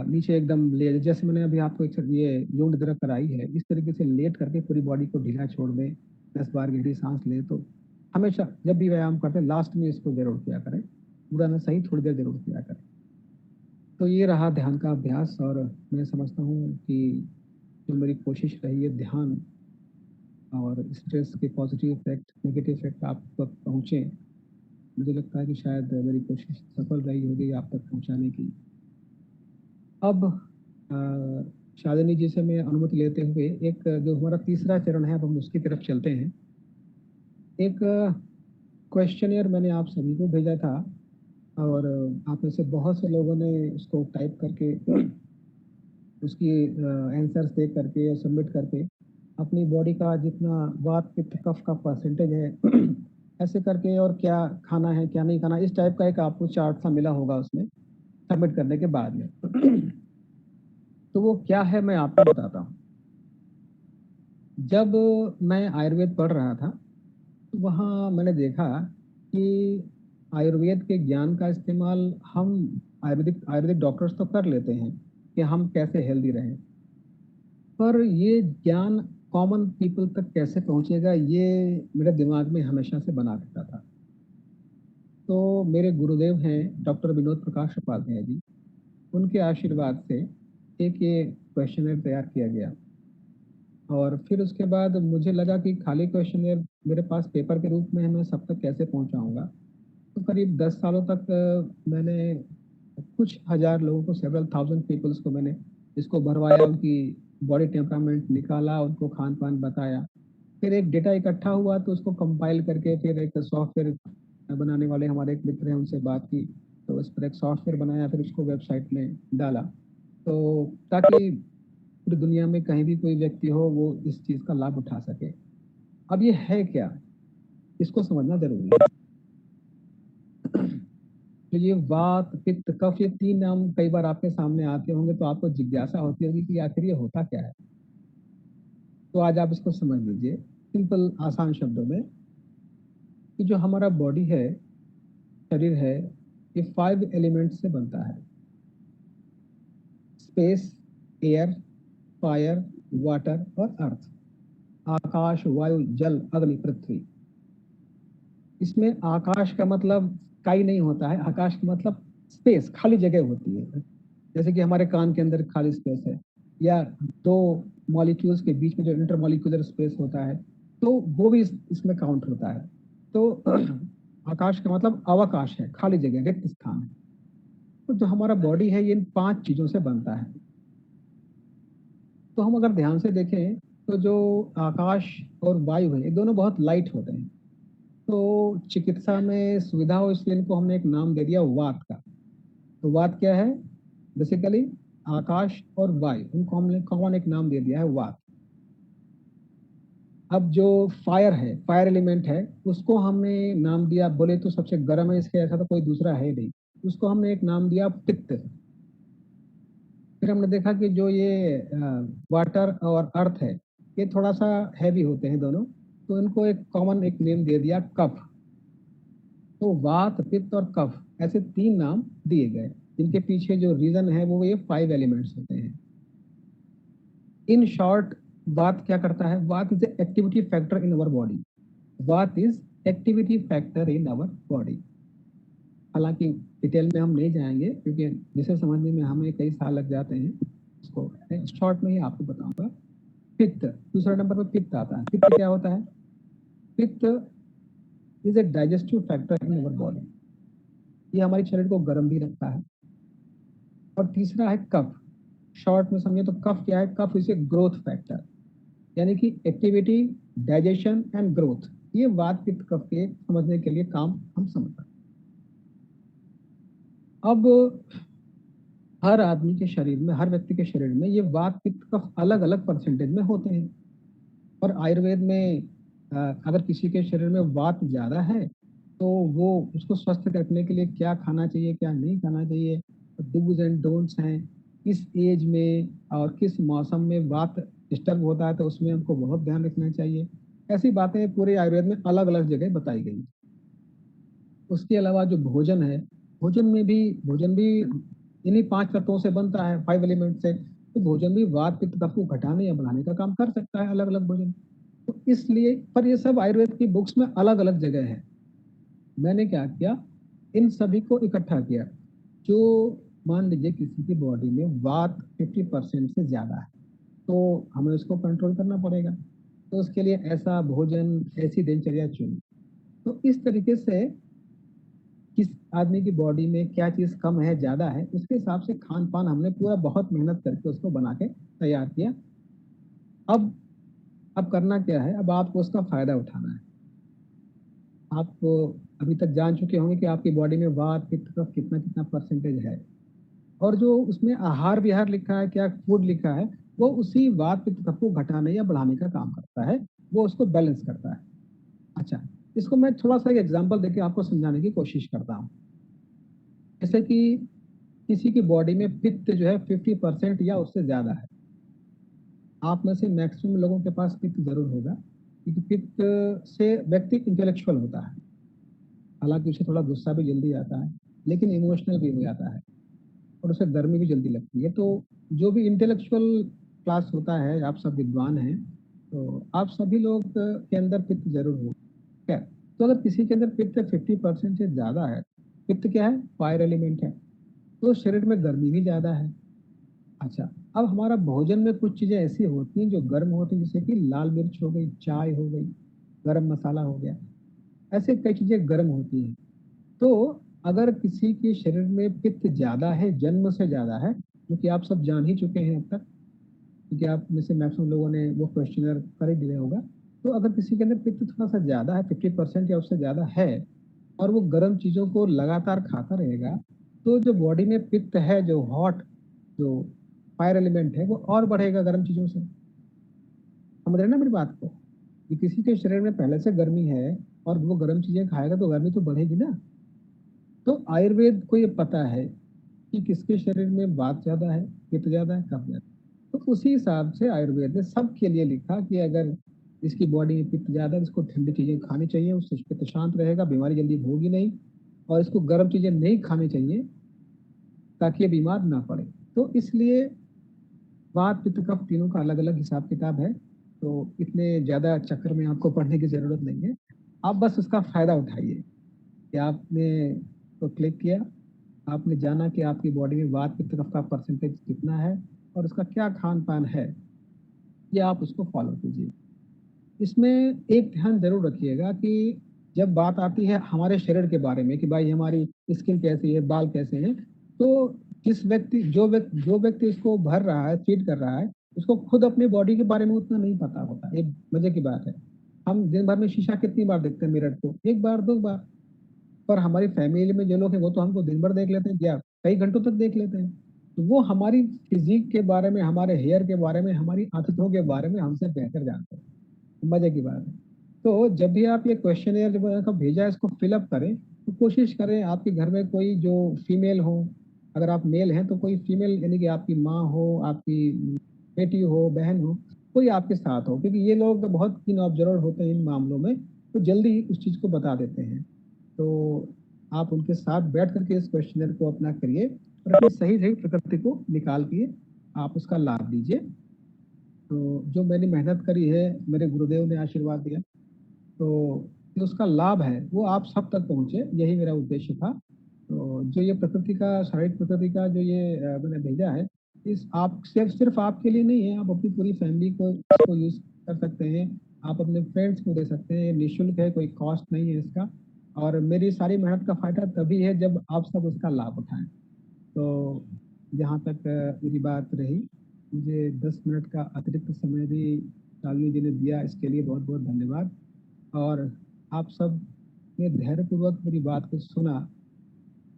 नीचे एकदम ले, जैसे मैंने अभी आपको ये योग निद्रा कराई है, इस तरीके से लेट करके पूरी बॉडी को ढीला छोड़ दें, 10 बार गहरी सांस ले। तो हमेशा जब भी व्यायाम करते हैं लास्ट में इसको जरूर किया करें, पूरा ना सही, थोड़ी देर जरूर किया करें। तो ये रहा ध्यान का अभ्यास, और मैं समझता हूँ कि जो मेरी कोशिश रही है ध्यान और स्ट्रेस के पॉजिटिव इफेक्ट, नेगेटिव इफेक्ट आप तक पहुँचे, मुझे लगता है कि शायद मेरी कोशिश सफल रही होगी आप तक पहुँचाने की। अब शालिनी जी से मैं अनुमति लेते हुए एक जो हमारा तीसरा चरण है, अब हम उसकी तरफ चलते हैं। एक क्वेश्चनियर मैंने आप सभी को भेजा था और आप में से बहुत से लोगों ने उसको टाइप करके उसकी आंसर्स देख करके या सबमिट करके अपनी बॉडी का जितना वात पित्त कफ का परसेंटेज है ऐसे करके, और क्या खाना है क्या नहीं खाना, इस टाइप का एक आपको चार्ट सा मिला होगा उसमें सबमिट करने के बाद में। तो वो क्या है मैं आपको बताता हूँ। जब मैं आयुर्वेद पढ़ रहा था तो वहाँ मैंने देखा कि आयुर्वेद के ज्ञान का इस्तेमाल हम आयुर्वेदिक डॉक्टर्स तो कर लेते हैं कि हम कैसे हेल्दी रहें, पर ये ज्ञान कॉमन पीपल तक कैसे पहुंचेगा, ये मेरे दिमाग में हमेशा से बना रहता था। तो मेरे गुरुदेव हैं डॉक्टर विनोद प्रकाश उपाध्याय जी, उनके आशीर्वाद से एक ये क्वेश्चनर तैयार किया गया। और फिर उसके बाद मुझे लगा कि खाली क्वेश्चनर मेरे पास पेपर के रूप में है, मैं सब तक कैसे पहुंचाऊंगा। तो करीब 10 सालों तक मैंने कुछ हजार लोगों को, सेवरल थाउजेंड पीपल्स को मैंने इसको भरवाया, उनकी बॉडी टेम्परामेंट निकाला, उनको खान पान बताया। फिर एक डेटा इकट्ठा हुआ तो उसको कंपाइल करके फिर एक सॉफ्टवेयर बनाने वाले हमारे एक मित्र हैं, उनसे बात की, तो उस पर एक सॉफ्टवेयर बनाया, फिर उसको वेबसाइट में डाला, तो ताकि पूरी दुनिया में कहीं भी कोई व्यक्ति हो वो इस चीज का लाभ उठा सके। अब ये है क्या, इसको समझना जरूरी है। तो ये वात पित्त कफ, ये 3 नाम कई बार आपके सामने आते होंगे, तो आपको जिज्ञासा होती होगी कि आखिर ये होता क्या है। तो आज आप इसको समझ लीजिए सिंपल आसान शब्दों में कि जो हमारा बॉडी है, शरीर है, ये 5 एलिमेंट्स से बनता है। स्पेस, एयर, फायर, वाटर और अर्थ। आकाश, वायु, जल, अग्नि, पृथ्वी। इसमें आकाश का मतलब स्काई नहीं होता है, आकाश का मतलब स्पेस, खाली जगह होती है। जैसे कि हमारे कान के अंदर खाली स्पेस है, या 2 मॉलिक्यूल्स के बीच में जो इंटरमॉलिक्यूलर स्पेस होता है, तो वो भी इसमें काउंट होता है। तो आकाश का मतलब अवकाश है, खाली जगह, रिक्त स्थान है। तो जो हमारा बॉडी है ये इन 5 चीजों से बनता है। तो हम अगर ध्यान से देखें तो जो आकाश और वायु है ये दोनों बहुत लाइट होते हैं। तो चिकित्सा में सुविधा हो इसलिए इनको हमने एक नाम दे दिया वात का। तो वात क्या है? बेसिकली आकाश और वायु, उनको हमने कॉमन एक नाम दे दिया है वात। अब जो फायर है, फायर एलिमेंट है, उसको हमने नाम दिया, बोले तो सबसे गर्म है, इसके ऐसा तो कोई दूसरा है नहीं, उसको हमने एक नाम दिया पित्त। फिर हमने देखा कि जो ये वाटर और अर्थ है ये थोड़ा सा हैवी होते हैं दोनों, तो इनको एक कॉमन एक नेम दे दिया कफ। तो वात, पित्त और कफ ऐसे 3 नाम दिए गए, जिनके पीछे जो रीजन है वो ये 5 एलिमेंट्स होते हैं। इन शॉर्ट, वात क्या करता है? Vata is activity factor in our body. Vata is activity factor in our body. हालांकि डिटेल में हम नहीं जाएंगे क्योंकि जिसे समझने में हमें कई साल लग जाते हैं, उसको शॉर्ट में ही आपको बताऊंगा। पित्त, दूसरा नंबर पर पित्त आता है। पित्त क्या होता है? पित्त is a digestive factor in our body. ये हमारे शरीर को गर्म भी रखता है। और तीसरा है कफ। शॉर्ट में समझे तो कफ क्या है? कफ इज ए ग्रोथ फैक्टर, यानी कि एक्टिविटी, डाइजेशन एंड ग्रोथ। ये वात पित्त कफ के समझने के लिए काम हम समझते हैं। अब हर आदमी के शरीर में, हर व्यक्ति के शरीर में ये वात पित्त कफ अलग अलग परसेंटेज में होते हैं। और आयुर्वेद में अगर किसी के शरीर में वात ज्यादा है तो वो उसको स्वस्थ रखने के लिए क्या खाना चाहिए, क्या नहीं खाना चाहिए, डूज एंड डोंट्स हैं। किस एज में और किस मौसम में वात डिस्टर्ब होता है तो उसमें हमको बहुत ध्यान रखना चाहिए। ऐसी बातें पूरे आयुर्वेद में अलग अलग जगह बताई गई। उसके अलावा जो भोजन है, भोजन भी इन्हीं 5 तत्वों से बनता है, 5 एलिमेंट से। तो भोजन भी वात पित्त कफ को घटाने या बढ़ाने का काम कर सकता है, अलग अलग भोजन। तो इसलिए, पर ये सब आयुर्वेद की बुक्स में अलग अलग जगह है। मैंने क्या किया, इन सभी को इकट्ठा किया। जो मान लीजिए किसी की बॉडी में वात 50% से ज्यादा है तो हमें उसको कंट्रोल करना पड़ेगा। तो उसके लिए ऐसा भोजन, ऐसी दिनचर्या चुनी। तो इस तरीके से किस आदमी की बॉडी में क्या चीज कम है, ज्यादा है, उसके हिसाब से खान पान हमने पूरा बहुत मेहनत करके उसको बना के तैयार किया। अब अब करना क्या है? अब आपको उसका फायदा उठाना है। आप अभी तक जान चुके होंगे कि आपकी बॉडी में वात पित्त कफ कितना कितना परसेंटेज है। और जो उसमें आहार विहार लिखा है, क्या फूड लिखा है, वो उसी वात पित्त कफ को घटाने या बढ़ाने का काम करता है, वो उसको बैलेंस करता है। अच्छा, इसको मैं थोड़ा सा एक एग्जांपल देके आपको समझाने की कोशिश करता हूँ। जैसे कि किसी की बॉडी में पित्त जो है 50% या उससे ज्यादा है। आप में से मैक्सिमम लोगों के पास पित्त जरूर होगा, क्योंकि पित्त से व्यक्ति इंटेलेक्चुअल होता है। हालांकि उसे थोड़ा गुस्सा भी जल्दी आता है, लेकिन इमोशनल भी हो जाता है, और उसे गर्मी भी जल्दी लगती है। तो जो भी इंटेलेक्चुअल क्लास होता है, आप सब विद्वान हैं, तो आप सभी लोग के अंदर पित्त जरूर हो। क्या? तो अगर किसी के अंदर पित्त 50% से ज्यादा है, पित्त क्या है? फायर एलिमेंट है, तो शरीर में गर्मी भी ज्यादा है। अच्छा, अब हमारा भोजन में कुछ चीजें ऐसी होती हैं जो गर्म होती हैं, जैसे कि लाल मिर्च हो गई, चाय हो गई, गरम मसाला हो गया, ऐसे कई चीजें गर्म होती हैं। तो अगर किसी के शरीर में पित्त ज्यादा है, जन्म से ज्यादा है, जो कि आप सब जान ही चुके हैं अब तक, क्योंकि आप में से मैक्सिमम लोगों ने वो क्वेश्चनर कर ही दिया होगा। तो अगर किसी के अंदर पित्त थोड़ा सा ज्यादा है, 50% या उससे ज्यादा है, और वो गर्म चीजों को लगातार खाता रहेगा, तो जो बॉडी में पित्त है, जो हॉट, जो फायर एलिमेंट है, वो और बढ़ेगा गर्म चीजों से। समझ रहे हैं ना मेरी बात को? कि किसी के शरीर में पहले से गर्मी है और वो गर्म चीजें खाएगा तो गर्मी तो बढ़ेगी ना। तो आयुर्वेद को ये पता है कि किसके शरीर में वात ज्यादा है, पित्त ज्यादा है, कफ ज्यादा है। तो उसी हिसाब से आयुर्वेद ने सबके लिए लिखा कि अगर इसकी बॉडी में पित्त ज्यादा है, इसको ठंडी चीजें खानी चाहिए, उससे पित्त शांत रहेगा, बीमारी जल्दी होगी नहीं। और इसको गर्म चीजें नहीं खानी चाहिए ताकि ये बीमार ना पड़े। तो इसलिए वात पित्त कफ तीनों का अलग अलग हिसाब किताब है। तो इतने ज्यादा चक्कर में आपको पढ़ने की जरूरत नहीं है। आप बस उसका फायदा उठाइए कि आपने तो क्लिक किया, आपने जाना कि आपकी बॉडी में वात पित्त कफ का परसेंटेज कितना है और उसका क्या खान पान है। ये आप उसको फॉलो कीजिए। इसमें एक ध्यान जरूर रखिएगा कि जब बात आती है हमारे शरीर के बारे में कि भाई हमारी स्किन कैसी है, बाल कैसे हैं, तो जो व्यक्ति इसको भर रहा है, फीड कर रहा है, उसको खुद अपनी बॉडी के बारे में उतना नहीं पता होता। एक मजे की बात है, हम दिन भर में शीशा कितनी बार देखते हैं, मिरर को 1 बार 2 बार, पर हमारी फैमिली में जो लोग हैं वो तो हमको दिन भर देख लेते हैं या कई घंटों तक देख लेते हैं। तो वो हमारी फिजिक के बारे में, हमारे हेयर के बारे में, हमारी आदतों के बारे में हमसे बेहतर जानते हैं। मजे की बात है। तो जब भी आप ये क्वेश्चनेयर जब आपको भेजा है इसको फिलअप करें, तो कोशिश करें आपके घर में कोई जो फीमेल हो, अगर आप मेल हैं तो कोई फीमेल यानी कि आपकी माँ हो, आपकी बेटी हो, बहन हो, कोई आपके साथ हो, क्योंकि ये लोग बहुत कीन ऑब्जर्वर होते हैं इन मामलों में, तो जल्दी ही उस चीज को बता देते हैं। तो आप उनके साथ बैठ करके इस क्वेश्चनर को अपना करिए और अपनी सही सही प्रकृति को निकाल के आप उसका लाभ लीजिए। तो जो मैंने मेहनत करी है, मेरे गुरुदेव ने आशीर्वाद दिया, तो जो उसका लाभ है वो आप सब तक पहुंचे, यही मेरा उद्देश्य था। तो जो ये प्रकृति का, शारीरिक प्रकृति का जो ये मैंने भेजा है, इस आप सिर्फ आपके लिए नहीं है, आप अपनी पूरी फैमिली को इसको यूज कर सकते हैं, आप अपने फ्रेंड्स को दे सकते हैं, निःशुल्क है, कोई कॉस्ट नहीं है इसका। और मेरी सारी मेहनत का फायदा तभी है जब आप सब उसका लाभ उठाएं। तो जहाँ तक मेरी बात रही, मुझे 10 मिनट का अतिरिक्त समय भी शालिनी जी ने दिया, इसके लिए बहुत बहुत धन्यवाद। और आप सब ने धैर्यपूर्वक मेरी बात को सुना,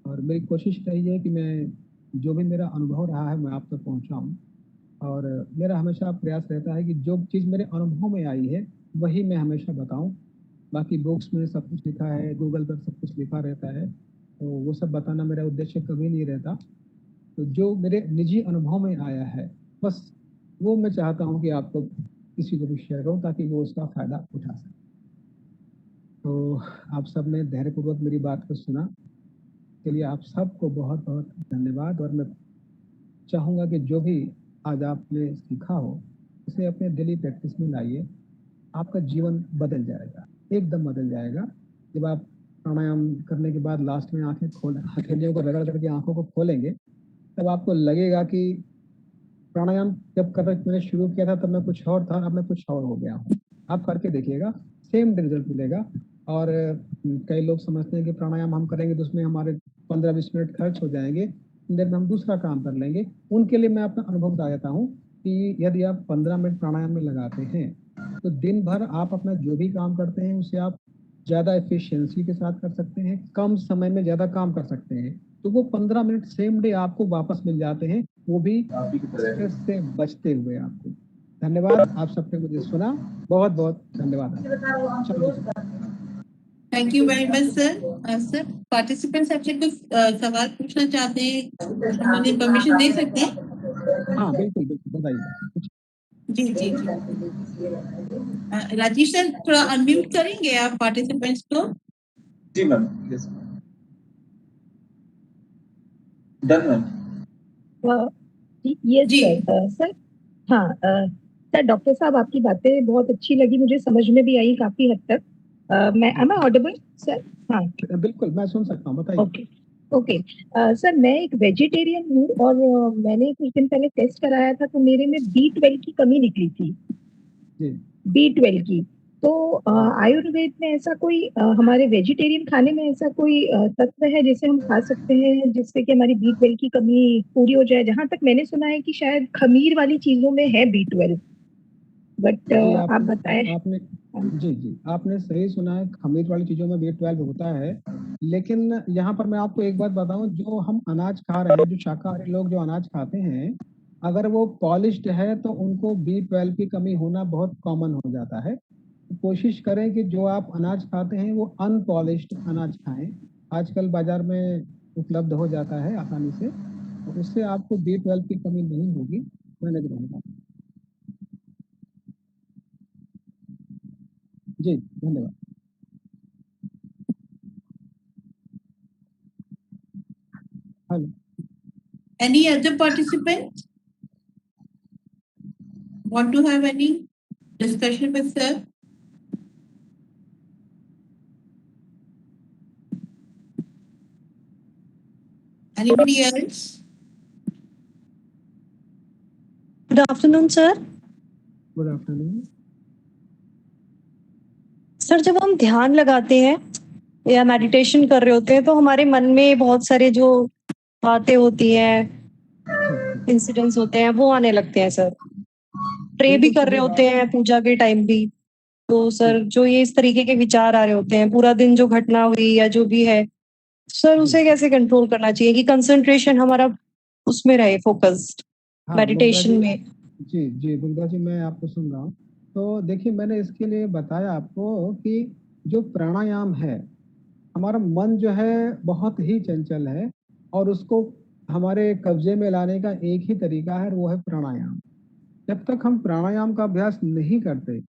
और मेरी कोशिश रही है कि मैं जो भी मेरा अनुभव रहा है मैं आप तक पहुंचाऊं। और मेरा हमेशा प्रयास रहता है कि जो चीज़ मेरे अनुभव में आई है वही मैं हमेशा बताऊं। बाकी बुक्स में सब कुछ लिखा है, गूगल पर सब कुछ लिखा रहता है, तो वो सब बताना मेरा उद्देश्य कभी नहीं रहता। तो जो मेरे निजी अनुभव में आया है, बस वो मैं चाहता हूँ कि आपको किसी को भी शेयर करूँ ताकि वो उसका फायदा उठा सके। तो आप सब ने धैर्यपूर्वक मेरी बात को सुना, के लिए आप सबको बहुत बहुत धन्यवाद। और मैं चाहूँगा कि जो भी आज आपने सीखा हो उसे अपने डेली प्रैक्टिस में लाइए, आपका जीवन बदल जाएगा, एकदम बदल जाएगा। जब आप प्राणायाम करने के बाद लास्ट में आंखें खोल, हथेलियों को रगड़ करके आंखों को खोलेंगे, तब आपको लगेगा कि प्राणायाम जब कर मैंने शुरू किया था तब मैं कुछ और था, अब मैं कुछ और हो गया हूँ। आप करके देखिएगा, सेम रिजल्ट मिलेगा। और कई लोग समझते हैं कि प्राणायाम हम करेंगे तो उसमें हमारे 15-20 मिनट खर्च हो जाएंगे, देर में हम दूसरा काम कर लेंगे। उनके लिए मैं अपना अनुभव बता देता हूँ कि यदि आप 15 मिनट प्राणायाम में लगाते हैं तो दिन भर आप अपना जो भी काम करते हैं उसे आप ज़्यादा एफिशिएंसी के साथ कर सकते हैं, कम समय में ज़्यादा काम कर सकते हैं। तो वो 15 मिनट सेम डे आपको वापस मिल जाते हैं, वो भी स्ट्रेस से बचते हुए आपको। धन्यवाद, आप सबने मुझे सुना, बहुत बहुत धन्यवाद। Thank you very much sir. Sir participants आपसे कुछ सवाल पूछना चाहते हैं, उन्होंने परमिशन दे सकते हैं? हाँ बिल्कुल बिल्कुल, बताइए। जी जी जी। राजेश सर थोड़ा अनम्यूट करेंगे आप पार्टिसिपेंट्स को? जी ma'am, yes done ma'am. Yes जी। सर। सर हाँ सर, डॉक्टर साहब आपकी बातें बहुत अच्छी लगी, मुझे समझ में भी आई काफी हद तक। मैं एम आई ऑडिबल सर? हाँ बिल्कुल, मैं सुन सकता हूँ, बताइए। Okay okay. सर मैं एक वेजिटेरियन हूँ और मैंने कुछ दिन पहले टेस्ट कराया था तो मेरे में B12 की कमी निकली थी। जी B12 की। तो आयुर्वेद में ऐसा कोई हमारे वेजिटेरियन खाने में ऐसा कोई तत्व है जिसे हम खा सकते हैं जिससे कि हमारी B12 की कमी पूरी हो जाए? जहां तक मैंने सुना है कि शायद खमीर वाली चीजों में है B12, बट जी आप बताएं। आपने जी आपने सही सुना है, खमीर वाली चीजों में B12 होता है। लेकिन यहाँ पर मैं आपको एक बात बताऊं, जो हम अनाज खा रहे हैं, जो शाकाहारी लोग जो अनाज खाते हैं, अगर वो पॉलिश्ड है तो उनको B12 की कमी होना बहुत कॉमन हो जाता है। तो कोशिश करें कि जो आप अनाज खाते हैं वो अनपॉलिश्ड अनाज खाएं। आजकल बाजार में उपलब्ध हो जाता है आसानी से, तो उससे आपको B12 की कमी नहीं होगी, मैंने भी नहीं कहा। जी धन्यवाद। Hello, Any other participant want to have any discussion with sir? Anybody else? Good afternoon, sir. Good afternoon. Sir, जब हम ध्यान लगाते हैं या मेडिटेशन कर रहे होते हैं तो हमारे मन में बहुत सारे जो बातें होती हैं, इंसिडेंट्स होते हैं, वो आने लगते हैं सर। प्रे भी बिल्कुल कर रहे सीधी होते बात। हैं पूजा के टाइम भी। तो सर, जो ये इस तरीके के विचार आ रहे होते हैं पूरा दिन, जो घटना हुई या जो भी है, सर जी। उसे कैसे कंट्रोल करना चाहिए कि कंसंट्रेशन हमारा उसमें रहे, फोकस्ड हाँ, दुर्गा मेडिटेशन जी। में। जी, दुर्गा जी, मैं आपको सुन रहा हूँ। तो देखिए, मैंने इसके लिए बताया आपको कि जो प्राणायाम है, हमारा मन जो है बहुत ही चंचल है और उसको हमारे कब्जे में लाने का एक ही तरीका है, वो है प्राणायाम। जब तक हम प्राणायाम का अभ्यास नहीं करते,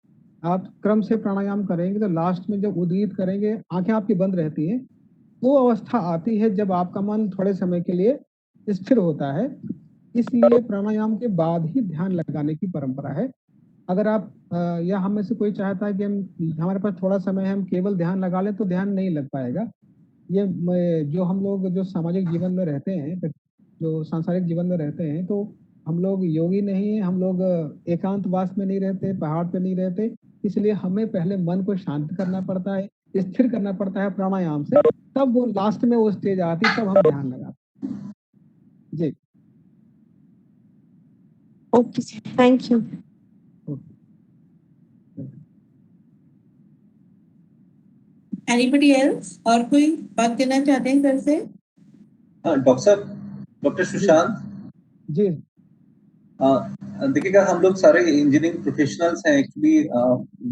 आप क्रम से प्राणायाम करेंगे तो लास्ट में जब उद्गीत करेंगे, आंखें आपकी बंद रहती हैं, वो अवस्था आती है जब आपका मन थोड़े समय के लिए स्थिर होता है। इसलिए प्राणायाम के बाद ही ध्यान लगाने की परंपरा है। अगर आप या हम में से कोई चाहता है कि हमारे पास थोड़ा समय है, हम केवल ध्यान लगा लें, तो ध्यान नहीं लग पाएगा। जो हम लोग जो सामाजिक जीवन में रहते हैं, जो सांसारिक जीवन में रहते हैं, तो हम लोग योगी नहीं है, हम लोग एकांतवास में नहीं रहते, पहाड़ पे नहीं रहते। इसलिए हमें पहले मन को शांत करना पड़ता है, स्थिर करना पड़ता है प्राणायाम से, तब वो लास्ट में वो स्टेज आती, तब हम ध्यान लगाते हैं। जी। Okay sir, thank you. Anybody else, और कोई बात करना चाहते हैं सर से? हाँ, डॉक्टर सुशांत। जी। देखिएगा, हम लोग सारे इंजीनियरिंग प्रोफेशनल्स हैं एक्चुअली।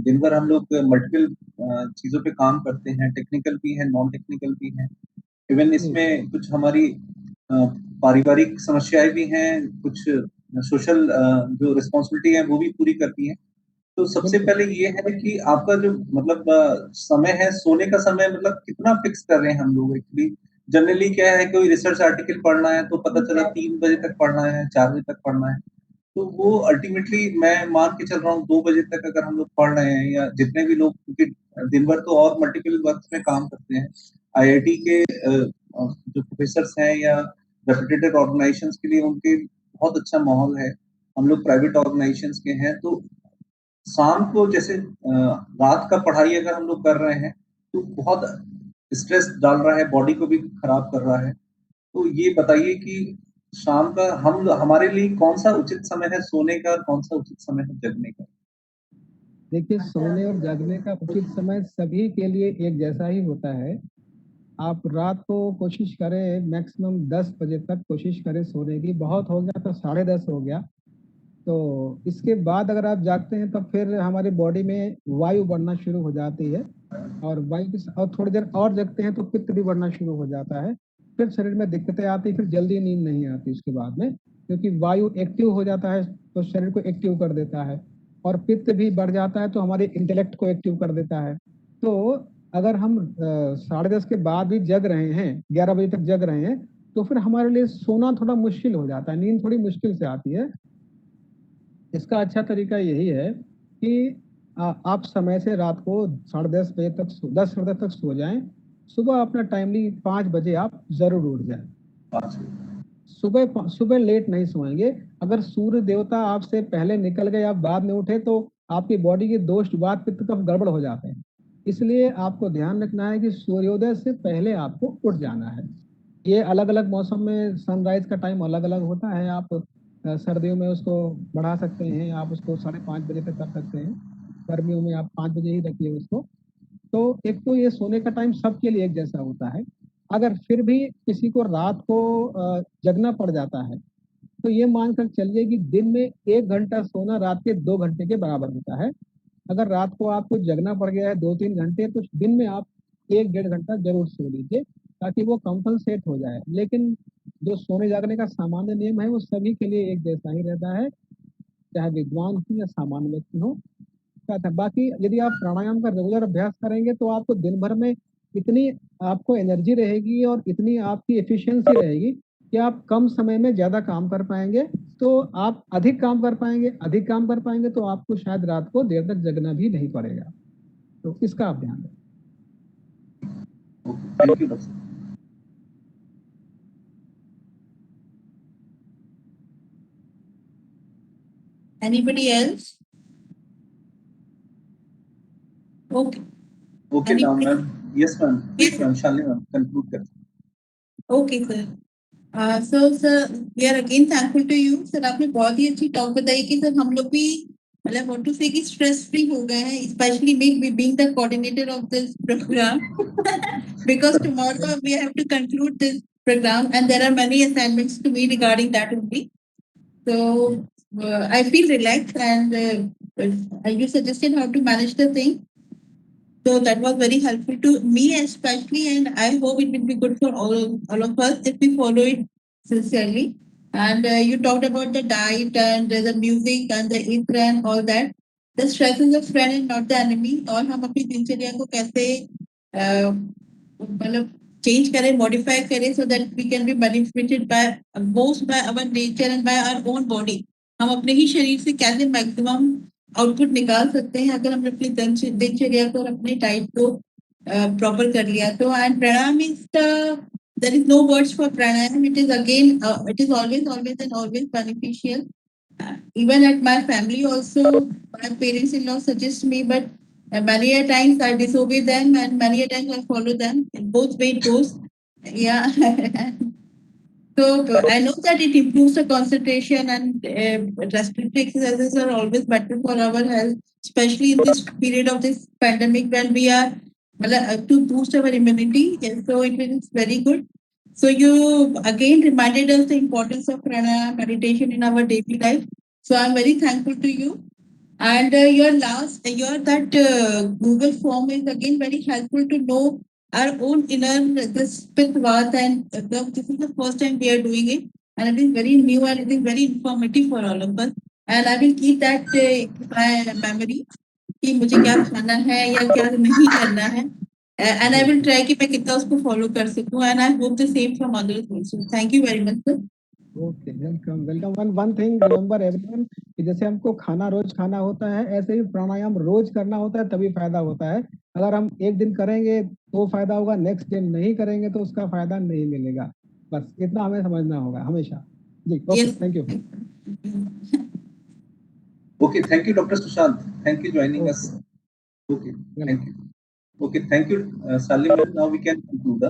दिन भर हम लोग मल्टीपल चीजों पे काम करते हैं, टेक्निकल भी है, नॉन टेक्निकल भी है। इवन इसमें कुछ हमारी पारिवारिक समस्याएं भी हैं, कुछ सोशल जो रिस्पॉन्सिबिलिटी है वो भी पूरी करती हैं। तो सबसे बिल्कुल। पहले ये है कि आपका जो मतलब समय है, सोने का समय मतलब कितना फिक्स कर रहे हैं हम लोग एक्चुअली? जनरली क्या है, कोई रिसर्च आर्टिकल पढ़ना है तो पता चला 3 बजे तक पढ़ना है, 4 बजे तक पढ़ना है। तो वो अल्टीमेटली मैं मान के चल रहा हूँ 2 बजे तक अगर हम लोग पढ़ रहे हैं, या जितने भी लोग, क्योंकि दिन भर तो और मल्टीपल वर्क्स में काम करते हैं। आईआईटी के जो प्रोफेसर्स हैं या रेपुटेड ऑर्गेनाइजेशंस के लिए उनके बहुत अच्छा माहौल है। हम लोग प्राइवेट ऑर्गेनाइजेशंस के हैं, तो शाम को जैसे रात का पढ़ाई अगर हम लोग कर रहे हैं तो बहुत स्ट्रेस डाल रहा है, बॉडी को भी खराब कर रहा है। तो ये बताइए कि शाम का हम हमारे लिए कौन सा उचित समय है सोने का और कौन सा उचित समय है जगने का? देखिए, सोने और जागने का उचित समय सभी के लिए एक जैसा ही होता है। आप रात को कोशिश करें, मैक्सिमम 10 बजे तक कोशिश करें सोने की। बहुत हो गया तो 10:30 हो गया। तो इसके बाद अगर आप जागते हैं, तब फिर हमारी बॉडी में वायु बढ़ना शुरू हो जाती है, और और थोड़ी देर और जगते हैं तो पित्त भी बढ़ना शुरू हो जाता है। फिर शरीर में दिक्कतें आती, फिर जल्दी नींद नहीं आती उसके बाद में, क्योंकि वायु एक्टिव हो जाता है तो शरीर को एक्टिव कर देता है, और पित्त भी बढ़ जाता है तो हमारे इंटेलेक्ट को एक्टिव कर देता है। तो अगर हम 10:30 के बाद भी जग रहे हैं, 11 बजे तक जग रहे हैं, तो फिर हमारे लिए सोना थोड़ा मुश्किल हो जाता है, नींद थोड़ी मुश्किल से आती है। इसका अच्छा तरीका यही है कि आप समय से रात को 10:30 बजे तक 10 साढ़े 10 तक सो जाएं। सुबह अपना टाइमली 5 बजे आप जरूर उठ जाएं। 5 सुबह लेट नहीं सोएंगे। अगर सूर्य देवता आपसे पहले निकल गए, आप बाद में उठे, तो आपकी बॉडी के दोष वात पित्त कफ गड़बड़ हो जाते हैं। इसलिए आपको ध्यान रखना है कि सूर्योदय से पहले आपको उठ जाना है। ये अलग अलग मौसम में सनराइज का टाइम अलग अलग होता है। आप सर्दियों में उसको बढ़ा सकते हैं, आप उसको 5:30 बजे तक कर सकते हैं। गर्मियों में आप 5 बजे ही रखिए उसको। तो एक तो ये सोने का टाइम सबके लिए एक जैसा होता है। अगर फिर भी किसी को रात को जगना पड़ जाता है, तो ये मानकर चलिए कि दिन में 1 घंटा सोना रात के 2 घंटे के बराबर होता है। अगर रात को आपको जगना पड़ गया है 2-3 घंटे, तो दिन में आप 1-1.5 घंटा जरूर सो लीजिए, ताकि वो कंपनसेट हो जाए। लेकिन जो सोने जागने का सामान्य नियम है, वो सभी के लिए एक जैसा ही रहता है, चाहे विद्वान हो या सामान्य व्यक्ति हो। क्या था बाकी, यदि आप प्राणायाम का रेगुलर अभ्यास करेंगे तो आपको दिन भर में इतनी आपको एनर्जी रहेगी और इतनी आपकी एफिशिएंसी रहेगी कि आप कम समय में ज्यादा काम कर पाएंगे। तो आप अधिक काम कर पाएंगे, अधिक काम कर पाएंगे तो आपको शायद रात को देर तक जगना भी नहीं पड़ेगा। तो इसका आप ध्यान रखें। Thank you doctor. Anybody else? Okay. Okay, Any- now ma'am. Yes, ma'am. Please, Yes. ma'am. Shalini ma'am, conclude कर. Okay, sir. So sir, we are again thankful to you. Sir, आपने बहुत ही अच्छी टॉक बताई कि सर हम लोग भी मतलब want to say कि stress free हो गए हैं, especially me being the coordinator of this program because tomorrow we have to conclude this program and there are many assignments to me regarding that only. So I feel relaxed and you suggested how to manage the thing. So that was very helpful to me especially, and I hope it will be good for all of us if we follow it sincerely. And you talked about the diet and the music and the eat and all that. The stress is a friend and not the enemy. और हम अपनी दिनचर्या को कैसे मतलब change करें, modify करें so that we can be benefited by both by our nature and by our own body. हम अपने ही शरीर से कैसे maximum आउटपुट निकाल सकते हैं अगर हमने अपनी दिनचर्या को और अपने डाइट को प्रॉपर कर लिया तो and pranayama is there is no words for pranayam. It is again it is always beneficial. Even at my family also, my parents-in-law suggest me, but many a times I disobey them and many a times I follow them. Both way it goes. Yeah. So I know that it improves the concentration and respiratory exercises are always better for our health, especially in this period of this pandemic when we are to boost our immunity. And so it is very good. So you again reminded us the importance of pranayama meditation in our daily life. So I'm very thankful to you. And your that Google form is again very helpful to know our own inner this Pitvat and this is the first time we are doing it and it is very new and it is very informative for all of us and I will keep that in my memory कि मुझे क्या खाना है या क्या नहीं करना है and I will try कि मैं कितना उसको follow कर सकूं and I hope the same from others also. Thank you very much sir. Okay welcome one thing remember everyone कि जैसे हमको खाना रोज खाना होता है ऐसे ही प्राणायाम रोज करना होता है तभी फायदा होता है अगर हम एक दिन करेंगे तो फायदा होगा नेक्स्ट डे नहीं करेंगे तो उसका फायदा नहीं मिलेगा बस इतना हमें समझना होगा हमेशा जी okay thank you Okay, thank you, Dr. Sushant. Thank you joining us. Okay, thank you. Okay, thank you, Salim. Now we can conclude.